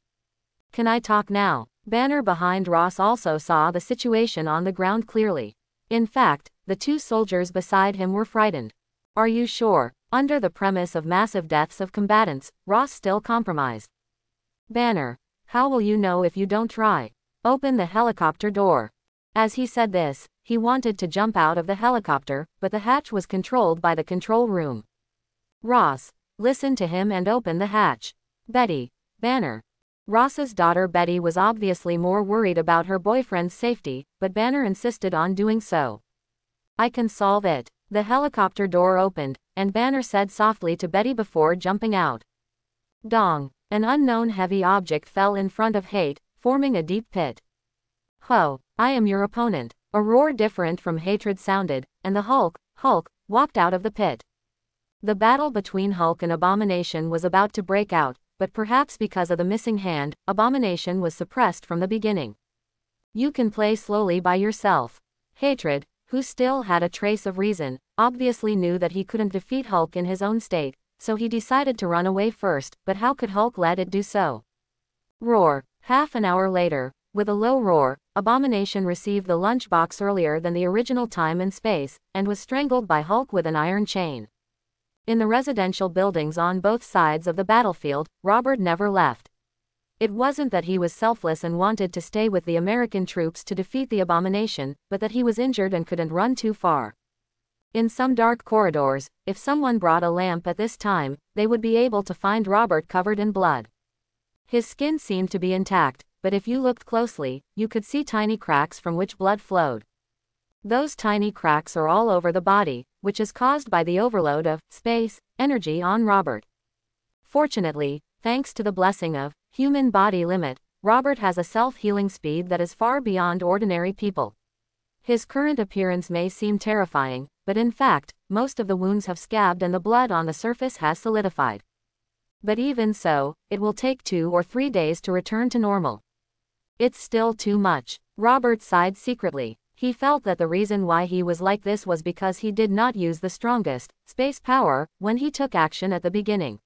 Can I talk now? Banner behind Ross also saw the situation on the ground clearly. In fact, the 2 soldiers beside him were frightened. Are you sure? Under the premise of massive deaths of combatants, Ross still compromised. Banner, how will you know if you don't try? Open the helicopter door. As he said this, he wanted to jump out of the helicopter, but the hatch was controlled by the control room. Ross, listen to him and open the hatch. Betty. Banner. Ross's daughter Betty was obviously more worried about her boyfriend's safety, but Banner insisted on doing so. I can solve it. The helicopter door opened, and Banner said softly to Betty before jumping out. Dong. An unknown heavy object fell in front of Hate, forming a deep pit. Ho, I am your opponent. A roar different from hatred sounded, and the Hulk, walked out of the pit. The battle between Hulk and Abomination was about to break out, but perhaps because of the missing hand, Abomination was suppressed from the beginning. You can play slowly by yourself. Hatred, who still had a trace of reason, obviously knew that he couldn't defeat Hulk in his own state, so he decided to run away first, but how could Hulk let it do so? Roar. Half an hour later, with a low roar, Abomination received the lunchbox earlier than the original time and space, and was strangled by Hulk with an iron chain. In the residential buildings on both sides of the battlefield, Robert never left. It wasn't that he was selfless and wanted to stay with the American troops to defeat the Abomination, but that he was injured and couldn't run too far. In some dark corridors, if someone brought a lamp at this time, they would be able to find Robert covered in blood. His skin seemed to be intact, but if you looked closely, you could see tiny cracks from which blood flowed. Those tiny cracks are all over the body, which is caused by the overload of space energy on Robert. Fortunately, thanks to the blessing of human body limit, Robert has a self-healing speed that is far beyond ordinary people. His current appearance may seem terrifying, but in fact, most of the wounds have scabbed and the blood on the surface has solidified. But even so, it will take 2 or 3 days to return to normal. It's still too much. Robert sighed secretly. He felt that the reason why he was like this was because he did not use the strongest space power when he took action at the beginning.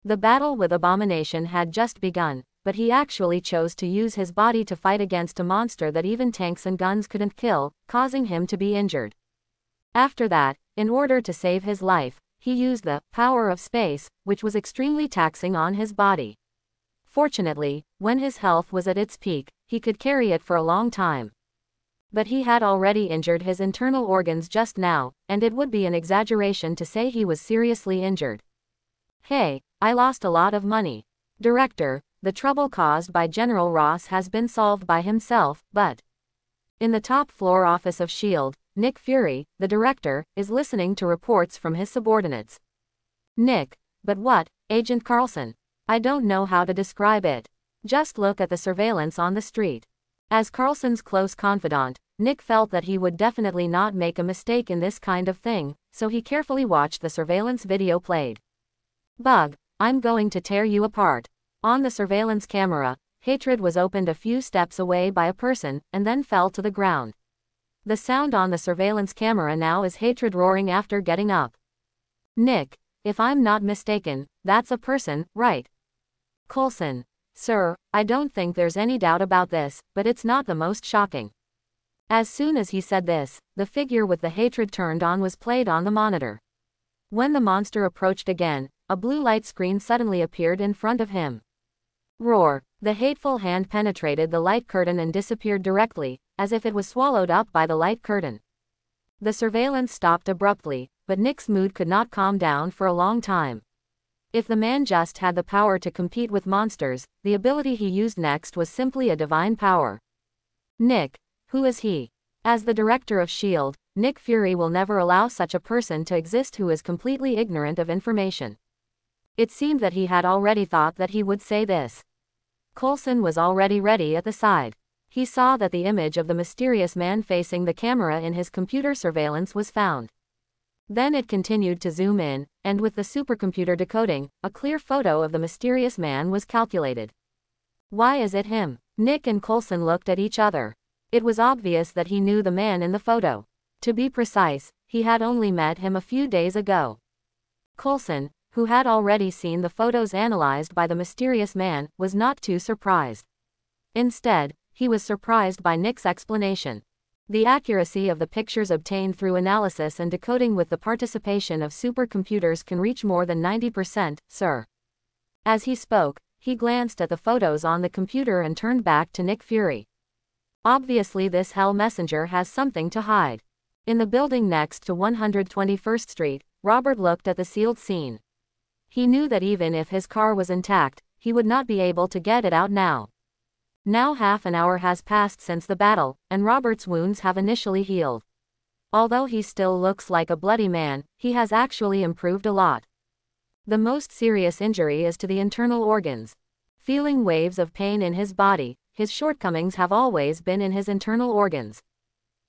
The battle with Abomination had just begun, but he actually chose to use his body to fight against a monster that even tanks and guns couldn't kill, causing him to be injured. After that, in order to save his life, he used the power of space, which was extremely taxing on his body. Fortunately, when his health was at its peak, he could carry it for a long time. But he had already injured his internal organs just now, and it would be an exaggeration to say he was seriously injured. Hey, I lost a lot of money. Director, the trouble caused by General Ross has been solved by himself, but in the top floor office of S.H.I.E.L.D., Nick Fury, the director, is listening to reports from his subordinates. Nick, but what, Agent Carlson? I don't know how to describe it. Just look at the surveillance on the street. As Carlson's close confidant, Nick felt that he would definitely not make a mistake in this kind of thing, so he carefully watched the surveillance video played. Bug, I'm going to tear you apart. On the surveillance camera, Hatred was opened a few steps away by a person, and then fell to the ground. The sound on the surveillance camera now is Hatred roaring after getting up. Nick, if I'm not mistaken, that's a person, right? Coulson. Sir, I don't think there's any doubt about this, but it's not the most shocking. As soon as he said this, the figure with the hatred turned on was played on the monitor. When the monster approached again, a blue light screen suddenly appeared in front of him. Roar! The hateful hand penetrated the light curtain and disappeared directly, as if it was swallowed up by the light curtain. The surveillance stopped abruptly, but Nick's mood could not calm down for a long time. If the man just had the power to compete with monsters, the ability he used next was simply a divine power. Nick, who is he? As the director of S.H.I.E.L.D., Nick Fury will never allow such a person to exist who is completely ignorant of information. It seemed that he had already thought that he would say this. Coulson was already ready at the side. He saw that the image of the mysterious man facing the camera in his computer surveillance was found. Then it continued to zoom in, and with the supercomputer decoding, a clear photo of the mysterious man was calculated. Why is it him? Nick and Coulson looked at each other. It was obvious that he knew the man in the photo. To be precise, he had only met him a few days ago. Coulson, who had already seen the photos analyzed by the mysterious man, was not too surprised. Instead, he was surprised by Nick's explanation. The accuracy of the pictures obtained through analysis and decoding with the participation of supercomputers can reach more than 90%, sir. As he spoke, he glanced at the photos on the computer and turned back to Nick Fury. Obviously this hell messenger has something to hide. In the building next to 121st Street, Robert looked at the sealed scene. He knew that even if his car was intact, he would not be able to get it out now. Now half an hour has passed since the battle, and Robert's wounds have initially healed. Although he still looks like a bloody man, he has actually improved a lot. The most serious injury is to the internal organs. Feeling waves of pain in his body, his shortcomings have always been in his internal organs.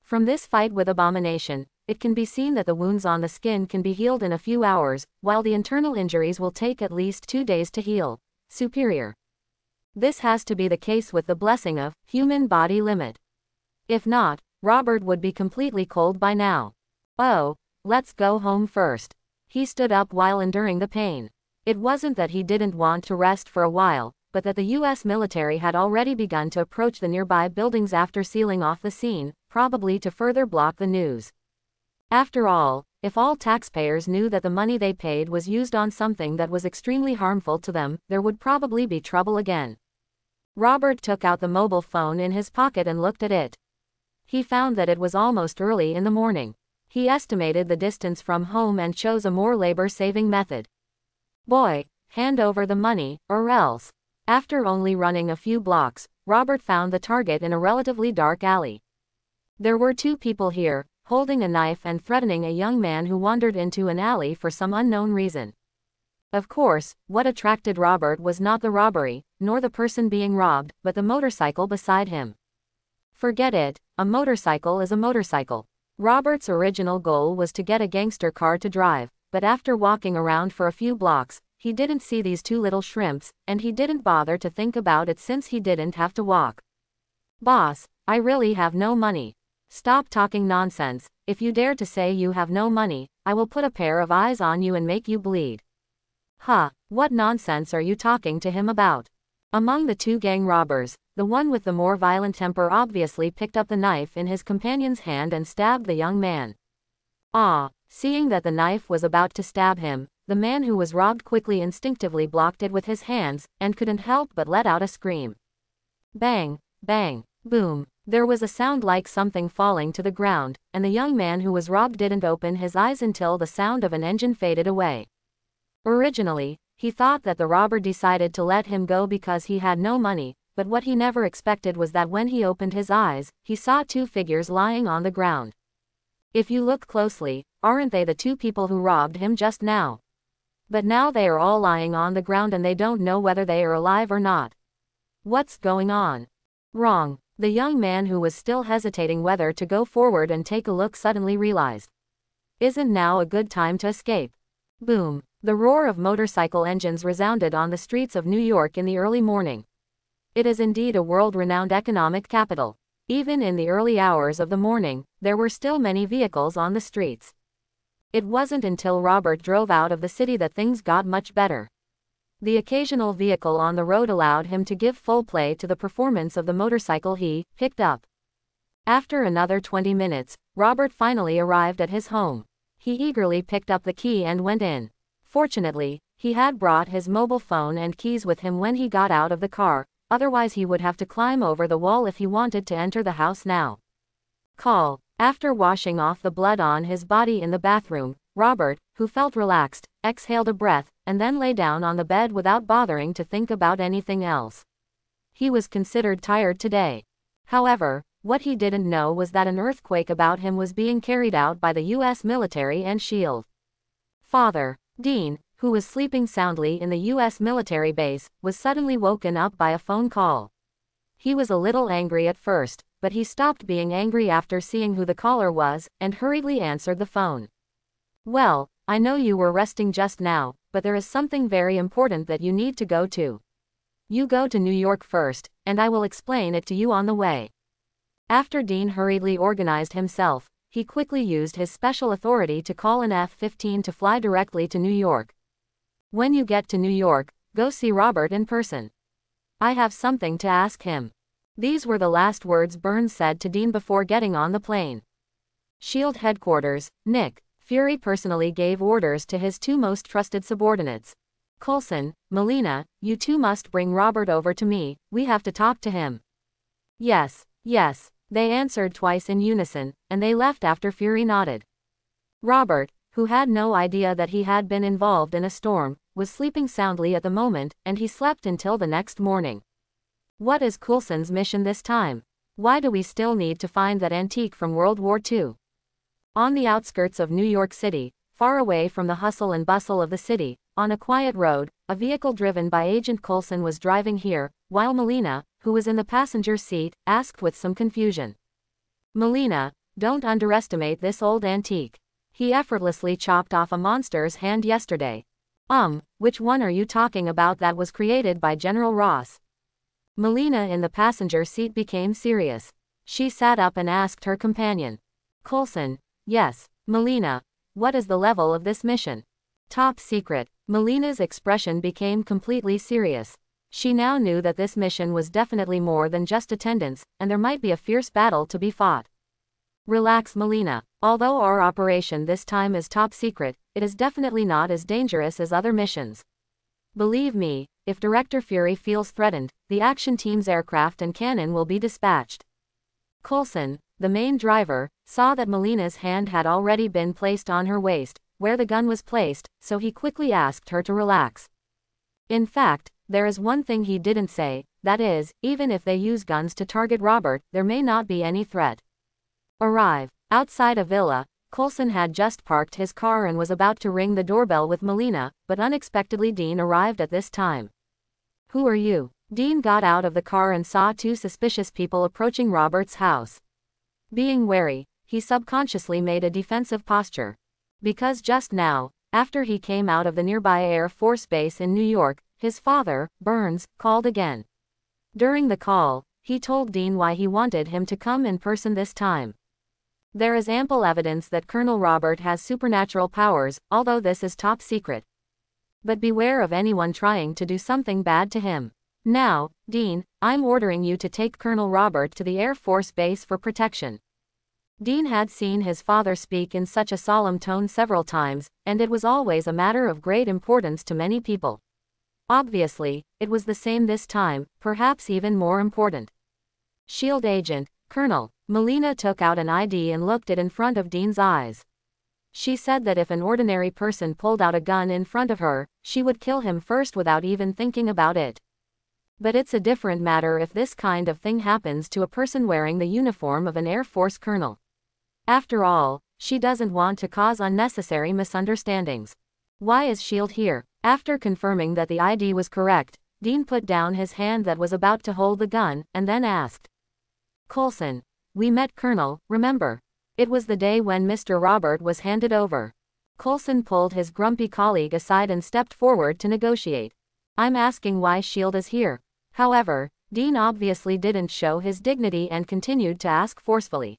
From this fight with Abomination, it can be seen that the wounds on the skin can be healed in a few hours, while the internal injuries will take at least 2 days to heal. Superior. This has to be the case with the blessing of human body limit. If not, Robert would be completely cold by now. Oh, let's go home first. He stood up while enduring the pain. It wasn't that he didn't want to rest for a while, but that the U.S. military had already begun to approach the nearby buildings after sealing off the scene, probably to further block the news. After all, if all taxpayers knew that the money they paid was used on something that was extremely harmful to them, there would probably be trouble again. Robert took out the mobile phone in his pocket and looked at it. He found that it was almost early in the morning. He estimated the distance from home and chose a more labor-saving method. Boy, hand over the money, or else. After only running a few blocks, Robert found the target in a relatively dark alley. There were two people here, holding a knife and threatening a young man who wandered into an alley for some unknown reason. Of course, what attracted Robert was not the robbery, nor the person being robbed, but the motorcycle beside him. Forget it, a motorcycle is a motorcycle. Robert's original goal was to get a gangster car to drive, but after walking around for a few blocks, he didn't see these two little shrimps, and he didn't bother to think about it since he didn't have to walk. Boss, I really have no money. Stop talking nonsense. If you dare to say you have no money, I will put a pair of eyes on you and make you bleed. Huh, what nonsense are you talking to him about? Among the two gang robbers, the one with the more violent temper obviously picked up the knife in his companion's hand and stabbed the young man. Seeing that the knife was about to stab him, the man who was robbed quickly instinctively blocked it with his hands, and couldn't help but let out a scream. Bang, bang, boom. There was a sound like something falling to the ground, and the young man who was robbed didn't open his eyes until the sound of an engine faded away. Originally, he thought that the robber decided to let him go because he had no money, but what he never expected was that when he opened his eyes, he saw two figures lying on the ground. If you look closely, aren't they the two people who robbed him just now? But now they are all lying on the ground and they don't know whether they are alive or not. What's going on? Wrong. The young man who was still hesitating whether to go forward and take a look suddenly realized. Isn't now a good time to escape? Boom. The roar of motorcycle engines resounded on the streets of New York in the early morning. It is indeed a world-renowned economic capital. Even in the early hours of the morning, there were still many vehicles on the streets. It wasn't until Robert drove out of the city that things got much better. The occasional vehicle on the road allowed him to give full play to the performance of the motorcycle he picked up. After another 20 minutes, Robert finally arrived at his home. He eagerly picked up the key and went in. Fortunately, he had brought his mobile phone and keys with him when he got out of the car, otherwise he would have to climb over the wall if he wanted to enter the house now. Call. After washing off the blood on his body in the bathroom, Robert, who felt relaxed, exhaled a breath, and then lay down on the bed without bothering to think about anything else. He was considered tired today. However, what he didn't know was that an earthquake about him was being carried out by the U.S. military and SHIELD. Father Dean, who was sleeping soundly in the U.S. military base, was suddenly woken up by a phone call. He was a little angry at first, but he stopped being angry after seeing who the caller was, and hurriedly answered the phone. Well, I know you were resting just now, but there is something very important that you need to go to. You go to New York first, and I will explain it to you on the way. After Dean hurriedly organized himself, he quickly used his special authority to call an F-15 to fly directly to New York. When you get to New York, go see Robert in person. I have something to ask him. These were the last words Burns said to Dean before getting on the plane. SHIELD headquarters, Nick Fury personally gave orders to his two most trusted subordinates. Coulson, Melina, you two must bring Robert over to me, we have to talk to him. Yes, yes. They answered twice in unison, and they left after Fury nodded. Robert, who had no idea that he had been involved in a storm, was sleeping soundly at the moment, and he slept until the next morning. What is Coulson's mission this time? Why do we still need to find that antique from World War II? On the outskirts of New York City, far away from the hustle and bustle of the city, on a quiet road, a vehicle driven by Agent Coulson was driving here, while Melina, who was in the passenger seat, asked with some confusion. Melina, don't underestimate this old antique. He effortlessly chopped off a monster's hand yesterday. Which one are you talking about that was created by General Ross? Melina in the passenger seat became serious. She sat up and asked her companion. Coulson, yes. Melina, what is the level of this mission? Top secret. Melina's expression became completely serious. She now knew that this mission was definitely more than just attendance, and there might be a fierce battle to be fought. Relax, Melina. Although our operation this time is top secret, it is definitely not as dangerous as other missions. Believe me, if Director Fury feels threatened, the action team's aircraft and cannon will be dispatched. Coulson, the main driver, saw that Melina's hand had already been placed on her waist, where the gun was placed, so he quickly asked her to relax. In fact, there is one thing he didn't say, that is, even if they use guns to target Robert, there may not be any threat. Arrive. Outside a villa, Coulson had just parked his car and was about to ring the doorbell with Melina, but unexpectedly Dean arrived at this time. Who are you? Dean got out of the car and saw two suspicious people approaching Robert's house. Being wary, he subconsciously made a defensive posture. Because just now, after he came out of the nearby Air Force Base in New York, his father, Burns, called again. During the call, he told Dean why he wanted him to come in person this time. There is ample evidence that Colonel Robert has supernatural powers, although this is top secret. But beware of anyone trying to do something bad to him. Now, Dean, I'm ordering you to take Colonel Robert to the Air Force Base for protection. Dean had seen his father speak in such a solemn tone several times, and it was always a matter of great importance to many people. Obviously, it was the same this time, perhaps even more important. SHIELD agent, Colonel. Melina took out an ID and looked it in front of Dean's eyes. She said that if an ordinary person pulled out a gun in front of her, she would kill him first without even thinking about it. But it's a different matter if this kind of thing happens to a person wearing the uniform of an Air Force colonel. After all, she doesn't want to cause unnecessary misunderstandings. Why is SHIELD here? After confirming that the ID was correct, Dean put down his hand that was about to hold the gun, and then asked. Coulson. We met Colonel, remember? It was the day when Mr. Robert was handed over. Coulson pulled his grumpy colleague aside and stepped forward to negotiate. I'm asking why SHIELD is here. However, Dean obviously didn't show his dignity and continued to ask forcefully.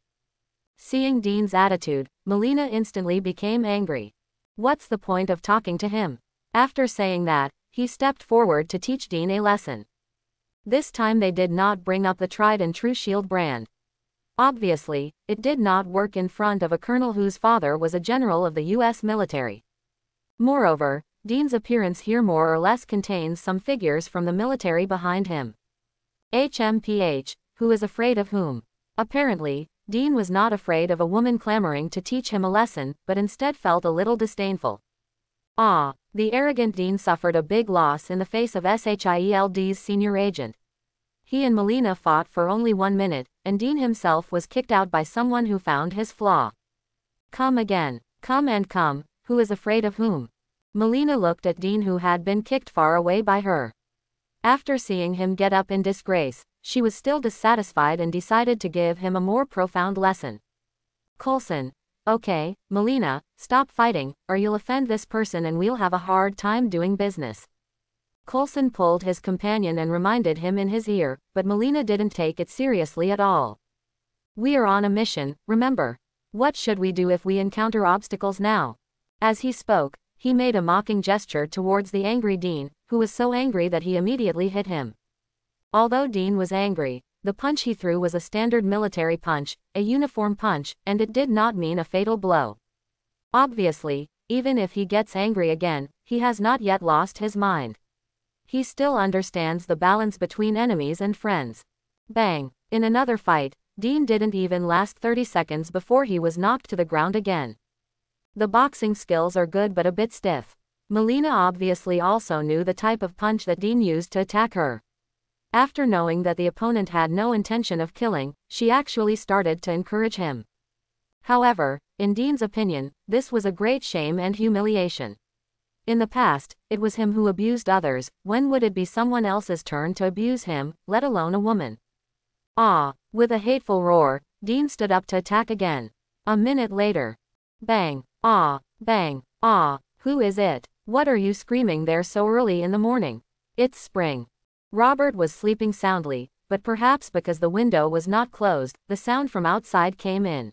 Seeing Dean's attitude, Melina instantly became angry. What's the point of talking to him? After saying that, he stepped forward to teach Dean a lesson. This time they did not bring up the tried and true SHIELD brand. Obviously, it did not work in front of a colonel whose father was a general of the U.S. military. Moreover, Dean's appearance here more or less contains some figures from the military behind him. HMPH, who is afraid of whom? Apparently, Dean was not afraid of a woman clamoring to teach him a lesson, but instead felt a little disdainful. Ah, the arrogant Dean suffered a big loss in the face of SHIELD's senior agent. He and Melina fought for only 1 minute, and Dean himself was kicked out by someone who found his flaw. Come again. Come and come, who is afraid of whom? Melina looked at Dean, who had been kicked far away by her. After seeing him get up in disgrace, she was still dissatisfied and decided to give him a more profound lesson. Coulson. Okay, Melina, stop fighting, or you'll offend this person and we'll have a hard time doing business. Coulson pulled his companion and reminded him in his ear, but Melina didn't take it seriously at all. We are on a mission, remember. What should we do if we encounter obstacles now? As he spoke, he made a mocking gesture towards the angry Dean, who was so angry that he immediately hit him. Although Dean was angry, the punch he threw was a standard military punch, a uniform punch, and it did not mean a fatal blow. Obviously, even if he gets angry again, he has not yet lost his mind. He still understands the balance between enemies and friends. Bang! In another fight, Dean didn't even last 30 seconds before he was knocked to the ground again. The boxing skills are good but a bit stiff. Melina obviously also knew the type of punch that Dean used to attack her. After knowing that the opponent had no intention of killing, she actually started to encourage him. However, in Dean's opinion, this was a great shame and humiliation. In the past, it was him who abused others. When would it be someone else's turn to abuse him, let alone a woman? Ah! With a hateful roar, Dean stood up to attack again. A minute later. Bang! Ah! Bang! Ah! Who is it? What are you screaming there so early in the morning? It's spring. Robert was sleeping soundly, but perhaps because the window was not closed, the sound from outside came in.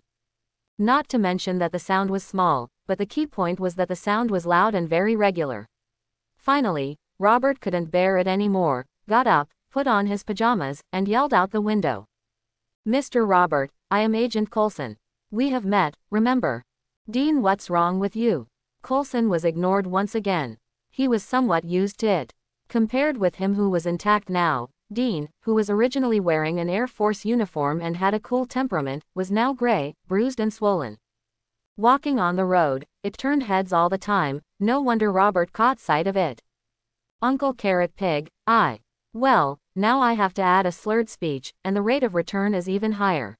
Not to mention that the sound was small, but the key point was that the sound was loud and very regular. Finally, Robert couldn't bear it anymore, got up, put on his pajamas, and yelled out the window. Mr. Robert, I am Agent Coulson. We have met, remember? Dean, what's wrong with you? Coulson was ignored once again. He was somewhat used to it. Compared with him who was intact now, Dean, who was originally wearing an Air Force uniform and had a cool temperament, was now gray, bruised and swollen. Walking on the road, it turned heads all the time, no wonder Robert caught sight of it. Uncle Carrot Pig, Well, now I have to add a slurred speech, and the rate of return is even higher.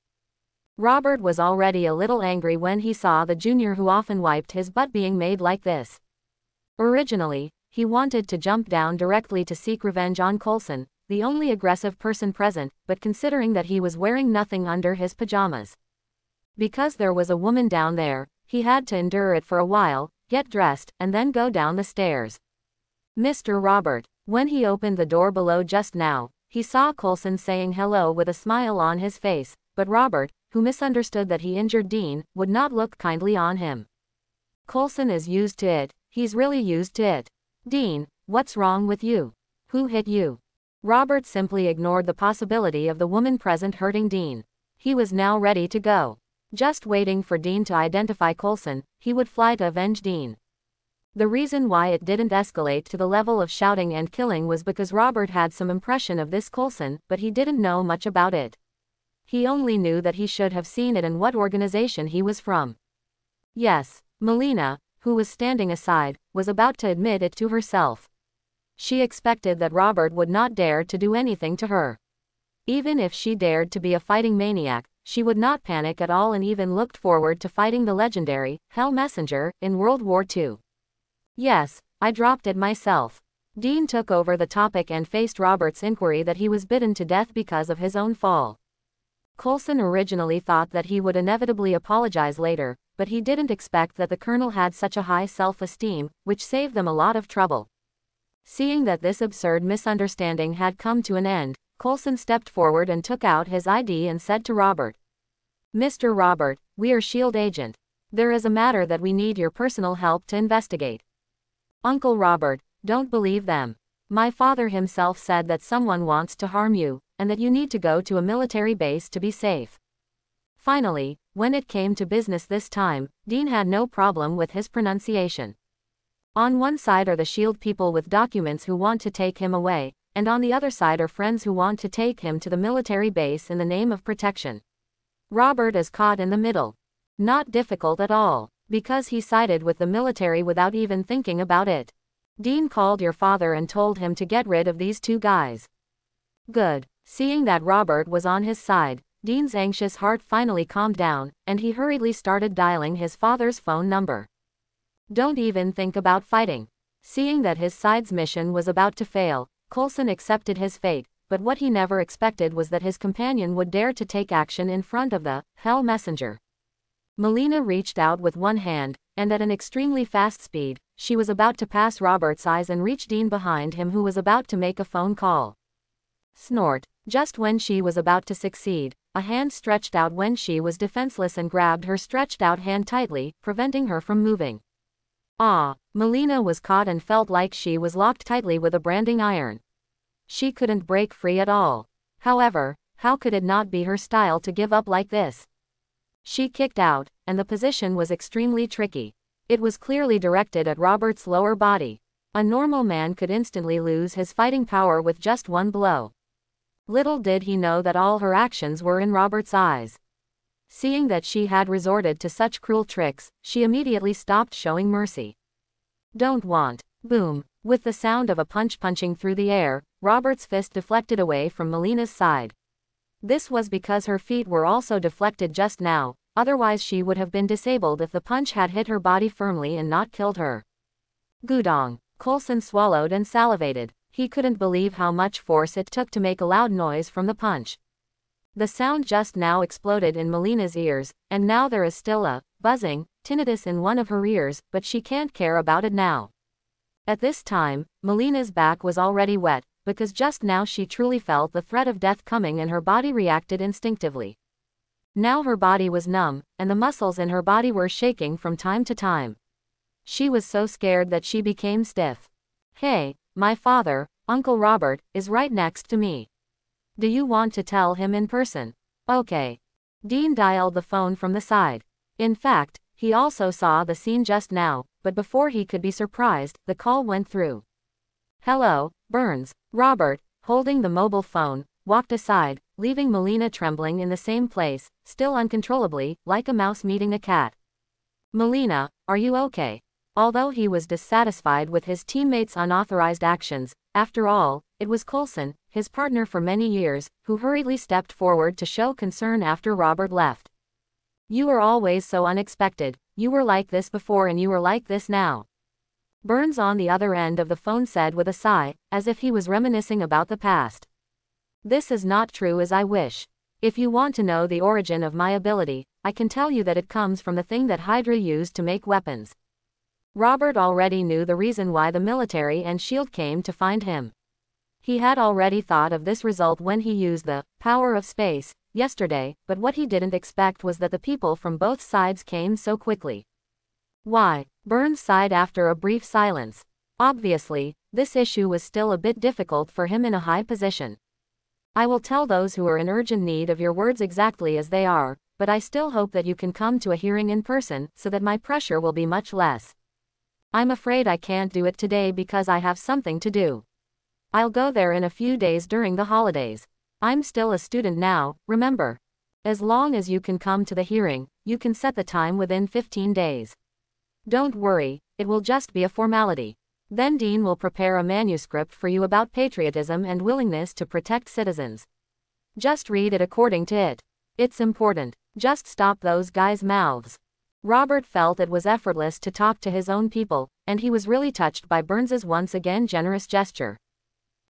Robert was already a little angry when he saw the junior who often wiped his butt being made like this. Originally, he wanted to jump down directly to seek revenge on Coulson, the only aggressive person present, but considering that he was wearing nothing under his pajamas. Because there was a woman down there, he had to endure it for a while, get dressed, and then go down the stairs. Mr. Robert. When he opened the door below just now, he saw Coulson saying hello with a smile on his face, but Robert, who misunderstood that he injured Dean, would not look kindly on him. Coulson is used to it, he's really used to it. Dean, what's wrong with you? Who hit you? Robert simply ignored the possibility of the woman present hurting Dean. He was now ready to go. Just waiting for Dean to identify Coulson, he would fly to avenge Dean. The reason why it didn't escalate to the level of shouting and killing was because Robert had some impression of this Coulson, but he didn't know much about it. He only knew that he should have seen it and what organization he was from. Yes, Melina, who was standing aside, was about to admit it to herself. She expected that Robert would not dare to do anything to her. Even if she dared to be a fighting maniac, she would not panic at all and even looked forward to fighting the legendary Hell Messenger in World War II. Yes, I dropped it myself. Dean took over the topic and faced Robert's inquiry that he was bitten to death because of his own fall. Coulson originally thought that he would inevitably apologize later, but he didn't expect that the colonel had such a high self-esteem, which saved them a lot of trouble. Seeing that this absurd misunderstanding had come to an end, Coulson stepped forward and took out his ID and said to Robert, "Mr. Robert, we are SHIELD agent. There is a matter that we need your personal help to investigate." "Uncle Robert, don't believe them. My father himself said that someone wants to harm you, and that you need to go to a military base to be safe." Finally, when it came to business this time, Dean had no problem with his pronunciation. On one side are the SHIELD people with documents who want to take him away, and on the other side are friends who want to take him to the military base in the name of protection. Robert is caught in the middle. Not difficult at all, because he sided with the military without even thinking about it. Dean called your father and told him to get rid of these two guys. Good. Seeing that Robert was on his side, Dean's anxious heart finally calmed down, and he hurriedly started dialing his father's phone number. Don't even think about fighting. Seeing that his side's mission was about to fail, Coulson accepted his fate, but what he never expected was that his companion would dare to take action in front of the Hell Messenger. Melina reached out with one hand, and at an extremely fast speed, she was about to pass Robert's eyes and reach Dean behind him, who was about to make a phone call. Snort. Just when she was about to succeed, a hand stretched out when she was defenseless and grabbed her stretched out hand tightly, preventing her from moving. Melina was caught and felt like she was locked tightly with a branding iron. She couldn't break free at all. However, how could it not be her style to give up like this? She kicked out, and the position was extremely tricky. It was clearly directed at Robert's lower body. A normal man could instantly lose his fighting power with just one blow. Little did he know that all her actions were in Robert's eyes. Seeing that she had resorted to such cruel tricks, she immediately stopped showing mercy. Don't want. Boom. With the sound of a punch punching through the air, Robert's fist deflected away from Melina's side. This was because her feet were also deflected just now, otherwise she would have been disabled if the punch had hit her body firmly and not killed her. Gudong. Coulson swallowed and salivated. He couldn't believe how much force it took to make a loud noise from the punch. The sound just now exploded in Melina's ears, and now there is still a buzzing, tinnitus in one of her ears, but she can't care about it now. At this time, Melina's back was already wet, because just now she truly felt the threat of death coming and her body reacted instinctively. Now her body was numb, and the muscles in her body were shaking from time to time. She was so scared that she became stiff. Hey, my father, Uncle Robert, is right next to me. Do you want to tell him in person? Okay. Dean dialed the phone from the side. In fact, he also saw the scene just now, but before he could be surprised, the call went through. Hello, Burns. Robert, holding the mobile phone, walked aside, leaving Melina trembling in the same place, still uncontrollably, like a mouse meeting a cat. Melina, are you okay? Although he was dissatisfied with his teammates' unauthorized actions, after all, it was Coulson, his partner for many years, who hurriedly stepped forward to show concern after Robert left. "You are always so unexpected. You were like this before and you are like this now," Burns on the other end of the phone said with a sigh, as if he was reminiscing about the past. "This is not true as I wish. If you want to know the origin of my ability, I can tell you that it comes from the thing that Hydra used to make weapons." Robert already knew the reason why the military and S.H.I.E.L.D. came to find him. He had already thought of this result when he used the power of space yesterday, but what he didn't expect was that the people from both sides came so quickly. "Why?" Burns sighed after a brief silence. Obviously, this issue was still a bit difficult for him in a high position. "I will tell those who are in urgent need of your words exactly as they are, but I still hope that you can come to a hearing in person so that my pressure will be much less. I'm afraid I can't do it today because I have something to do. I'll go there in a few days during the holidays. I'm still a student now, remember. As long as you can come to the hearing, you can set the time within 15 days. Don't worry, it will just be a formality. Then Dean will prepare a manuscript for you about patriotism and willingness to protect citizens. Just read it according to it. It's important. Just stop those guys' mouths." Robert felt it was effortless to talk to his own people, and he was really touched by Burns's once again generous gesture.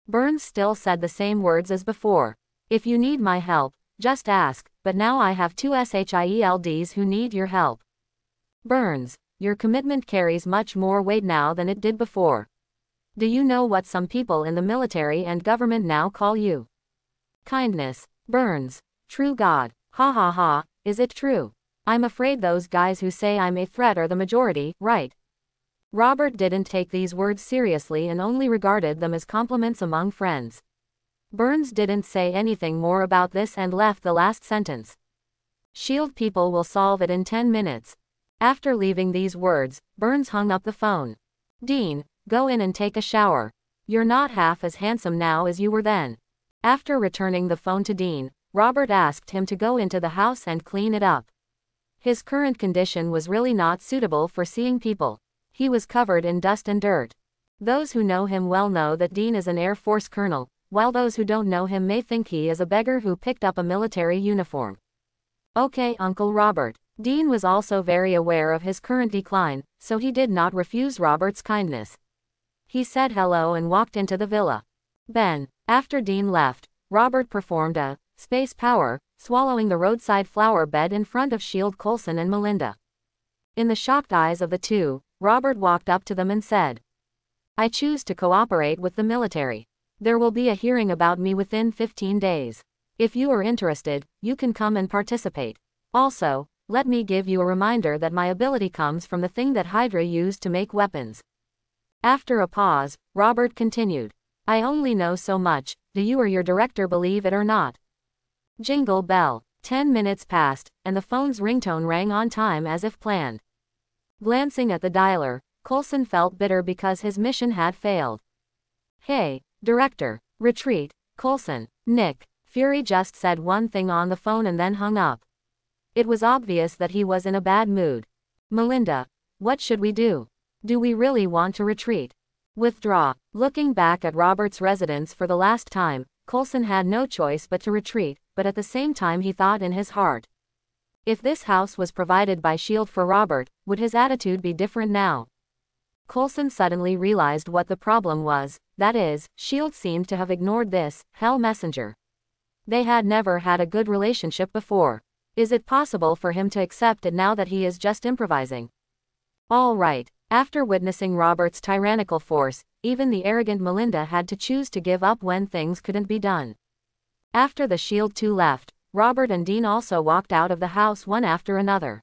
Burns still said the same words as before. "If you need my help, just ask, but now I have two SHIELDs who need your help. Burns, your commitment carries much more weight now than it did before. Do you know what some people in the military and government now call you? Kindness." Burns, "True God. Ha ha ha, is it true? I'm afraid those guys who say I'm a threat are the majority, right?" Robert didn't take these words seriously and only regarded them as compliments among friends. Burns didn't say anything more about this and left the last sentence. "S.H.I.E.L.D. people will solve it in 10 minutes. After leaving these words, Burns hung up the phone. "Dean, go in and take a shower. You're not half as handsome now as you were then." After returning the phone to Dean, Robert asked him to go into the house and clean it up. His current condition was really not suitable for seeing people. He was covered in dust and dirt. Those who know him well know that Dean is an Air Force colonel, while those who don't know him may think he is a beggar who picked up a military uniform. "Okay, Uncle Robert." Dean was also very aware of his current decline, so he did not refuse Robert's kindness. He said hello and walked into the villa. Ben. After Dean left, Robert performed a space power, swallowing the roadside flower bed in front of S.H.I.E.L.D. Coulson and Melinda. In the shocked eyes of the two, Robert walked up to them and said, "I choose to cooperate with the military. There will be a hearing about me within 15 days. If you are interested, you can come and participate. Also, let me give you a reminder that my ability comes from the thing that Hydra used to make weapons." After a pause, Robert continued, "I only know so much, do you or your director believe it or not?" Jingle bell. 10 minutes passed, and the phone's ringtone rang on time as if planned. Glancing at the dialer, Coulson felt bitter because his mission had failed. "Hey, Director, retreat, Coulson." Nick Fury just said one thing on the phone and then hung up. It was obvious that he was in a bad mood. "Melinda, what should we do? Do we really want to retreat? Withdraw?" Looking back at Robert's residence for the last time, Coulson had no choice but to retreat, but at the same time he thought in his heart, if this house was provided by S.H.I.E.L.D. for Robert, would his attitude be different now? Coulson suddenly realized what the problem was, that is, S.H.I.E.L.D. seemed to have ignored this hell messenger. They had never had a good relationship before. Is it possible for him to accept it now that he is just improvising? All right. After witnessing Robert's tyrannical force, even the arrogant Melinda had to choose to give up when things couldn't be done. After the S.H.I.E.L.D. two left, Robert and Dean also walked out of the house one after another.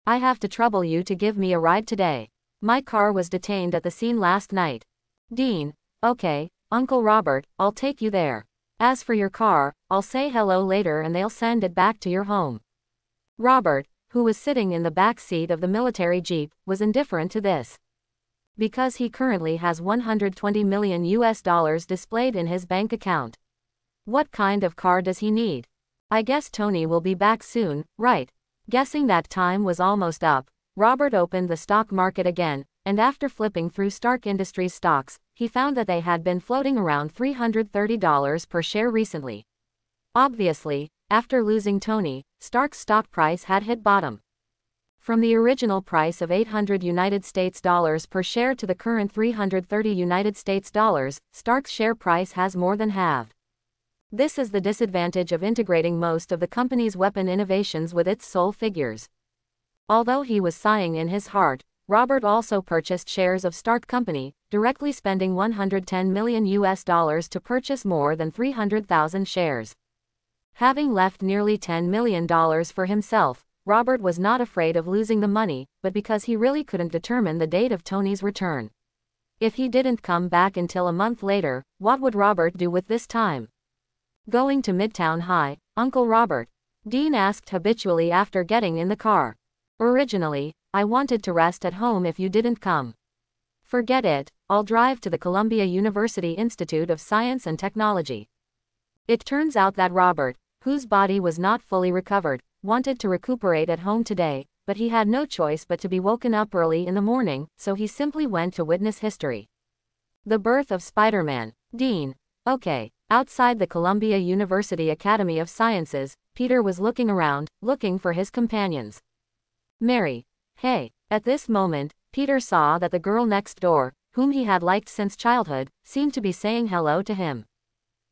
"I have to trouble you to give me a ride today. My car was detained at the scene last night." Dean, "Okay, Uncle Robert, I'll take you there. As for your car, I'll say hello later and they'll send it back to your home." Robert, who was sitting in the back seat of the military jeep, was indifferent to this. Because he currently has $120 million displayed in his bank account. What kind of car does he need? I guess Tony will be back soon, right? Guessing that time was almost up, Robert opened the stock market again, and after flipping through Stark Industries stocks, he found that they had been floating around $330 per share recently. Obviously, after losing Tony, Stark's stock price had hit bottom. From the original price of $800 per share to the current $330, Stark's share price has more than halved. This is the disadvantage of integrating most of the company's weapon innovations with its sole figures. Although he was sighing in his heart, Robert also purchased shares of Stark Company, directly spending $110 million to purchase more than 300,000 shares. Having left nearly $10 million for himself, Robert was not afraid of losing the money, but because he really couldn't determine the date of Tony's return. If he didn't come back until a month later, what would Robert do with this time? Going to Midtown High, Uncle Robert? Dean asked habitually after getting in the car. Originally, I wanted to rest at home if you didn't come. Forget it, I'll drive to the Columbia University Institute of Science and Technology. It turns out that Robert, whose body was not fully recovered, wanted to recuperate at home today, but he had no choice but to be woken up early in the morning, so he simply went to witness history. The birth of Spider-Man. Dean. Okay. Outside the Columbia University Academy of Sciences, Peter was looking around, looking for his companions. Mary. Hey. At this moment, Peter saw that the girl next door, whom he had liked since childhood, seemed to be saying hello to him.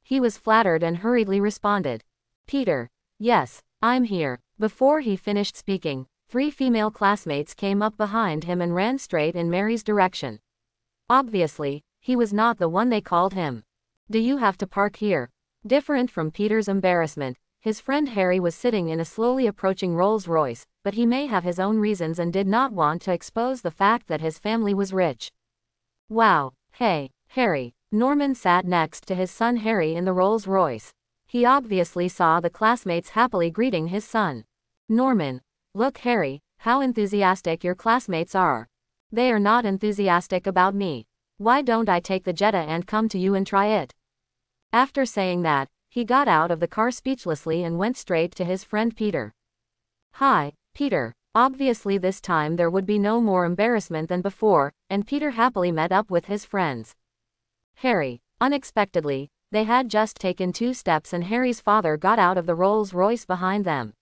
He was flattered and hurriedly responded. Peter. Yes, I'm here. Before he finished speaking, 3 female classmates came up behind him and ran straight in Mary's direction. Obviously, he was not the one they called him. Do you have to park here? Different from Peter's embarrassment, his friend Harry was sitting in a slowly approaching Rolls-Royce, but he may have his own reasons and did not want to expose the fact that his family was rich. Wow. Hey, Harry. Norman sat next to his son Harry in the Rolls-Royce. He obviously saw the classmates happily greeting his son. Norman. Look Harry, how enthusiastic your classmates are. They are not enthusiastic about me. Why don't I take the Jetta and come to you and try it? After saying that, he got out of the car speechlessly and went straight to his friend Peter. Hi, Peter. Obviously this time there would be no more embarrassment than before, and Peter happily met up with his friends. Harry. Unexpectedly, they had just taken 2 steps and Harry's father got out of the Rolls-Royce behind them.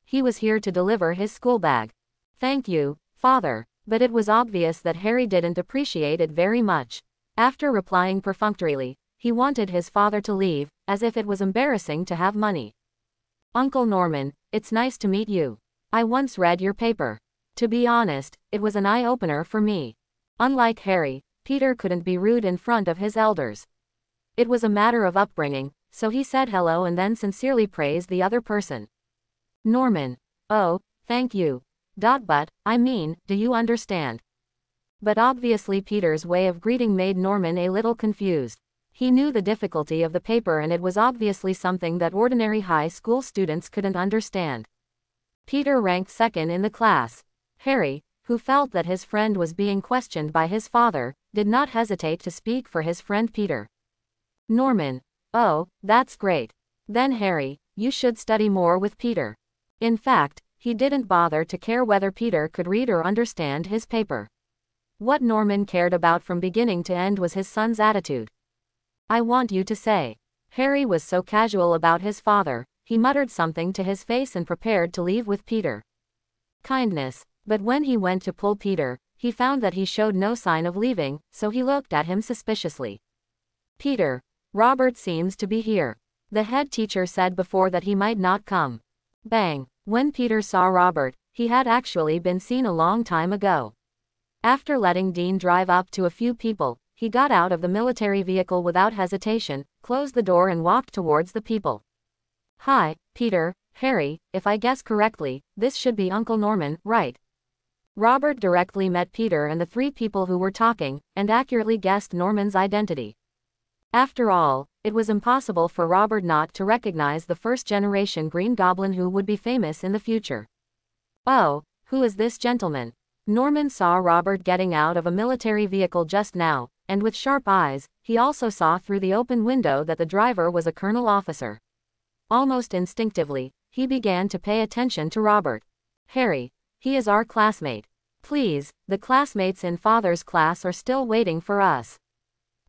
He was here to deliver his school bag. Thank you, father. But it was obvious that Harry didn't appreciate it very much. After replying perfunctorily, he wanted his father to leave, as if it was embarrassing to have money. Uncle Norman, it's nice to meet you. I once read your paper. To be honest, it was an eye-opener for me. Unlike Harry, Peter couldn't be rude in front of his elders. It was a matter of upbringing, so he said hello and then sincerely praised the other person. Norman. Oh, thank you. But, I mean, do you understand? But obviously Peter's way of greeting made Norman a little confused. He knew the difficulty of the paper and it was obviously something that ordinary high school students couldn't understand. Peter ranked second in the class. Harry, who felt that his friend was being questioned by his father, did not hesitate to speak for his friend Peter. Norman. Oh, that's great. Then Harry, you should study more with Peter. In fact, he didn't bother to care whether Peter could read or understand his paper. What Norman cared about from beginning to end was his son's attitude. I want you to say. Harry was so casual about his father, he muttered something to his face and prepared to leave with Peter. Kindness. But when he went to pull Peter, he found that he showed no sign of leaving, so he looked at him suspiciously. Peter. Robert seems to be here. The head teacher said before that he might not come. Bang. When Peter saw Robert, he had actually been seen a long time ago. After letting Dean drive up to a few people, he got out of the military vehicle without hesitation, closed the door and walked towards the people. Hi, Peter, Harry, if I guess correctly, this should be Uncle Norman, right? Robert directly met Peter and the 3 people who were talking, and accurately guessed Norman's identity. After all, it was impossible for Robert not to recognize the first-generation Green Goblin who would be famous in the future. Oh, who is this gentleman? Norman saw Robert getting out of a military vehicle just now, and with sharp eyes, he also saw through the open window that the driver was a colonel officer. Almost instinctively, he began to pay attention to Robert. Harry. He is our classmate. Please, the classmates in Father's class are still waiting for us.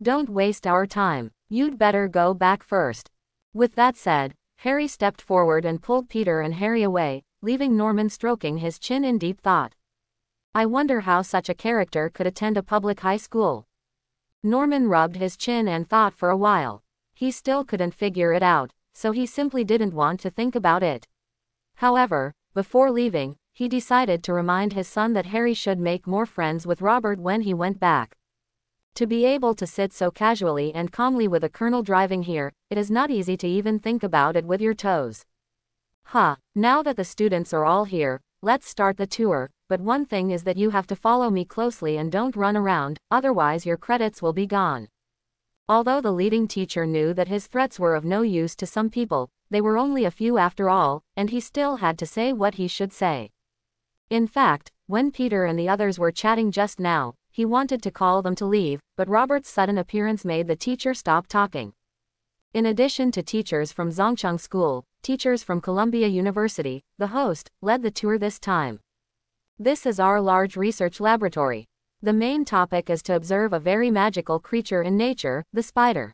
Don't waste our time. You'd better go back first. With that said, Harry stepped forward and pulled Peter and Harry away, leaving Norman stroking his chin in deep thought. I wonder how such a character could attend a public high school. Norman rubbed his chin and thought for a while. He still couldn't figure it out, so he simply didn't want to think about it. However, before leaving, he decided to remind his son that Harry should make more friends with Robert when he went back. To be able to sit so casually and calmly with a colonel driving here, it is not easy to even think about it with your toes. Now that the students are all here, let's start the tour, but one thing is that you have to follow me closely and don't run around, otherwise your credits will be gone. Although the leading teacher knew that his threats were of no use to some people, they were only a few after all, and he still had to say what he should say. In fact, when Peter and the others were chatting just now, he wanted to call them to leave, but Robert's sudden appearance made the teacher stop talking. In addition to teachers from Zhongcheng School, teachers from Columbia University, the host, led the tour this time. This is our large research laboratory. The main topic is to observe a very magical creature in nature, the spider.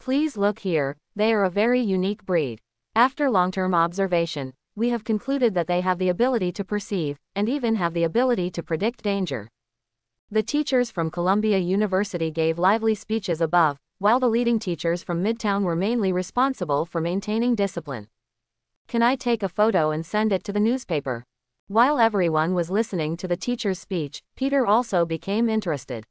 Please look here, they are a very unique breed. After long-term observation, we have concluded that they have the ability to perceive, and even have the ability to predict danger. The teachers from Columbia University gave lively speeches above, while the leading teachers from Midtown were mainly responsible for maintaining discipline. Can I take a photo and send it to the newspaper? While everyone was listening to the teacher's speech, Peter also became interested.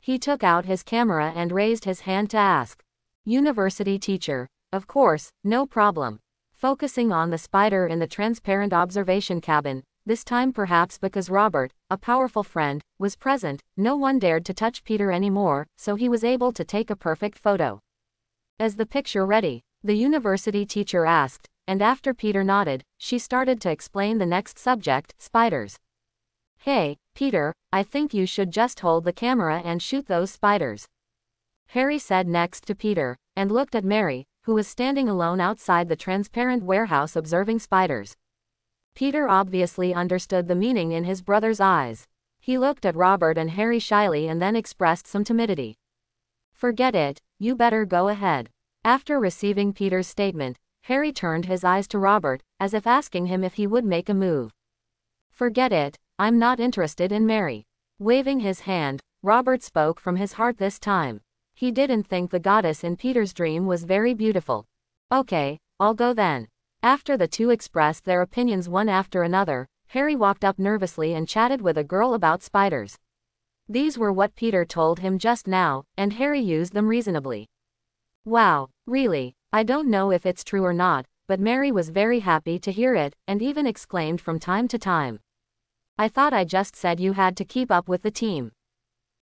He took out his camera and raised his hand to ask. University teacher, of course, no problem. Focusing on the spider in the transparent observation cabin, this time perhaps because Robert, a powerful friend, was present, no one dared to touch Peter anymore, so he was able to take a perfect photo. Is the picture ready? The university teacher asked, and after Peter nodded, she started to explain the next subject, spiders. Hey, Peter, I think you should just hold the camera and shoot those spiders. Harry said next to Peter, and looked at Mary, who was standing alone outside the transparent warehouse observing spiders. Peter obviously understood the meaning in his brother's eyes. He looked at Robert and Harry shyly and then expressed some timidity. Forget it, you better go ahead. After receiving Peter's statement, Harry turned his eyes to Robert, as if asking him if he would make a move. Forget it, I'm not interested in Mary. Waving his hand, Robert spoke from his heart this time. He didn't think the goddess in Peter's dream was very beautiful. Okay, I'll go then. After the two expressed their opinions one after another, Harry walked up nervously and chatted with a girl about spiders. These were what Peter told him just now, and Harry used them reasonably. Wow, really, I don't know if it's true or not, but Mary was very happy to hear it, and even exclaimed from time to time. I thought I just said you had to keep up with the team.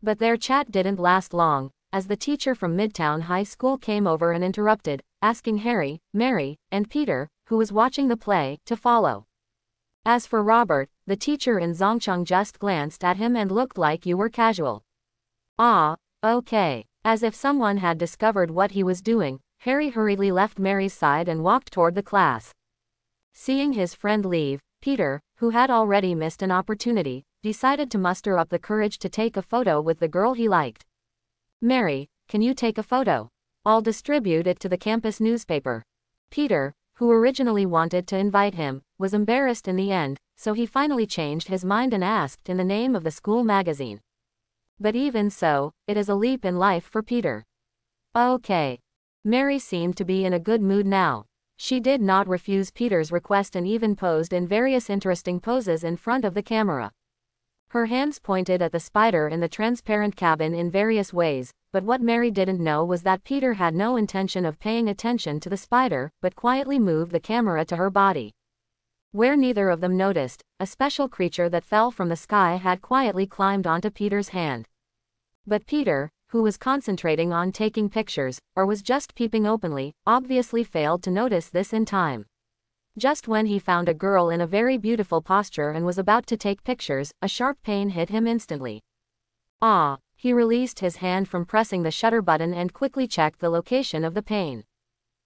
But their chat didn't last long, as the teacher from Midtown High School came over and interrupted, asking Harry, Mary, and Peter, who was watching the play, to follow. As for Robert, the teacher in Zhongcheng just glanced at him and looked like you were casual. Ah, okay. As if someone had discovered what he was doing, Harry hurriedly left Mary's side and walked toward the class. Seeing his friend leave, Peter, who had already missed an opportunity, decided to muster up the courage to take a photo with the girl he liked. Mary, can you take a photo? I'll distribute it to the campus newspaper. Peter, who originally wanted to invite him, was embarrassed in the end, so he finally changed his mind and asked in the name of the school magazine. But even so, it is a leap in life for Peter. Okay. Mary seemed to be in a good mood now. She did not refuse Peter's request and even posed in various interesting poses in front of the camera. Her hands pointed at the spider in the transparent cabin in various ways, but what Mary didn't know was that Peter had no intention of paying attention to the spider, but quietly moved the camera to her body. Where neither of them noticed, a special creature that fell from the sky had quietly climbed onto Peter's hand. But Peter, who was concentrating on taking pictures, or was just peeping openly, obviously failed to notice this in time. Just when he found a girl in a very beautiful posture and was about to take pictures, a sharp pain hit him instantly. Ah! He released his hand from pressing the shutter button and quickly checked the location of the pain.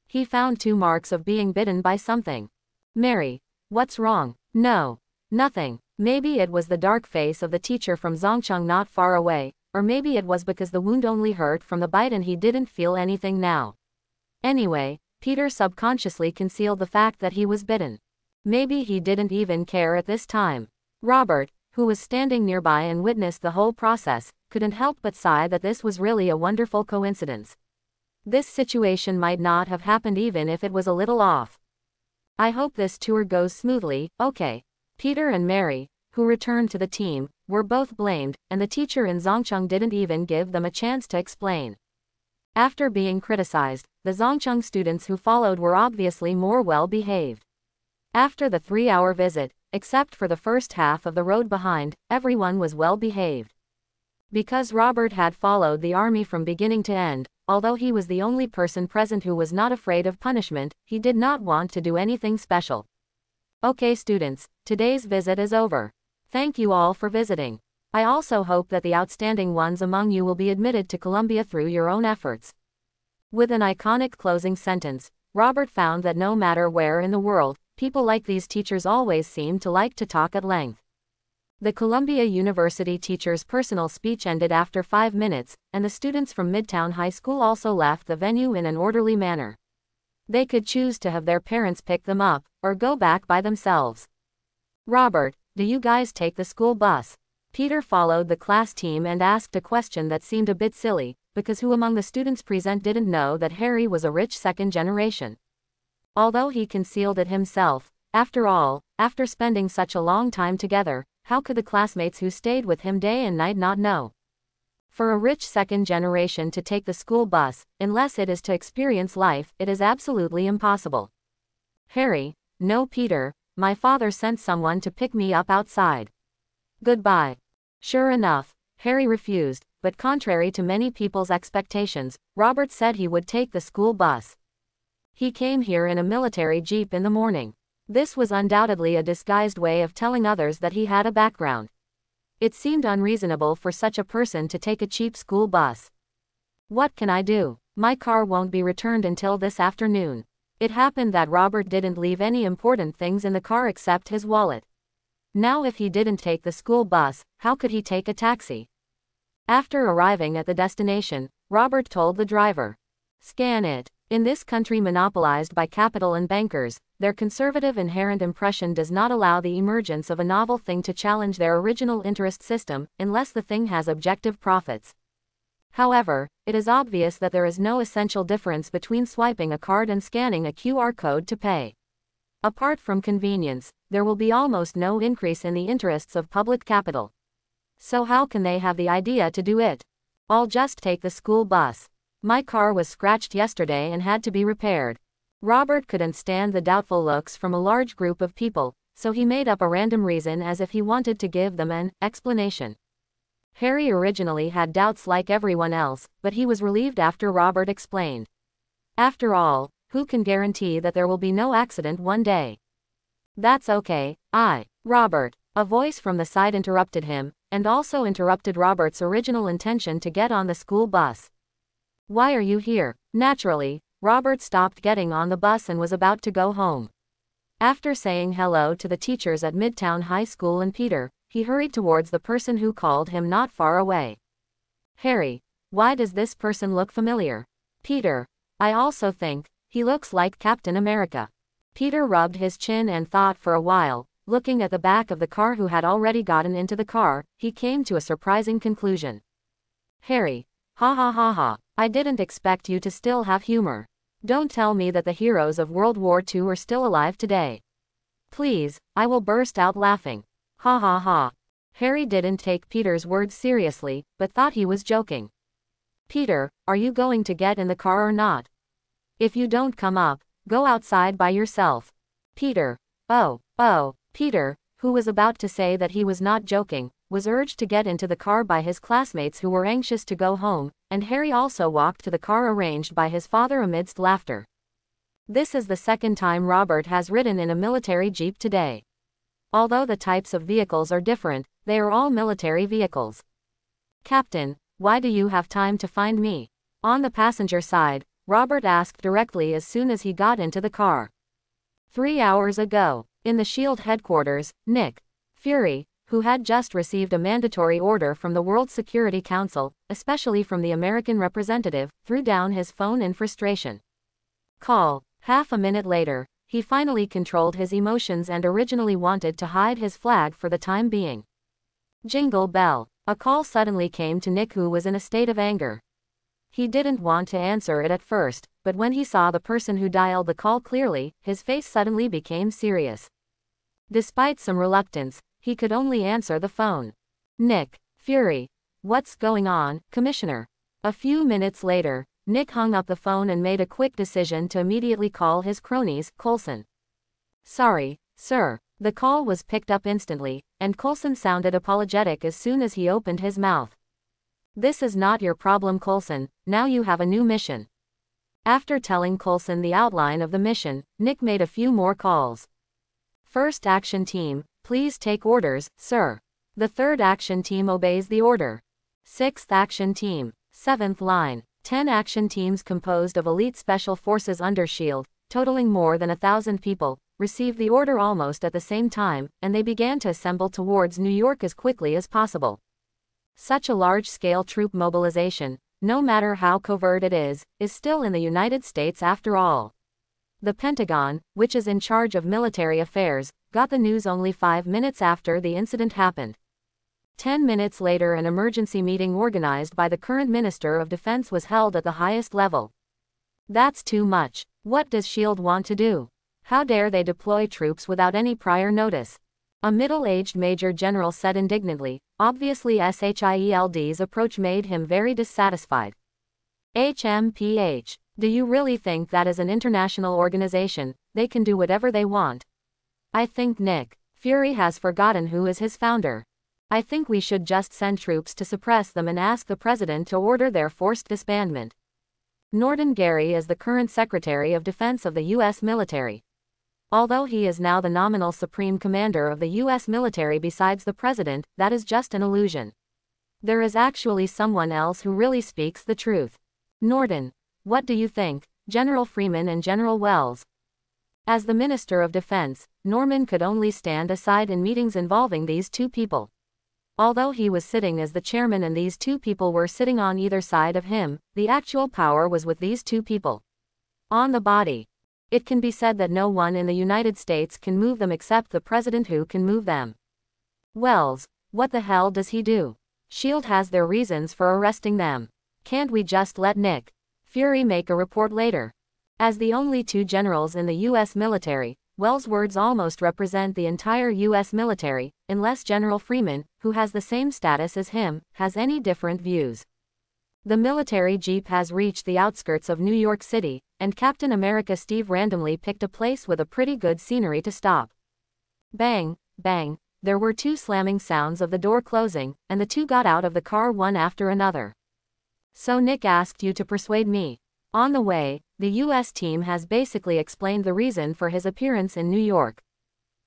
He found 2 marks of being bitten by something. Mary, what's wrong? No. Nothing. Maybe it was the dark face of the teacher from Zhongcheng not far away, or maybe it was because the wound only hurt from the bite and he didn't feel anything now. Anyway, Peter subconsciously concealed the fact that he was bitten. Maybe he didn't even care at this time. Robert, who was standing nearby and witnessed the whole process, couldn't help but sigh that this was really a wonderful coincidence. This situation might not have happened even if it was a little off. I hope this tour goes smoothly, okay. Peter and Mary, who returned to the team, were both blamed, and the teacher in Zhongcheng didn't even give them a chance to explain. After being criticized, the Zhongcheng students who followed were obviously more well-behaved. After the 3-hour visit, except for the first half of the road behind, everyone was well-behaved. Because Robert had followed the army from beginning to end, although he was the only person present who was not afraid of punishment, he did not want to do anything special. Okay students, today's visit is over. Thank you all for visiting. I also hope that the outstanding ones among you will be admitted to Columbia through your own efforts. With an iconic closing sentence, Robert found that no matter where in the world, people like these teachers always seem to like to talk at length. The Columbia University teacher's personal speech ended after 5 minutes, and the students from Midtown High School also left the venue in an orderly manner. They could choose to have their parents pick them up, or go back by themselves. Robert, do you guys take the school bus? Peter followed the class team and asked a question that seemed a bit silly, because who among the students present didn't know that Harry was a rich second generation? Although he concealed it himself, after all, after spending such a long time together, how could the classmates who stayed with him day and night not know? For a rich second generation to take the school bus, unless it is to experience life, it is absolutely impossible. Harry, no Peter, my father sent someone to pick me up outside. Goodbye. Sure enough, Harry refused, but contrary to many people's expectations, Robert said he would take the school bus. He came here in a military jeep in the morning. This was undoubtedly a disguised way of telling others that he had a background. It seemed unreasonable for such a person to take a cheap school bus. What can I do? My car won't be returned until this afternoon. It happened that Robert didn't leave any important things in the car except his wallet. Now if he didn't take the school bus, how could he take a taxi? After arriving at the destination, Robert told the driver, "Scan it." In this country monopolized by capital and bankers, their conservative inherent impression does not allow the emergence of a novel thing to challenge their original interest system, unless the thing has objective profits. However, it is obvious that there is no essential difference between swiping a card and scanning a QR code to pay. Apart from convenience, there will be almost no increase in the interests of public capital. So how can they have the idea to do it? I'll just take the school bus. My car was scratched yesterday and had to be repaired. Robert couldn't stand the doubtful looks from a large group of people, so he made up a random reason as if he wanted to give them an explanation. Harry originally had doubts like everyone else, but he was relieved after Robert explained. After all, who can guarantee that there will be no accident one day? That's okay, Robert. A voice from the side interrupted him, and also interrupted Robert's original intention to get on the school bus. Why are you here? Naturally, Robert stopped getting on the bus and was about to go home. After saying hello to the teachers at Midtown High School and Peter, he hurried towards the person who called him not far away. Harry, why does this person look familiar? Peter, I also think he looks like Captain America. Peter rubbed his chin and thought for a while. Looking at the back of the car who had already gotten into the car, he came to a surprising conclusion. Harry, ha ha ha ha, I didn't expect you to still have humor. Don't tell me that the heroes of World War II are still alive today. Please, I will burst out laughing. Ha ha ha. Harry didn't take Peter's words seriously, but thought he was joking. Peter, are you going to get in the car or not? If you don't come up, go outside by yourself. Peter, oh, Peter, who was about to say that he was not joking, was urged to get into the car by his classmates who were anxious to go home, and Harry also walked to the car arranged by his father amidst laughter. This is the second time Robert has ridden in a military jeep today. Although the types of vehicles are different, they are all military vehicles. Captain, why do you have time to find me? On the passenger side, Robert asked directly as soon as he got into the car. 3 hours ago, in the SHIELD headquarters, Nick. Fury, who had just received a mandatory order from the World Security Council, especially from the American representative, threw down his phone in frustration. Call. Half a minute later, he finally controlled his emotions and originally wanted to hide his flag for the time being. Jingle bell. A call suddenly came to Nick, who was in a state of anger. He didn't want to answer it at first, but when he saw the person who dialed the call clearly, his face suddenly became serious. Despite some reluctance, he could only answer the phone. Nick Fury. What's going on, Commissioner? A few minutes later, Nick hung up the phone and made a quick decision to immediately call his cronies, Coulson. Sorry, sir. The call was picked up instantly, and Coulson sounded apologetic as soon as he opened his mouth. This is not your problem, Coulson. Now you have a new mission. After telling Coulson the outline of the mission, Nick made a few more calls. First action team, please take orders, sir. The third action team obeys the order. Sixth action team. Seventh line. 10 action teams composed of elite special forces under S.H.I.E.L.D., totaling more than 1,000 people, received the order almost at the same time, and they began to assemble towards New York as quickly as possible. Such a large-scale troop mobilization, no matter how covert it is still in the United States after all. The Pentagon, which is in charge of military affairs, got the news only 5 minutes after the incident happened. 10 minutes later, an emergency meeting organized by the current Minister of Defense was held at the highest level. That's too much. What does S.H.I.E.L.D. want to do? How dare they deploy troops without any prior notice? A middle-aged major general said indignantly. Obviously S.H.I.E.L.D.'s approach made him very dissatisfied. HMPH. Do you really think that as an international organization, they can do whatever they want? I think Nick Fury has forgotten who is his founder. I think we should just send troops to suppress them and ask the president to order their forced disbandment. Norton Gary is the current Secretary of Defense of the U.S. military. Although he is now the nominal supreme commander of the U.S. military besides the president, that is just an illusion. There is actually someone else who really speaks the truth. Norton. What do you think, General Freeman and General Wells? As the Minister of Defense, Norman could only stand aside in meetings involving these two people. Although he was sitting as the chairman and these two people were sitting on either side of him, the actual power was with these two people. On the body. It can be said that no one in the United States can move them except the president, who can move them. Wells. What the hell does he do? S.H.I.E.L.D. has their reasons for arresting them. Can't we just let Nick Fury make a report later? As the only two generals in the U.S. military, Wells' words almost represent the entire U.S. military, unless General Freeman, who has the same status as him, has any different views. The military jeep has reached the outskirts of New York City, and Captain America Steve randomly picked a place with a pretty good scenery to stop. Bang, bang, there were two slamming sounds of the door closing, and the two got out of the car one after another. So Nick asked you to persuade me. On the way, the U.S. team has basically explained the reason for his appearance in New York.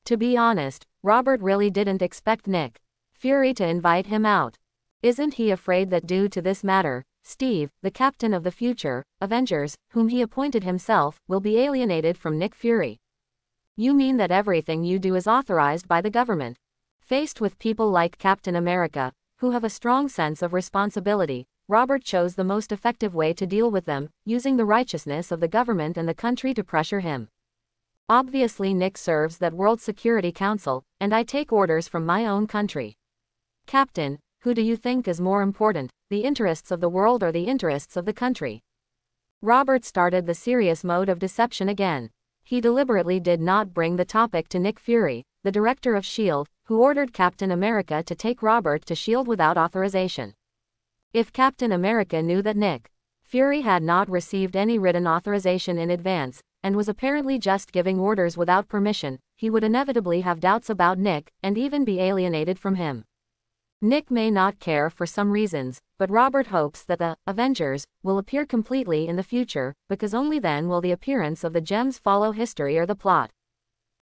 To be honest, Robert really didn't expect Nick Fury to invite him out. Isn't he afraid that due to this matter, Steve, the captain of the future Avengers, whom he appointed himself, will be alienated from Nick Fury? You mean that everything you do is authorized by the government? Faced with people like Captain America, who have a strong sense of responsibility, Robert chose the most effective way to deal with them, using the righteousness of the government and the country to pressure him. Obviously Nick serves that World Security Council, and I take orders from my own country. Captain, who do you think is more important, the interests of the world or the interests of the country? Robert started the serious mode of deception again. He deliberately did not bring the topic to Nick Fury, the director of S.H.I.E.L.D., who ordered Captain America to take Robert to S.H.I.E.L.D. without authorization. If Captain America knew that Nick Fury had not received any written authorization in advance, and was apparently just giving orders without permission, he would inevitably have doubts about Nick, and even be alienated from him. Nick may not care for some reasons, but Robert hopes that the Avengers will appear completely in the future, because only then will the appearance of the gems follow history or the plot.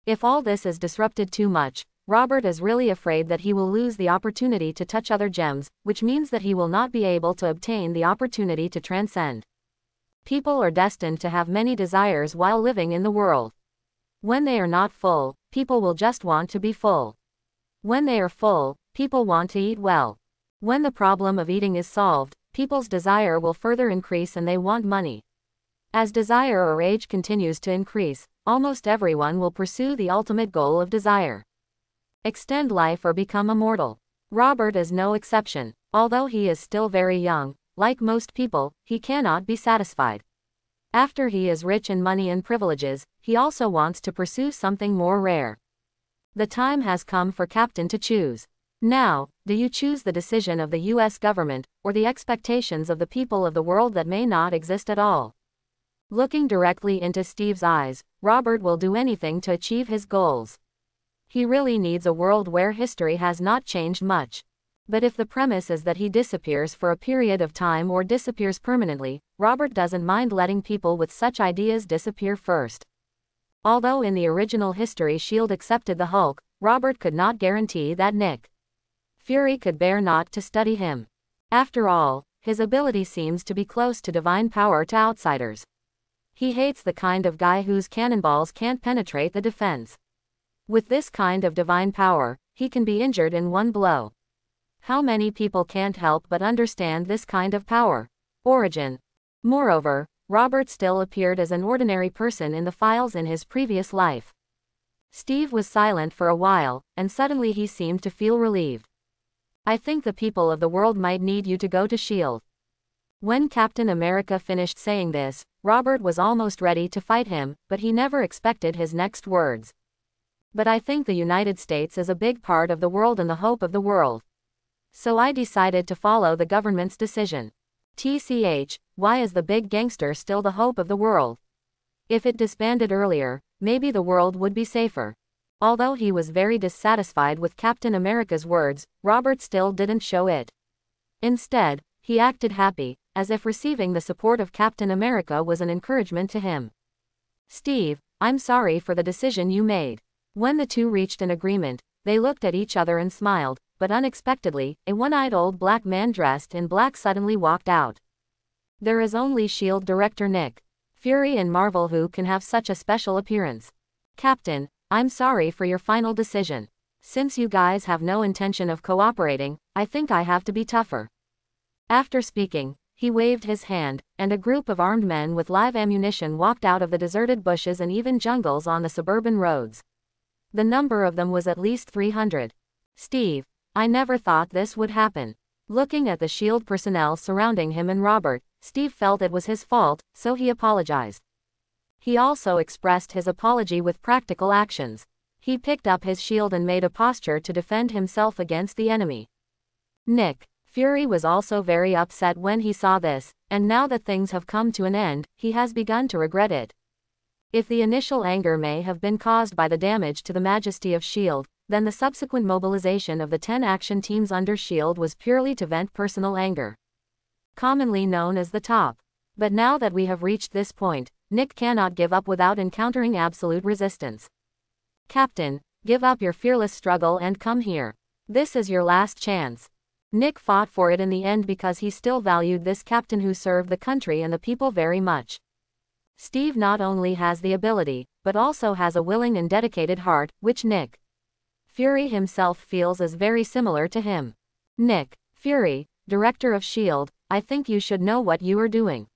If all this is disrupted too much, Robert is really afraid that he will lose the opportunity to touch other gems, which means that he will not be able to obtain the opportunity to transcend. People are destined to have many desires while living in the world. When they are not full, people will just want to be full. When they are full, people want to eat well. When the problem of eating is solved, people's desire will further increase and they want money. As desire or age continues to increase, almost everyone will pursue the ultimate goal of desire: extend life or become immortal. Robert is no exception. Although he is still very young, like most people, he cannot be satisfied. After he is rich in money and privileges, he also wants to pursue something more rare. The time has come for Captain to choose. Now, do you choose the decision of the US government, or the expectations of the people of the world that may not exist at all? Looking directly into Steve's eyes, Robert will do anything to achieve his goals. He really needs a world where history has not changed much. But if the premise is that he disappears for a period of time or disappears permanently, Robert doesn't mind letting people with such ideas disappear first. Although in the original history S.H.I.E.L.D. accepted the Hulk, Robert could not guarantee that Nick Fury could bear not to study him. After all, his ability seems to be close to divine power to outsiders. He hates the kind of guy whose cannonballs can't penetrate the defense. With this kind of divine power, he can be injured in one blow. How many people can't help but understand this kind of power? Origin. Moreover, Robert still appeared as an ordinary person in the files in his previous life. Steve was silent for a while, and suddenly he seemed to feel relieved. I think the people of the world might need you to go to S.H.I.E.L.D. When Captain America finished saying this, Robert was almost ready to fight him, but he never expected his next words. But I think the United States is a big part of the world and the hope of the world. So I decided to follow the government's decision. TCH, why is the big gangster still the hope of the world? If it disbanded earlier, maybe the world would be safer. Although he was very dissatisfied with Captain America's words, Robert still didn't show it. Instead, he acted happy, as if receiving the support of Captain America was an encouragement to him. Steve, I'm sorry for the decision you made. When the two reached an agreement, they looked at each other and smiled, but unexpectedly, a one-eyed old black man dressed in black suddenly walked out. There is only S.H.I.E.L.D. Director Nick Fury in Marvel who can have such a special appearance. Captain, I'm sorry for your final decision. Since you guys have no intention of cooperating, I think I have to be tougher. After speaking, he waved his hand, and a group of armed men with live ammunition walked out of the deserted bushes and even jungles on the suburban roads. The number of them was at least 300. Steve, I never thought this would happen. Looking at the S.H.I.E.L.D. personnel surrounding him and Robert, Steve felt it was his fault, so he apologized. He also expressed his apology with practical actions. He picked up his shield and made a posture to defend himself against the enemy. Nick Fury was also very upset when he saw this, and now that things have come to an end, he has begun to regret it. If the initial anger may have been caused by the damage to the majesty of S.H.I.E.L.D., then the subsequent mobilization of the 10 action teams under S.H.I.E.L.D. was purely to vent personal anger. Commonly known as the top. But now that we have reached this point, Nick cannot give up without encountering absolute resistance. Captain, give up your fearless struggle and come here. This is your last chance. Nick fought for it in the end because he still valued this captain who served the country and the people very much. Steve not only has the ability, but also has a willing and dedicated heart, which Nick Fury himself feels is very similar to him. Nick Fury, Director of S.H.I.E.L.D., I think you should know what you are doing.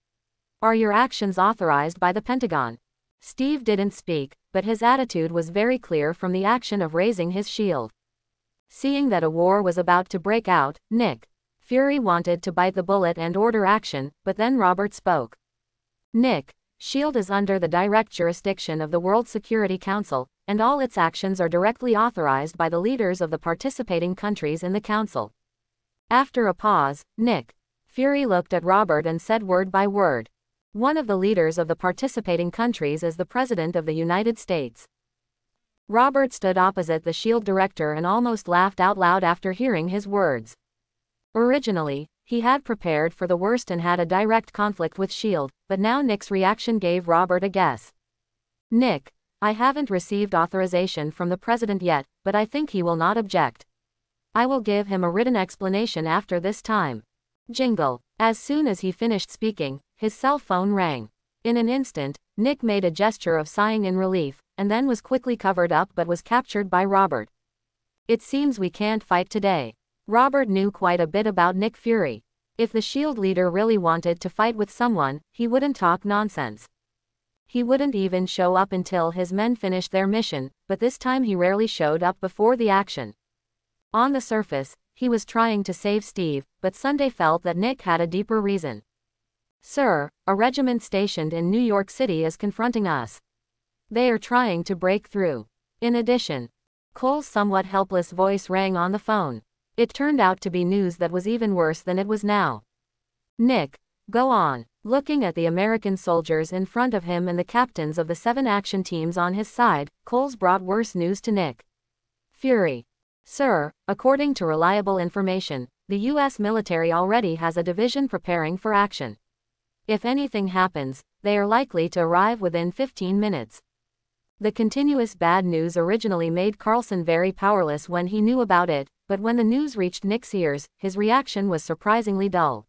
Are your actions authorized by the Pentagon? Steve didn't speak, but his attitude was very clear from the action of raising his shield. Seeing that a war was about to break out, Nick Fury wanted to bite the bullet and order action, but then Robert spoke. Nick, S.H.I.E.L.D. is under the direct jurisdiction of the World Security Council, and all its actions are directly authorized by the leaders of the participating countries in the council. After a pause, Nick Fury looked at Robert and said word by word. One of the leaders of the participating countries is the President of the United States. Robert stood opposite the S.H.I.E.L.D. director and almost laughed out loud after hearing his words. Originally, he had prepared for the worst and had a direct conflict with S.H.I.E.L.D., but now Nick's reaction gave Robert a guess. Nick, I haven't received authorization from the president yet, but I think he will not object. I will give him a written explanation after this time. Jingle. As soon as he finished speaking, his cell phone rang. In an instant, Nick made a gesture of sighing in relief, and then was quickly covered up but was captured by Robert. It seems we can't fight today. Robert knew quite a bit about Nick Fury. If the SHIELD leader really wanted to fight with someone, he wouldn't talk nonsense. He wouldn't even show up until his men finished their mission, but this time he rarely showed up before the action. On the surface, he was trying to save Steve, but Sunday felt that Nick had a deeper reason. "Sir, a regiment stationed in New York City is confronting us. They are trying to break through. In addition." Cole's somewhat helpless voice rang on the phone. It turned out to be news that was even worse than it was now. "Nick, go on." Looking at the American soldiers in front of him and the captains of the 7 action teams on his side, Coles brought worse news to Nick Fury. "Sir, according to reliable information, the U.S. military already has a division preparing for action. If anything happens, they are likely to arrive within 15 minutes. The continuous bad news originally made Carlson very powerless when he knew about it, but when the news reached Nick's ears, his reaction was surprisingly dull.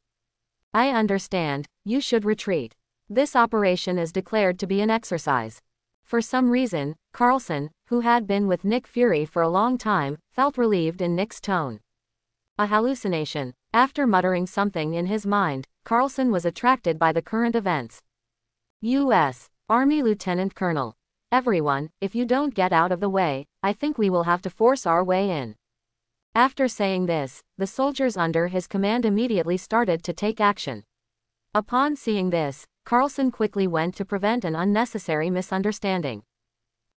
"I understand, you should retreat. This operation is declared to be an exercise." For some reason, Carlson, who had been with Nick Fury for a long time, felt relieved in Nick's tone. A hallucination. After muttering something in his mind, Carlson was attracted by the current events. U.S. Army Lieutenant Colonel. "Everyone, if you don't get out of the way, I think we will have to force our way in." After saying this, the soldiers under his command immediately started to take action. Upon seeing this, Carlson quickly went to prevent an unnecessary misunderstanding.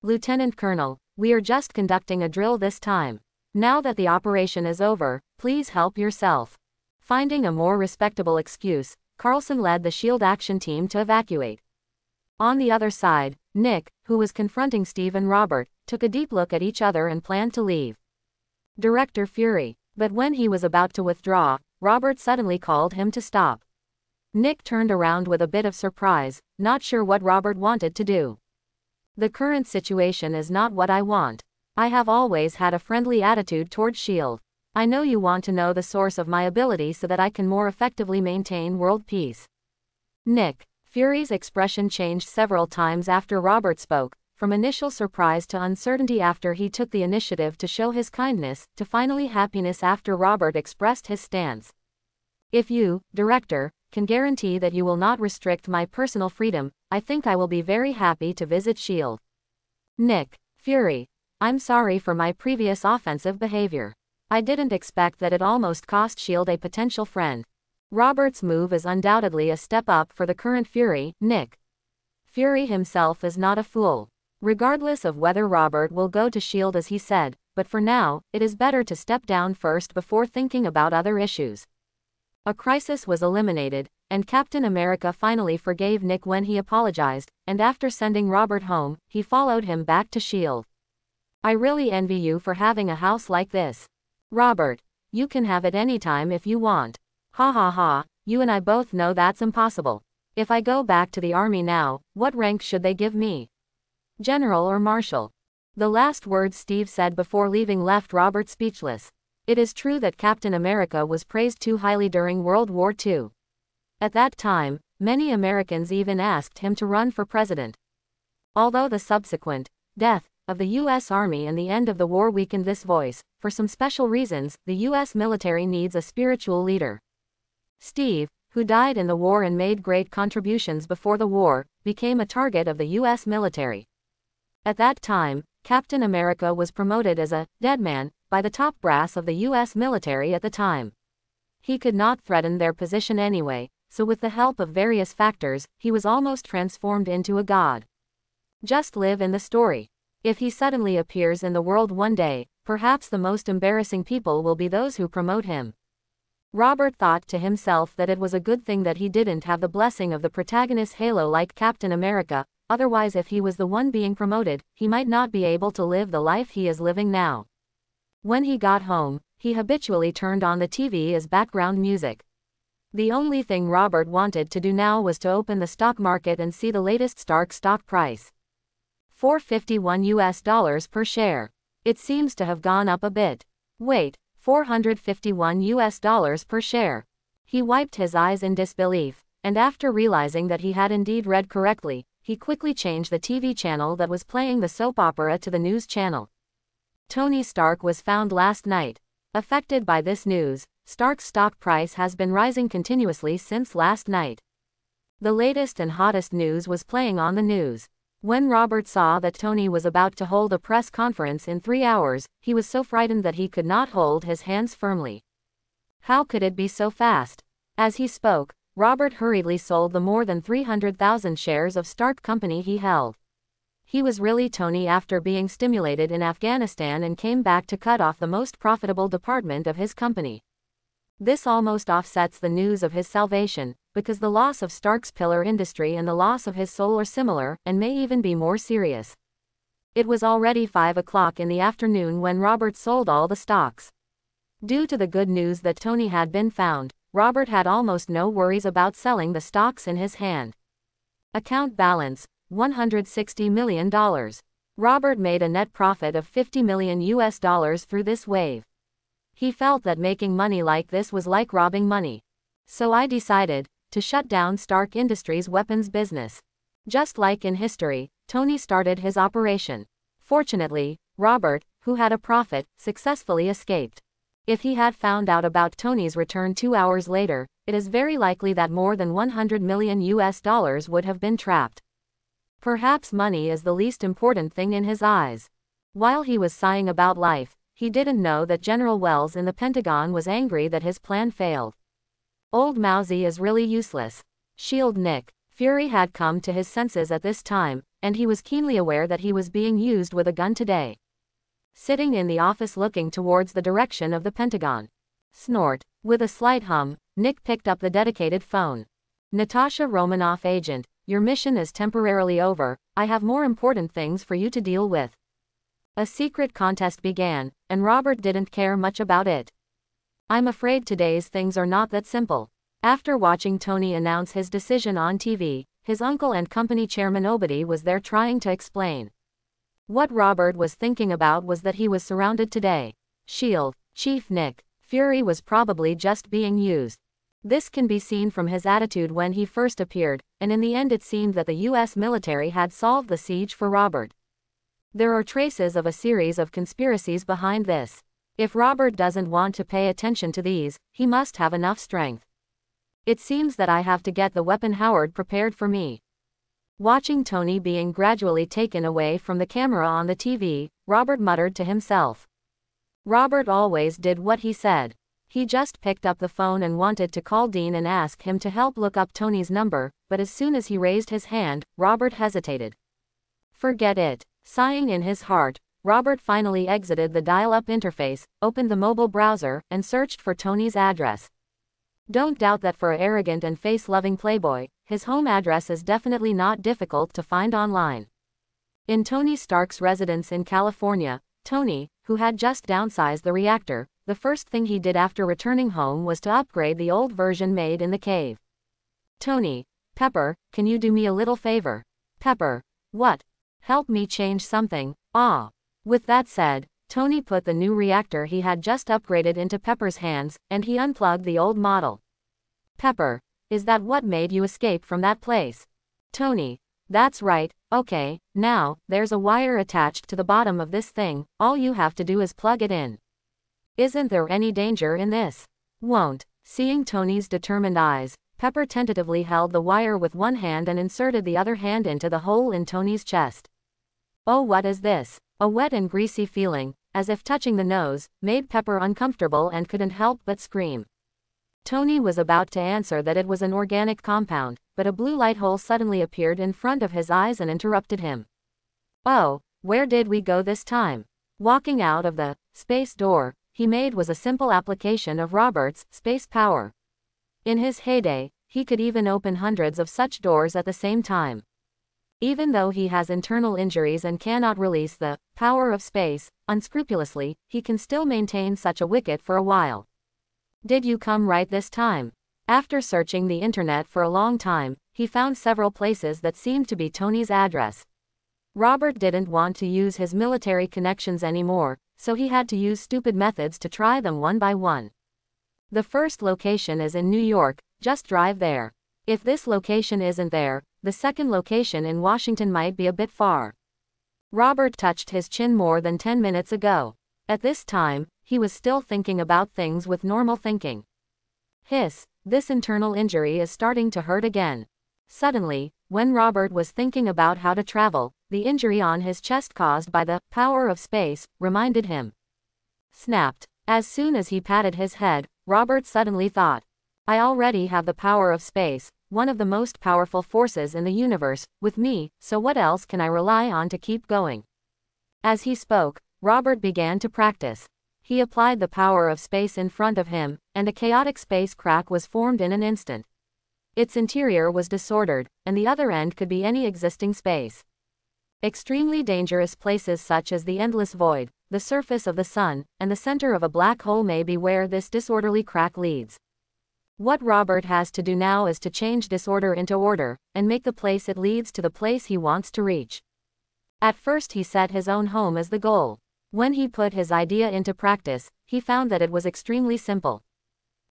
"Lieutenant Colonel, we are just conducting a drill this time. Now that the operation is over, please help yourself." Finding a more respectable excuse, Carlson led the SHIELD action team to evacuate. On the other side, Nick, who was confronting Steve and Robert, took a deep look at each other and planned to leave Director Fury. But when he was about to withdraw, Robert suddenly called him to stop. Nick turned around with a bit of surprise, not sure what Robert wanted to do. "The current situation is not what I want. I have always had a friendly attitude toward SHIELD. I know you want to know the source of my ability so that I can more effectively maintain world peace." Nick Fury's expression changed several times after Robert spoke, from initial surprise to uncertainty after he took the initiative to show his kindness, to finally happiness after Robert expressed his stance. "If you, Director, can guarantee that you will not restrict my personal freedom, I think I will be very happy to visit SHIELD." Nick Fury. "I'm sorry for my previous offensive behavior. I didn't expect that it almost cost SHIELD a potential friend." Robert's move is undoubtedly a step up for the current Fury. Nick Fury himself is not a fool. Regardless of whether Robert will go to SHIELD as he said, but for now, it is better to step down first before thinking about other issues. A crisis was eliminated, and Captain America finally forgave Nick when he apologized, and after sending Robert home, he followed him back to SHIELD. "I really envy you for having a house like this. Robert, you can have it anytime if you want. Ha ha ha, you and I both know that's impossible. If I go back to the army now, what rank should they give me? General or Marshal?" The last words Steve said before leaving left Robert speechless. It is true that Captain America was praised too highly during World War II. At that time, many Americans even asked him to run for president. Although the subsequent death of the U.S. Army and the end of the war weakened this voice, for some special reasons, the U.S. military needs a spiritual leader. Steve, who died in the war and made great contributions before the war, became a target of the U.S. military. At that time, Captain America was promoted as a dead man by the top brass of the U.S. military at the time. He could not threaten their position anyway, so with the help of various factors, he was almost transformed into a god. Just live in the story. If he suddenly appears in the world one day, perhaps the most embarrassing people will be those who promote him. Robert thought to himself that it was a good thing that he didn't have the blessing of the protagonist's halo like Captain America. Otherwise, if he was the one being promoted, he might not be able to live the life he is living now. When he got home, he habitually turned on the TV as background music. The only thing Robert wanted to do now was to open the stock market and see the latest Stark stock price. $451 US per share. It seems to have gone up a bit. Wait, $451 US per share. He wiped his eyes in disbelief, and after realizing that he had indeed read correctly, he quickly changed the TV channel that was playing the soap opera to the news channel. Tony Stark was found last night. Affected by this news, Stark's stock price has been rising continuously since last night. The latest and hottest news was playing on the news. When Robert saw that Tony was about to hold a press conference in 3 hours, he was so frightened that he could not hold his hands firmly. How could it be so fast? As he spoke, Robert hurriedly sold the more than 300,000 shares of Stark Company he held. He was really Tony after being stimulated in Afghanistan and came back to cut off the most profitable department of his company. This almost offsets the news of his salvation, because the loss of Stark's pillar industry and the loss of his soul are similar, and may even be more serious. It was already 5 o'clock in the afternoon when Robert sold all the stocks. Due to the good news that Tony had been found, Robert had almost no worries about selling the stocks in his hand. Account balance, $160 million. Robert made a net profit of $50 million through this wave. He felt that making money like this was like robbing money. So I decided to shut down Stark Industries' weapons business. Just like in history, Tony started his operation. Fortunately, Robert, who had a profit, successfully escaped. If he had found out about Tony's return 2 hours later, it is very likely that more than $100 million would have been trapped. Perhaps money is the least important thing in his eyes. While he was sighing about life, he didn't know that General Wells in the Pentagon was angry that his plan failed. Old Mousy is really useless. Shield Nick Fury had come to his senses at this time, and he was keenly aware that he was being used with a gun today. Sitting in the office looking towards the direction of the Pentagon. Snort. With a slight hum, Nick picked up the dedicated phone. Natasha Romanoff, agent, your mission is temporarily over, I have more important things for you to deal with. A secret contest began, and Robert didn't care much about it. I'm afraid today's things are not that simple. After watching Tony announce his decision on TV, his uncle and company chairman Obadi was there trying to explain. What Robert was thinking about was that he was surrounded today. Shield Chief Nick Fury was probably just being used. This can be seen from his attitude when he first appeared, and in the end it seemed that the US military had solved the siege for Robert. There are traces of a series of conspiracies behind this. If Robert doesn't want to pay attention to these, he must have enough strength. It seems that I have to get the weapon Howard prepared for me. Watching Tony being gradually taken away from the camera on the TV, Robert muttered to himself. Robert always did what he said. He just picked up the phone and wanted to call Dean and ask him to help look up Tony's number, but as soon as he raised his hand, Robert hesitated. Forget it. Sighing in his heart, Robert finally exited the dial-up interface, opened the mobile browser, and searched for Tony's address. Don't doubt that for an arrogant and face-loving playboy, his home address is definitely not difficult to find online. In Tony Stark's residence in California, Tony, who had just downsized the reactor, the first thing he did after returning home was to upgrade the old version made in the cave. Tony, Pepper, can you do me a little favor? Pepper, what? Help me change something, ah. With that said, Tony put the new reactor he had just upgraded into Pepper's hands, and he unplugged the old model. Pepper, is that what made you escape from that place? Tony, that's right, okay, now, there's a wire attached to the bottom of this thing, all you have to do is plug it in. Isn't there any danger in this? Won't. Seeing Tony's determined eyes, Pepper tentatively held the wire with one hand and inserted the other hand into the hole in Tony's chest. Oh, what is this? A wet and greasy feeling, as if touching the nose, made Pepper uncomfortable and couldn't help but scream. Tony was about to answer that it was an organic compound, but a blue light hole suddenly appeared in front of his eyes and interrupted him. Oh, where did we go this time? Walking out of the space door he made was a simple application of Robert's space power. In his heyday, he could even open hundreds of such doors at the same time. Even though he has internal injuries and cannot release the power of space unscrupulously, he can still maintain such a wicket for a while. Did you come right this time? After searching the internet for a long time, he found several places that seemed to be Tony's address. Robert didn't want to use his military connections anymore, so he had to use stupid methods to try them one by one. The first location is in New York, just drive there. If this location isn't there, the second location in Washington might be a bit far. Robert touched his chin more than 10 minutes ago. At this time, he was still thinking about things with normal thinking. Hiss, this internal injury is starting to hurt again. Suddenly, when Robert was thinking about how to travel, the injury on his chest caused by the power of space reminded him. Snapped. As soon as he patted his head, Robert suddenly thought, I already have the power of space, one of the most powerful forces in the universe, with me, so what else can I rely on to keep going? As he spoke, Robert began to practice. He applied the power of space in front of him, and a chaotic space crack was formed in an instant. Its interior was disordered, and the other end could be any existing space. Extremely dangerous places such as the endless void, the surface of the sun, and the center of a black hole may be where this disorderly crack leads. What Robert has to do now is to change disorder into order, and make the place it leads to the place he wants to reach. At first he set his own home as the goal. When he put his idea into practice, he found that it was extremely simple.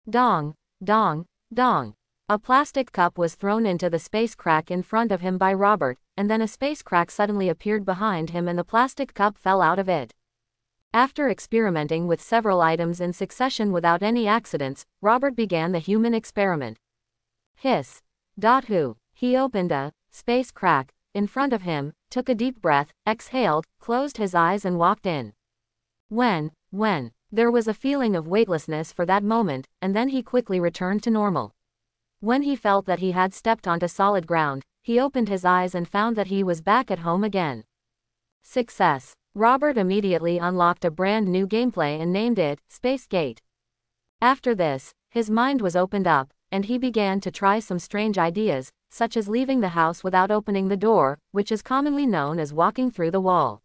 Dong, dong, dong. A plastic cup was thrown into the space crack in front of him by Robert, and then a space crack suddenly appeared behind him and the plastic cup fell out of it. After experimenting with several items in succession without any accidents, Robert began the human experiment. Hiss. Who? He opened a space crack in front of him, took a deep breath, exhaled, closed his eyes and walked in. When, there was a feeling of weightlessness for that moment, and then he quickly returned to normal. When he felt that he had stepped onto solid ground, he opened his eyes and found that he was back at home again. Success. Robert immediately unlocked a brand new gameplay and named it Space Gate. After this, his mind was opened up, and he began to try some strange ideas, such as leaving the house without opening the door, which is commonly known as walking through the wall.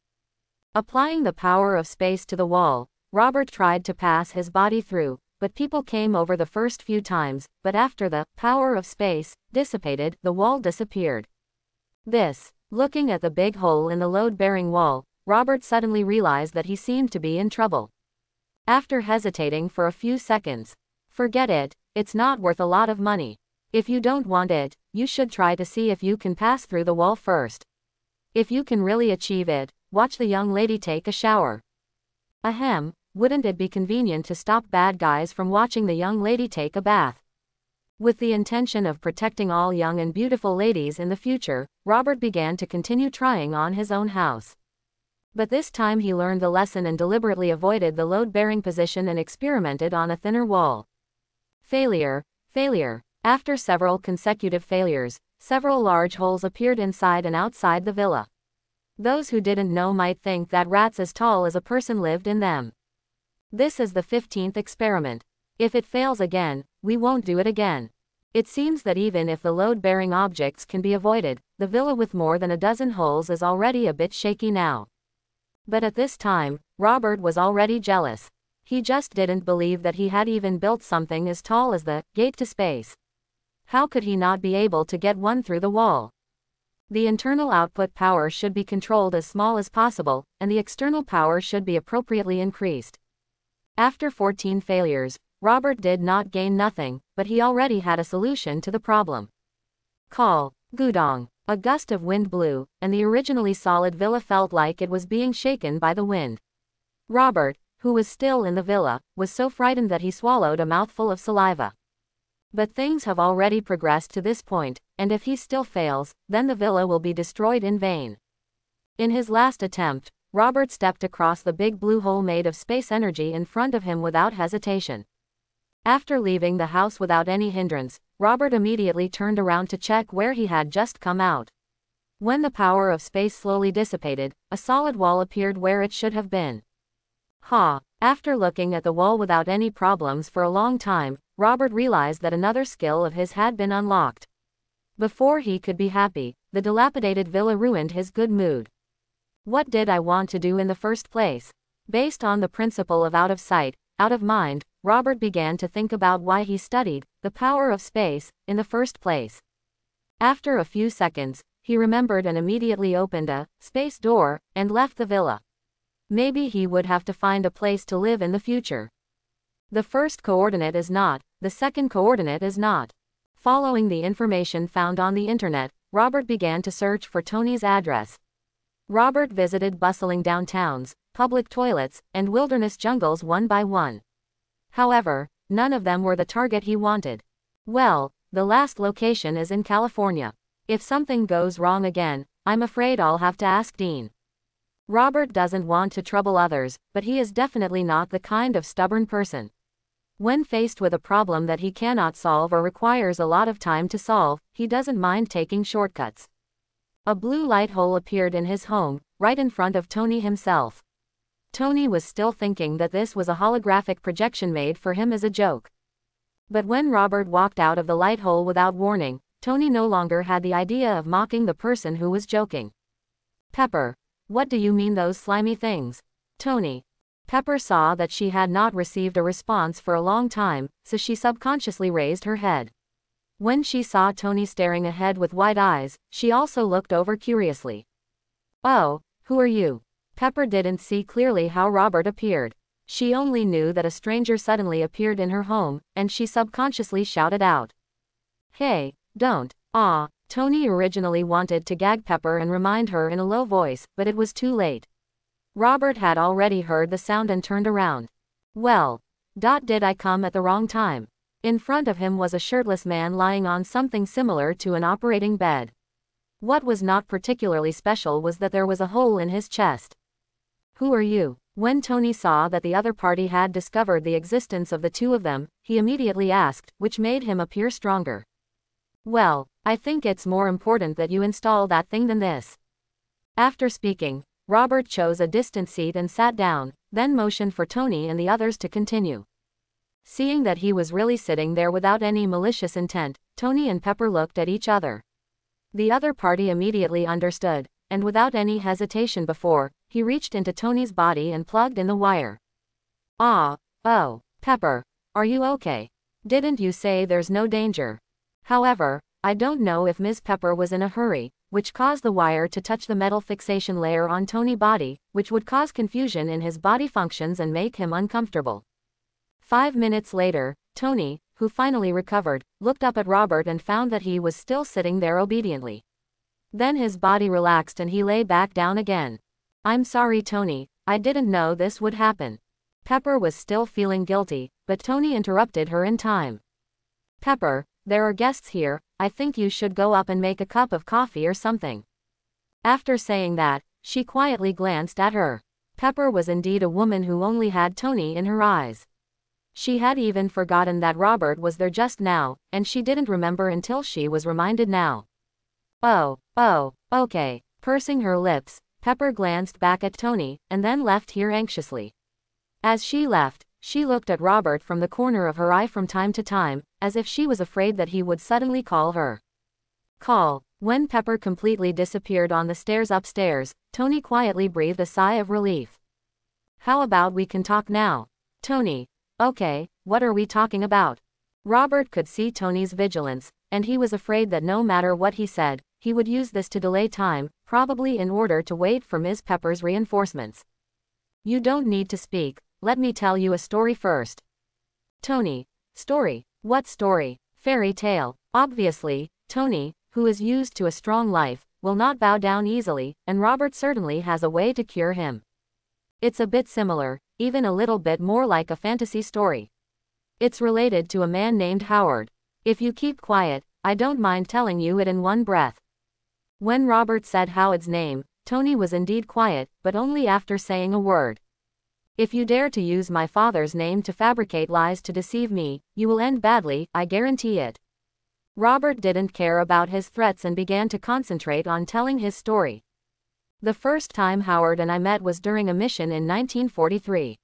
Applying the power of space to the wall, Robert tried to pass his body through, but people came over the first few times, but after the power of space dissipated, the wall disappeared. Looking at the big hole in the load-bearing wall, Robert suddenly realized that he seemed to be in trouble. After hesitating for a few seconds, forget it, it's not worth a lot of money. If you don't want it, you should try to see if you can pass through the wall first. If you can really achieve it, watch the young lady take a shower. Ahem, wouldn't it be convenient to stop bad guys from watching the young lady take a bath? With the intention of protecting all young and beautiful ladies in the future, Robert began to continue trying on his own house. But this time he learned the lesson and deliberately avoided the load-bearing position and experimented on a thinner wall. Failure. After several consecutive failures, several large holes appeared inside and outside the villa. Those who didn't know might think that rats as tall as a person lived in them. This is the 15th experiment. If it fails again, we won't do it again. It seems that even if the load-bearing objects can be avoided, the villa with more than a dozen holes is already a bit shaky now. But at this time, Robert was already jealous. He just didn't believe that he had even built something as tall as the gate to space. How could he not be able to get one through the wall? The internal output power should be controlled as small as possible, and the external power should be appropriately increased. After 14 failures, Robert did not gain nothing, but he already had a solution to the problem. Call. Gudong. A gust of wind blew, and the originally solid villa felt like it was being shaken by the wind. Robert, who was still in the villa, was so frightened that he swallowed a mouthful of saliva. But things have already progressed to this point, and if he still fails, then the villa will be destroyed in vain. In his last attempt, Robert stepped across the big blue hole made of space energy in front of him without hesitation. After leaving the house without any hindrance, Robert immediately turned around to check where he had just come out. When the power of space slowly dissipated, a solid wall appeared where it should have been. After looking at the wall without any problems for a long time, Robert realized that another skill of his had been unlocked. Before he could be happy, the dilapidated villa ruined his good mood. What did I want to do in the first place? Based on the principle of out of sight, out of mind, Robert began to think about why he studied the power of space in the first place. After a few seconds, he remembered and immediately opened a space door and left the villa. Maybe he would have to find a place to live in the future. The first coordinate is not, the second coordinate is not. Following the information found on the internet, Robert began to search for Tony's address. Robert visited bustling downtowns, public toilets, and wilderness jungles one by one. However, none of them were the target he wanted. Well, the last location is in California. If something goes wrong again, I'm afraid I'll have to ask Dean. Robert doesn't want to trouble others, but he is definitely not the kind of stubborn person. When faced with a problem that he cannot solve or requires a lot of time to solve, he doesn't mind taking shortcuts. A blue light hole appeared in his home, right in front of Tony himself. Tony was still thinking that this was a holographic projection made for him as a joke. But when Robert walked out of the light hole without warning, Tony no longer had the idea of mocking the person who was joking. Pepper. What do you mean those slimy things? Tony. Pepper saw that she had not received a response for a long time, so she subconsciously raised her head. When she saw Tony staring ahead with wide eyes, she also looked over curiously. Oh, who are you? Pepper didn't see clearly how Robert appeared. She only knew that a stranger suddenly appeared in her home, and she subconsciously shouted out. Hey, don't. Tony originally wanted to gag Pepper and remind her in a low voice, but it was too late. Robert had already heard the sound and turned around. Well, did I come at the wrong time? In front of him was a shirtless man lying on something similar to an operating bed. What was not particularly special was that there was a hole in his chest. Who are you? When Tony saw that the other party had discovered the existence of the two of them, he immediately asked, which made him appear stronger. Well, I think it's more important that you install that thing than this. After speaking, Robert chose a distant seat and sat down, then motioned for Tony and the others to continue. Seeing that he was really sitting there without any malicious intent, Tony and Pepper looked at each other. The other party immediately understood, and without any hesitation before, he reached into Tony's body and plugged in the wire. Oh, Pepper, are you okay? Didn't you say there's no danger? However, I don't know if Ms. Pepper was in a hurry, which caused the wire to touch the metal fixation layer on Tony's body, which would cause confusion in his body functions and make him uncomfortable. 5 minutes later, Tony, who finally recovered, looked up at Robert and found that he was still sitting there obediently. Then his body relaxed and he lay back down again. I'm sorry, Tony, I didn't know this would happen. Pepper was still feeling guilty, but Tony interrupted her in time. Pepper, there are guests here, I think you should go up and make a cup of coffee or something. After saying that, she quietly glanced at her. Pepper was indeed a woman who only had Tony in her eyes. She had even forgotten that Robert was there just now, and she didn't remember until she was reminded now. Oh, okay. Pursing her lips, Pepper glanced back at Tony, and then left here anxiously. As she left, she looked at Robert from the corner of her eye from time to time, as if she was afraid that he would suddenly call her. When Pepper completely disappeared on the stairs upstairs, Tony quietly breathed a sigh of relief. How about we can talk now? Tony. Okay, what are we talking about? Robert could see Tony's vigilance, and he was afraid that no matter what he said, he would use this to delay time, probably in order to wait for Ms. Pepper's reinforcements. You don't need to speak, let me tell you a story first. Tony. Story? What story? Fairy tale. Obviously, Tony, who is used to a strong life, will not bow down easily, and Robert certainly has a way to cure him. It's a bit similar, even a little bit more like a fantasy story. It's related to a man named Howard. If you keep quiet, I don't mind telling you it in one breath. When Robert said Howard's name, Tony was indeed quiet, but only after saying a word. If you dare to use my father's name to fabricate lies to deceive me, you will end badly, I guarantee it. Robert didn't care about his threats and began to concentrate on telling his story. The first time Howard and I met was during a mission in 1943.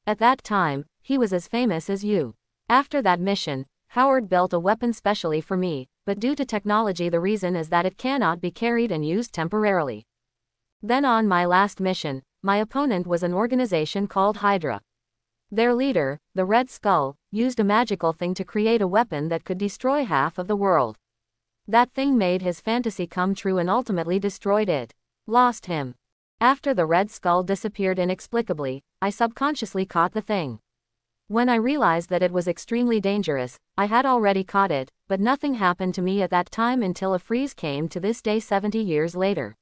At that time, he was as famous as you. After that mission, Howard built a weapon specially for me, but due to technology the reason is that it cannot be carried and used temporarily. Then on my last mission, my opponent was an organization called Hydra. Their leader, the Red Skull, used a magical thing to create a weapon that could destroy half of the world. That thing made his fantasy come true and ultimately destroyed it. Lost him. After the Red Skull disappeared inexplicably, I subconsciously caught the thing. When I realized that it was extremely dangerous, I had already caught it, but nothing happened to me at that time until a freeze came to this day 70 years later.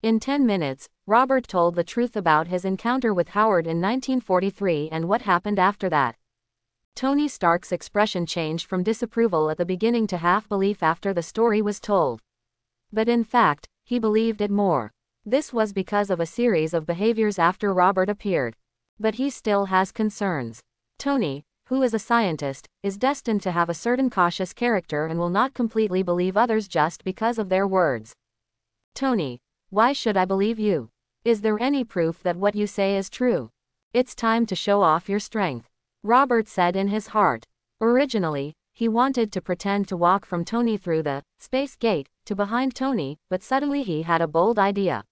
In 10 minutes, Robert told the truth about his encounter with Howard in 1943 and what happened after that. Tony Stark's expression changed from disapproval at the beginning to half-belief after the story was told. But in fact, he believed it more. This was because of a series of behaviors after Robert appeared. But he still has concerns. Tony, who is a scientist, is destined to have a certain cautious character and will not completely believe others just because of their words. Tony, why should I believe you? Is there any proof that what you say is true? It's time to show off your strength, Robert said in his heart. Originally, he wanted to pretend to walk from Tony through the space gate to behind Tony, but suddenly he had a bold idea.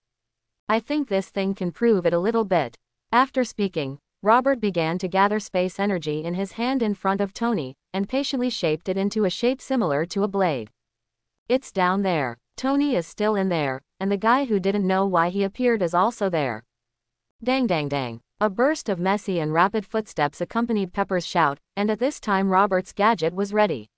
I think this thing can prove it a little bit. After speaking, Robert began to gather space energy in his hand in front of Tony, and patiently shaped it into a shape similar to a blade. It's down there. Tony is still in there, and the guy who didn't know why he appeared is also there. Dang dang dang. A burst of messy and rapid footsteps accompanied Pepper's shout, and at this time Robert's gadget was ready.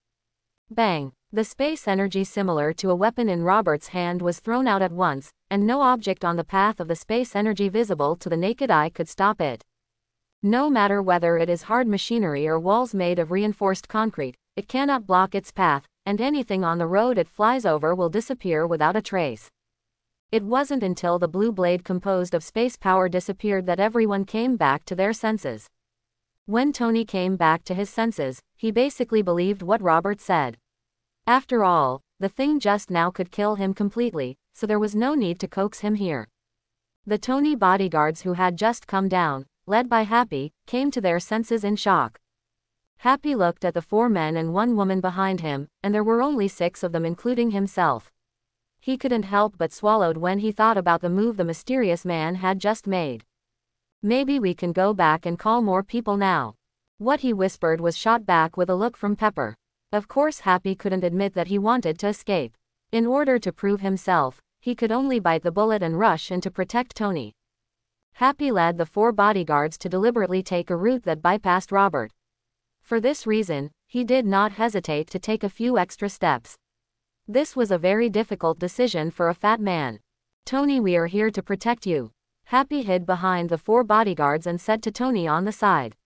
Bang! The space energy similar to a weapon in Robert's hand was thrown out at once, and no object on the path of the space energy visible to the naked eye could stop it. No matter whether it is hard machinery or walls made of reinforced concrete, it cannot block its path, and anything on the road it flies over will disappear without a trace. It wasn't until the blue blade composed of space power disappeared that everyone came back to their senses. When Tony came back to his senses, he basically believed what Robert said. After all, the thing just now could kill him completely, so there was no need to coax him here. The Tony bodyguards who had just come down, led by Happy, came to their senses in shock. Happy looked at the 4 men and 1 woman behind him, and there were only 6 of them including himself. He couldn't help but swallowed when he thought about the move the mysterious man had just made. Maybe we can go back and call more people now. What he whispered was shot back with a look from Pepper. Of course Happy couldn't admit that he wanted to escape. In order to prove himself, he could only bite the bullet and rush in to protect Tony. Happy led the 4 bodyguards to deliberately take a route that bypassed Robert. For this reason, he did not hesitate to take a few extra steps. This was a very difficult decision for a fat man. Tony, we are here to protect you. Happy hid behind the 4 bodyguards and said to Tony on the side.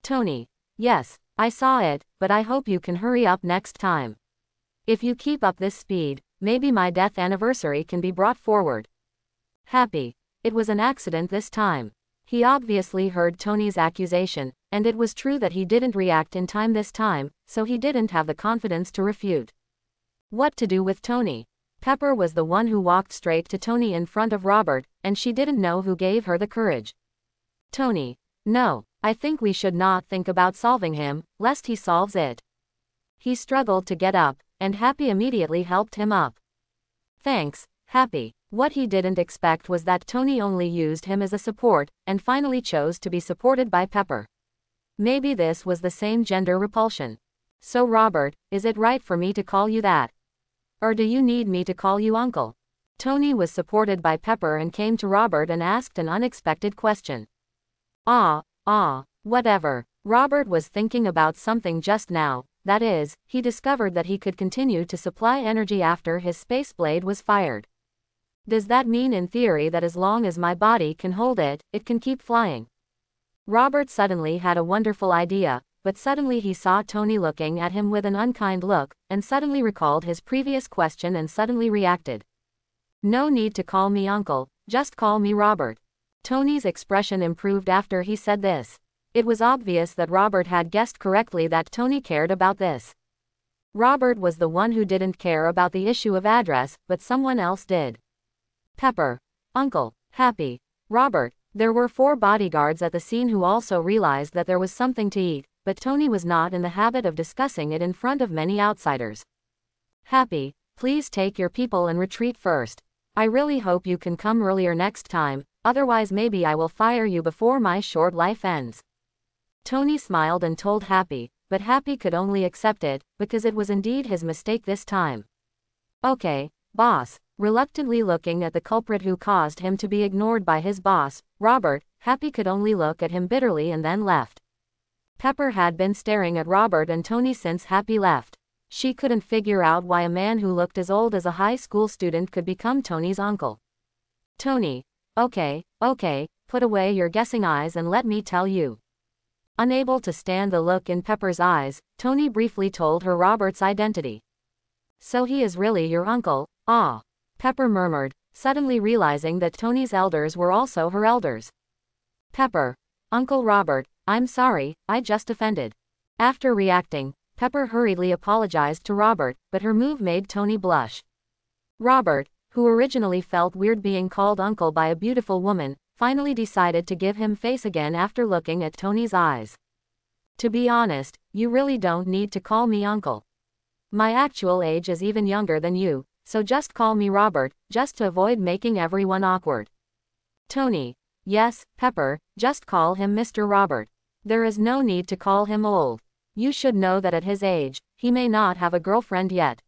Tony, yes, I saw it, but I hope you can hurry up next time. If you keep up this speed, maybe my death anniversary can be brought forward. Happy, it was an accident this time. He obviously heard Tony's accusation, and it was true that he didn't react in time this time, so he didn't have the confidence to refute. What to do with Tony? Pepper was the one who walked straight to Tony in front of Robert, and she didn't know who gave her the courage. Tony, no, I think we should not think about solving him, lest he solves it. He struggled to get up, and Happy immediately helped him up. Thanks, Happy. What he didn't expect was that Tony only used him as a support, and finally chose to be supported by Pepper. Maybe this was the same gender repulsion. So Robert, is it right for me to call you that? Or do you need me to call you uncle? Tony was supported by Pepper and came to Robert and asked an unexpected question. Whatever. Robert was thinking about something just now, that is, he discovered that he could continue to supply energy after his space blade was fired. Does that mean in theory that as long as my body can hold it, it can keep flying? Robert suddenly had a wonderful idea, but suddenly he saw Tony looking at him with an unkind look, and suddenly recalled his previous question and suddenly reacted. No need to call me uncle, just call me Robert. Tony's expression improved after he said this. It was obvious that Robert had guessed correctly that Tony cared about this. Robert was the one who didn't care about the issue of address, but someone else did. Pepper, Uncle, Happy, Robert. There were 4 bodyguards at the scene who also realized that there was something to eat, but Tony was not in the habit of discussing it in front of many outsiders. Happy, please take your people and retreat first. I really hope you can come earlier next time, otherwise maybe I will fire you before my short life ends. Tony smiled and told Happy, but Happy could only accept it, because it was indeed his mistake this time. Okay, boss. Reluctantly looking at the culprit who caused him to be ignored by his boss, Robert, Happy could only look at him bitterly and then left. Pepper had been staring at Robert and Tony since Happy left. She couldn't figure out why a man who looked as old as a high school student could become Tony's uncle. Tony. Okay, put away your guessing eyes and let me tell you. Unable to stand the look in Pepper's eyes, Tony briefly told her Robert's identity. So he is really your uncle, ah. Pepper murmured, suddenly realizing that Tony's elders were also her elders. Pepper. Uncle Robert, I'm sorry, I just offended. After reacting, Pepper hurriedly apologized to Robert, but her move made Tony blush. Robert, who originally felt weird being called uncle by a beautiful woman, finally decided to give him face again after looking at Tony's eyes. To be honest, you really don't need to call me uncle. My actual age is even younger than you, so just call me Robert, just to avoid making everyone awkward. Tony. Yes, Pepper, just call him Mr. Robert. There is no need to call him old. You should know that at his age, he may not have a girlfriend yet.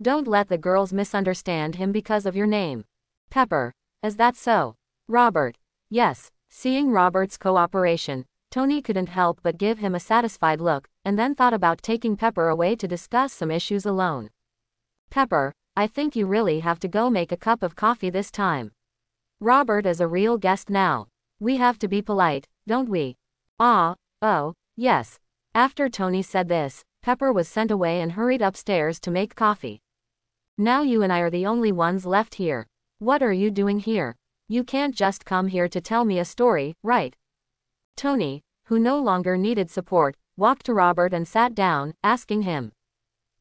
Don't let the girls misunderstand him because of your name. Pepper. Is that so? Robert. Yes. Seeing Robert's cooperation, Tony couldn't help but give him a satisfied look, and then thought about taking Pepper away to discuss some issues alone. Pepper, I think you really have to go make a cup of coffee this time. Robert is a real guest now. We have to be polite, don't we? Oh, yes. After Tony said this, Pepper was sent away and hurried upstairs to make coffee. Now you and I are the only ones left here. What are you doing here? You can't just come here to tell me a story, right? Tony, who no longer needed support, walked to Robert and sat down, asking him.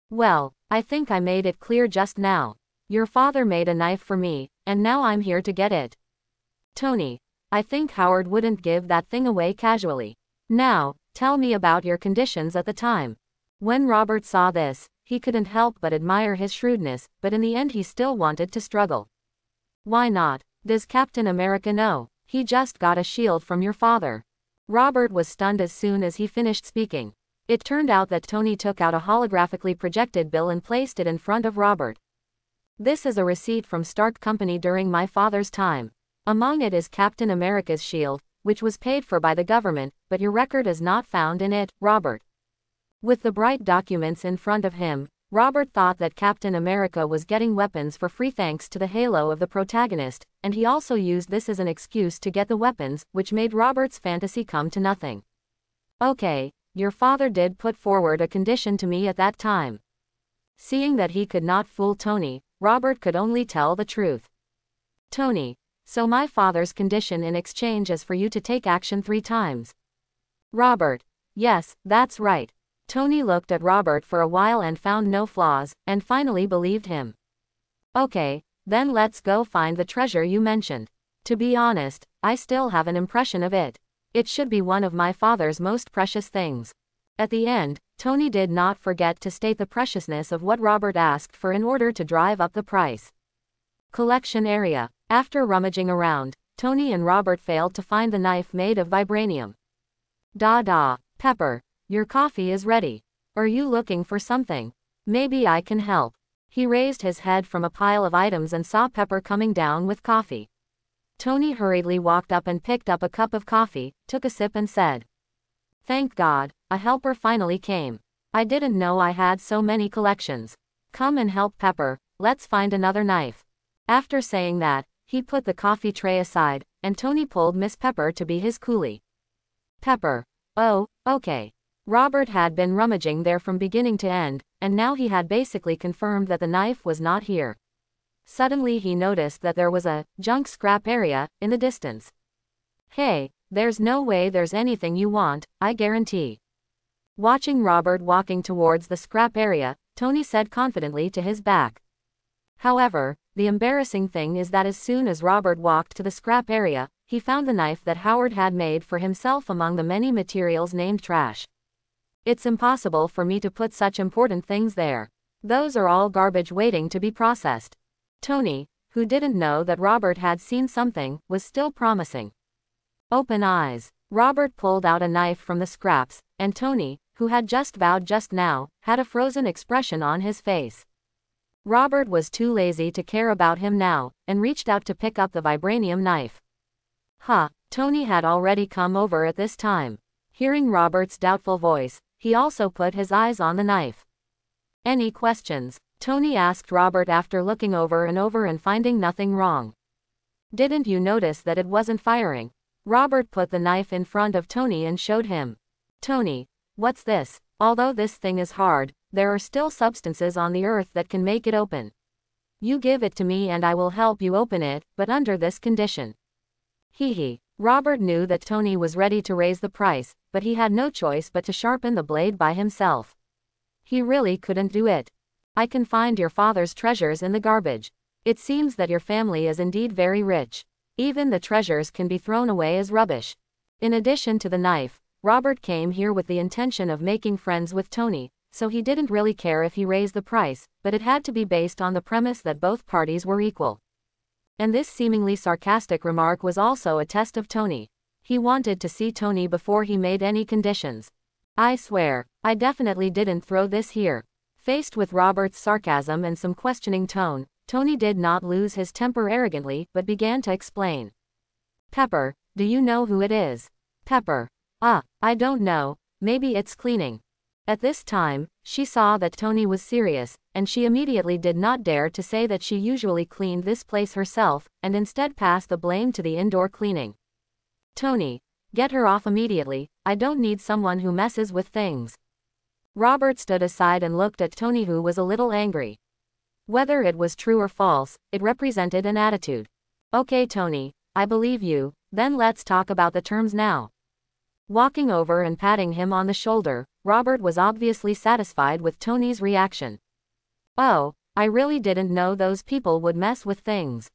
Well, I think I made it clear just now. Your father made a knife for me, and now I'm here to get it. Tony, I think Howard wouldn't give that thing away casually. Now, tell me about your conditions at the time. When Robert saw this, he couldn't help but admire his shrewdness, but in the end he still wanted to struggle. Why not? Does Captain America know? He just got a shield from your father. Robert was stunned as soon as he finished speaking. It turned out that Tony took out a holographically projected bill and placed it in front of Robert. This is a receipt from Stark Company during my father's time. Among it is Captain America's shield, which was paid for by the government, but your record is not found in it, Robert. With the bright documents in front of him, Robert thought that Captain America was getting weapons for free thanks to the halo of the protagonist, and he also used this as an excuse to get the weapons, which made Robert's fantasy come to nothing. Okay, your father did put forward a condition to me at that time. Seeing that he could not fool Tony, Robert could only tell the truth. Tony, so my father's condition in exchange is for you to take action 3 times. Robert, yes, that's right. Tony looked at Robert for a while and found no flaws, and finally believed him. Okay, then let's go find the treasure you mentioned. To be honest, I still have an impression of it. It should be one of my father's most precious things. At the end, Tony did not forget to state the preciousness of what Robert asked for in order to drive up the price. Collection area. After rummaging around, Tony and Robert failed to find the knife made of vibranium. Pepper. Your coffee is ready. Are you looking for something? Maybe I can help. He raised his head from a pile of items and saw Pepper coming down with coffee. Tony hurriedly walked up and picked up a cup of coffee, took a sip and said, "Thank God, a helper finally came. I didn't know I had so many collections. Come and help Pepper, let's find another knife." After saying that, he put the coffee tray aside, and Tony pulled Miss Pepper to be his coolie. Pepper. Oh, okay. Robert had been rummaging there from beginning to end, and now he had basically confirmed that the knife was not here. Suddenly he noticed that there was a junk scrap area in the distance. Hey, there's no way there's anything you want, I guarantee. Watching Robert walking towards the scrap area, Tony said confidently to his back. However, the embarrassing thing is that as soon as Robert walked to the scrap area, he found the knife that Howard had made for himself among the many materials named trash. It's impossible for me to put such important things there. Those are all garbage waiting to be processed. Tony, who didn't know that Robert had seen something, was still promising. Open eyes. Robert pulled out a knife from the scraps, and Tony, who had just vowed just now, had a frozen expression on his face. Robert was too lazy to care about him now, and reached out to pick up the vibranium knife. Tony had already come over at this time. Hearing Robert's doubtful voice, he also put his eyes on the knife. Any questions? Tony asked Robert after looking over and finding nothing wrong. Didn't you notice that it wasn't firing? Robert put the knife in front of Tony and showed him. Tony, what's this? Although this thing is hard, there are still substances on the earth that can make it open. You give it to me and I will help you open it, but under this condition. Hee. Robert knew that Tony was ready to raise the price, but he had no choice but to sharpen the blade by himself. He really couldn't do it. I can find your father's treasures in the garbage. It seems that your family is indeed very rich. Even the treasures can be thrown away as rubbish. In addition to the knife, Robert came here with the intention of making friends with Tony, so he didn't really care if he raised the price, but it had to be based on the premise that both parties were equal. And this seemingly sarcastic remark was also a test of Tony. He wanted to see Tony before he made any conditions. I swear, I definitely didn't throw this here. Faced with Robert's sarcasm and some questioning tone, Tony did not lose his temper arrogantly but began to explain. Pepper, do you know who it is? Pepper. I don't know, maybe it's cleaning. At this time, she saw that Tony was serious, and she immediately did not dare to say that she usually cleaned this place herself, and instead passed the blame to the indoor cleaning. Tony, get her off immediately, I don't need someone who messes with things. Robert stood aside and looked at Tony, who was a little angry. Whether it was true or false, it represented an attitude. Okay Tony, I believe you, then let's talk about the terms now. Walking over and patting him on the shoulder, Robert was obviously satisfied with Tony's reaction. Oh, I really didn't know those people would mess with things.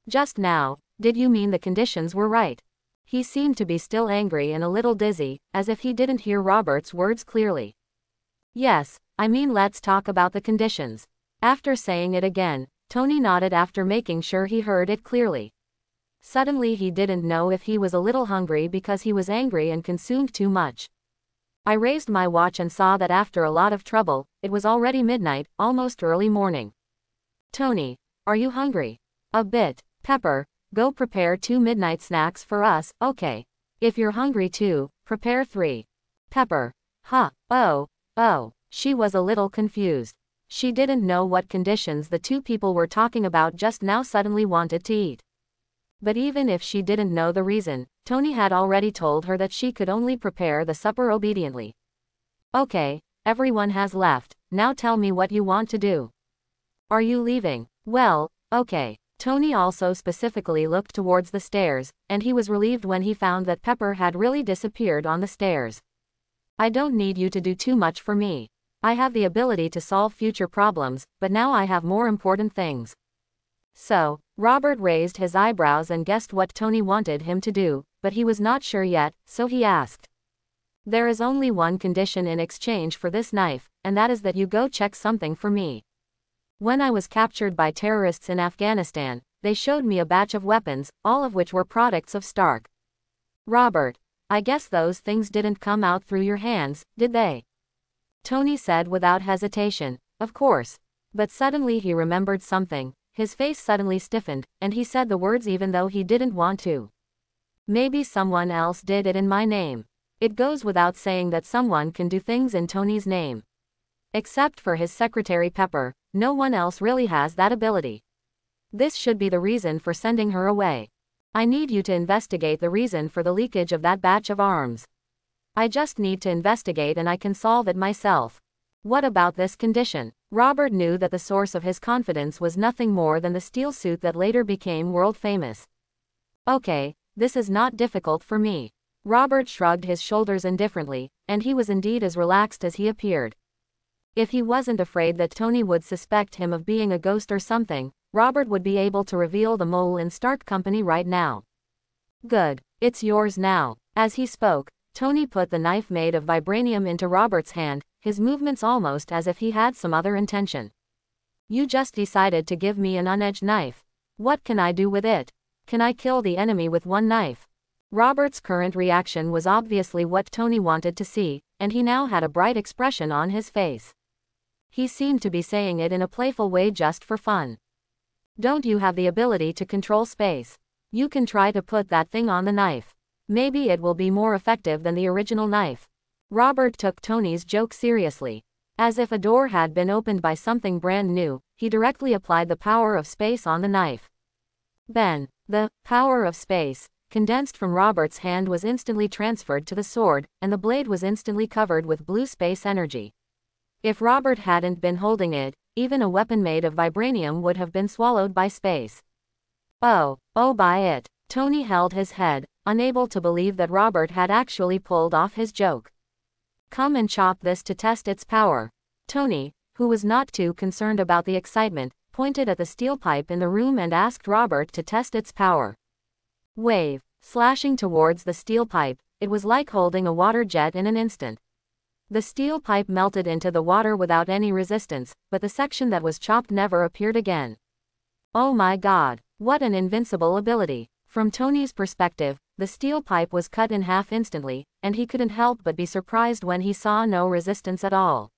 Just now, did you mean the conditions were right? He seemed to be still angry and a little dizzy, as if he didn't hear Robert's words clearly. Yes, I mean let's talk about the conditions. After saying it again, Tony nodded after making sure he heard it clearly. Suddenly he didn't know if he was a little hungry because he was angry and consumed too much. I raised my watch and saw that after a lot of trouble, it was already midnight, almost early morning. Tony, are you hungry? A bit. Pepper, go prepare 2 midnight snacks for us, okay. If you're hungry too, prepare 3. Pepper. Oh. She was a little confused. She didn't know what conditions the two people were talking about just now suddenly wanted to eat. But even if she didn't know the reason, Tony had already told her that she could only prepare the supper obediently. Okay, everyone has left, now tell me what you want to do. Are you leaving? Well, okay. Tony also specifically looked towards the stairs, and he was relieved when he found that Pepper had really disappeared on the stairs. I don't need you to do too much for me. I have the ability to solve future problems, but now I have more important things. So, Robert raised his eyebrows and guessed what Tony wanted him to do, but he was not sure yet, so he asked. There is only one condition in exchange for this knife, and that is that you go check something for me. When I was captured by terrorists in Afghanistan, they showed me a batch of weapons, all of which were products of Stark. Robert, I guess those things didn't come out through your hands, did they? Tony said without hesitation, of course. But suddenly he remembered something. His face suddenly stiffened, and he said the words even though he didn't want to. Maybe someone else did it in my name. It goes without saying that someone can do things in Tony's name. Except for his secretary Pepper, no one else really has that ability. This should be the reason for sending her away. I need you to investigate the reason for the leakage of that batch of arms. I just need to investigate and I can solve it myself. What about this condition? Robert knew that the source of his confidence was nothing more than the steel suit that later became world famous. Okay, this is not difficult for me. Robert shrugged his shoulders indifferently, and he was indeed as relaxed as he appeared. If he wasn't afraid that Tony would suspect him of being a ghost or something, Robert would be able to reveal the mole in Stark Company right now. Good, it's yours now. As he spoke, Tony put the knife made of vibranium into Robert's hand, his movements almost as if he had some other intention. You just decided to give me an unedged knife. What can I do with it? Can I kill the enemy with one knife? Robert's current reaction was obviously what Tony wanted to see, and he now had a bright expression on his face. He seemed to be saying it in a playful way just for fun. Don't you have the ability to control space? You can try to put that thing on the knife. Maybe it will be more effective than the original knife. Robert took Tony's joke seriously. As if a door had been opened by something brand new, he directly applied the power of space on the knife. Ben, The power of space, condensed from Robert's hand, was instantly transferred to the sword, and the blade was instantly covered with blue space energy. If Robert hadn't been holding it, even a weapon made of vibranium would have been swallowed by space. Oh by it. Tony held his head, unable to believe that Robert had actually pulled off his joke. Come and chop this to test its power. Tony, who was not too concerned about the excitement, pointed at the steel pipe in the room and asked Robert to test its power. Wave, slashing towards the steel pipe, it was like holding a water jet in an instant. The steel pipe melted into the water without any resistance, but the section that was chopped never appeared again. Oh my God, what an invincible ability! From Tony's perspective, the steel pipe was cut in half instantly, and he couldn't help but be surprised when he saw no resistance at all.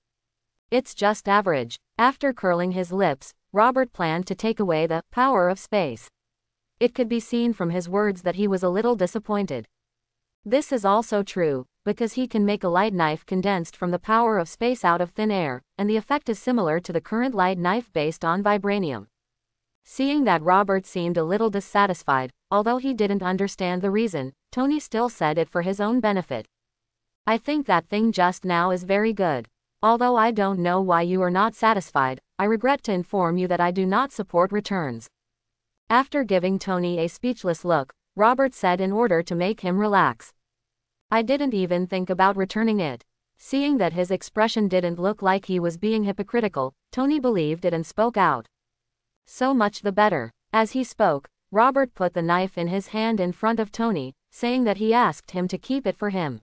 It's just average. After curling his lips, Robert planned to take away the power of space. It could be seen from his words that he was a little disappointed. This is also true, because he can make a light knife condensed from the power of space out of thin air, and the effect is similar to the current light knife based on vibranium. Seeing that Robert seemed a little dissatisfied, although he didn't understand the reason, Tony still said it for his own benefit. I think that thing just now is very good. Although I don't know why you are not satisfied, I regret to inform you that I do not support returns. After giving Tony a speechless look, Robert said in order to make him relax. I didn't even think about returning it. Seeing that his expression didn't look like he was being hypocritical, Tony believed it and spoke out. So much the better. As he spoke, Robert put the knife in his hand in front of Tony, saying that he asked him to keep it for him.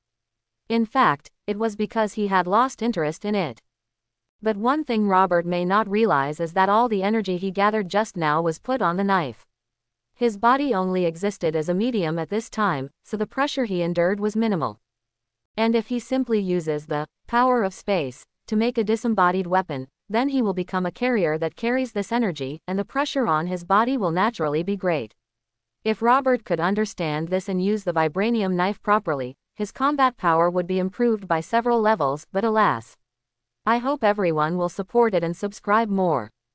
In fact, it was because he had lost interest in it. But one thing Robert may not realize is that all the energy he gathered just now was put on the knife. His body only existed as a medium at this time, so the pressure he endured was minimal. And if he simply uses the power of space to make a disembodied weapon, then he will become a carrier that carries this energy, and the pressure on his body will naturally be great. If Robert could understand this and use the vibranium knife properly, his combat power would be improved by several levels, but alas. I hope everyone will support it and subscribe more.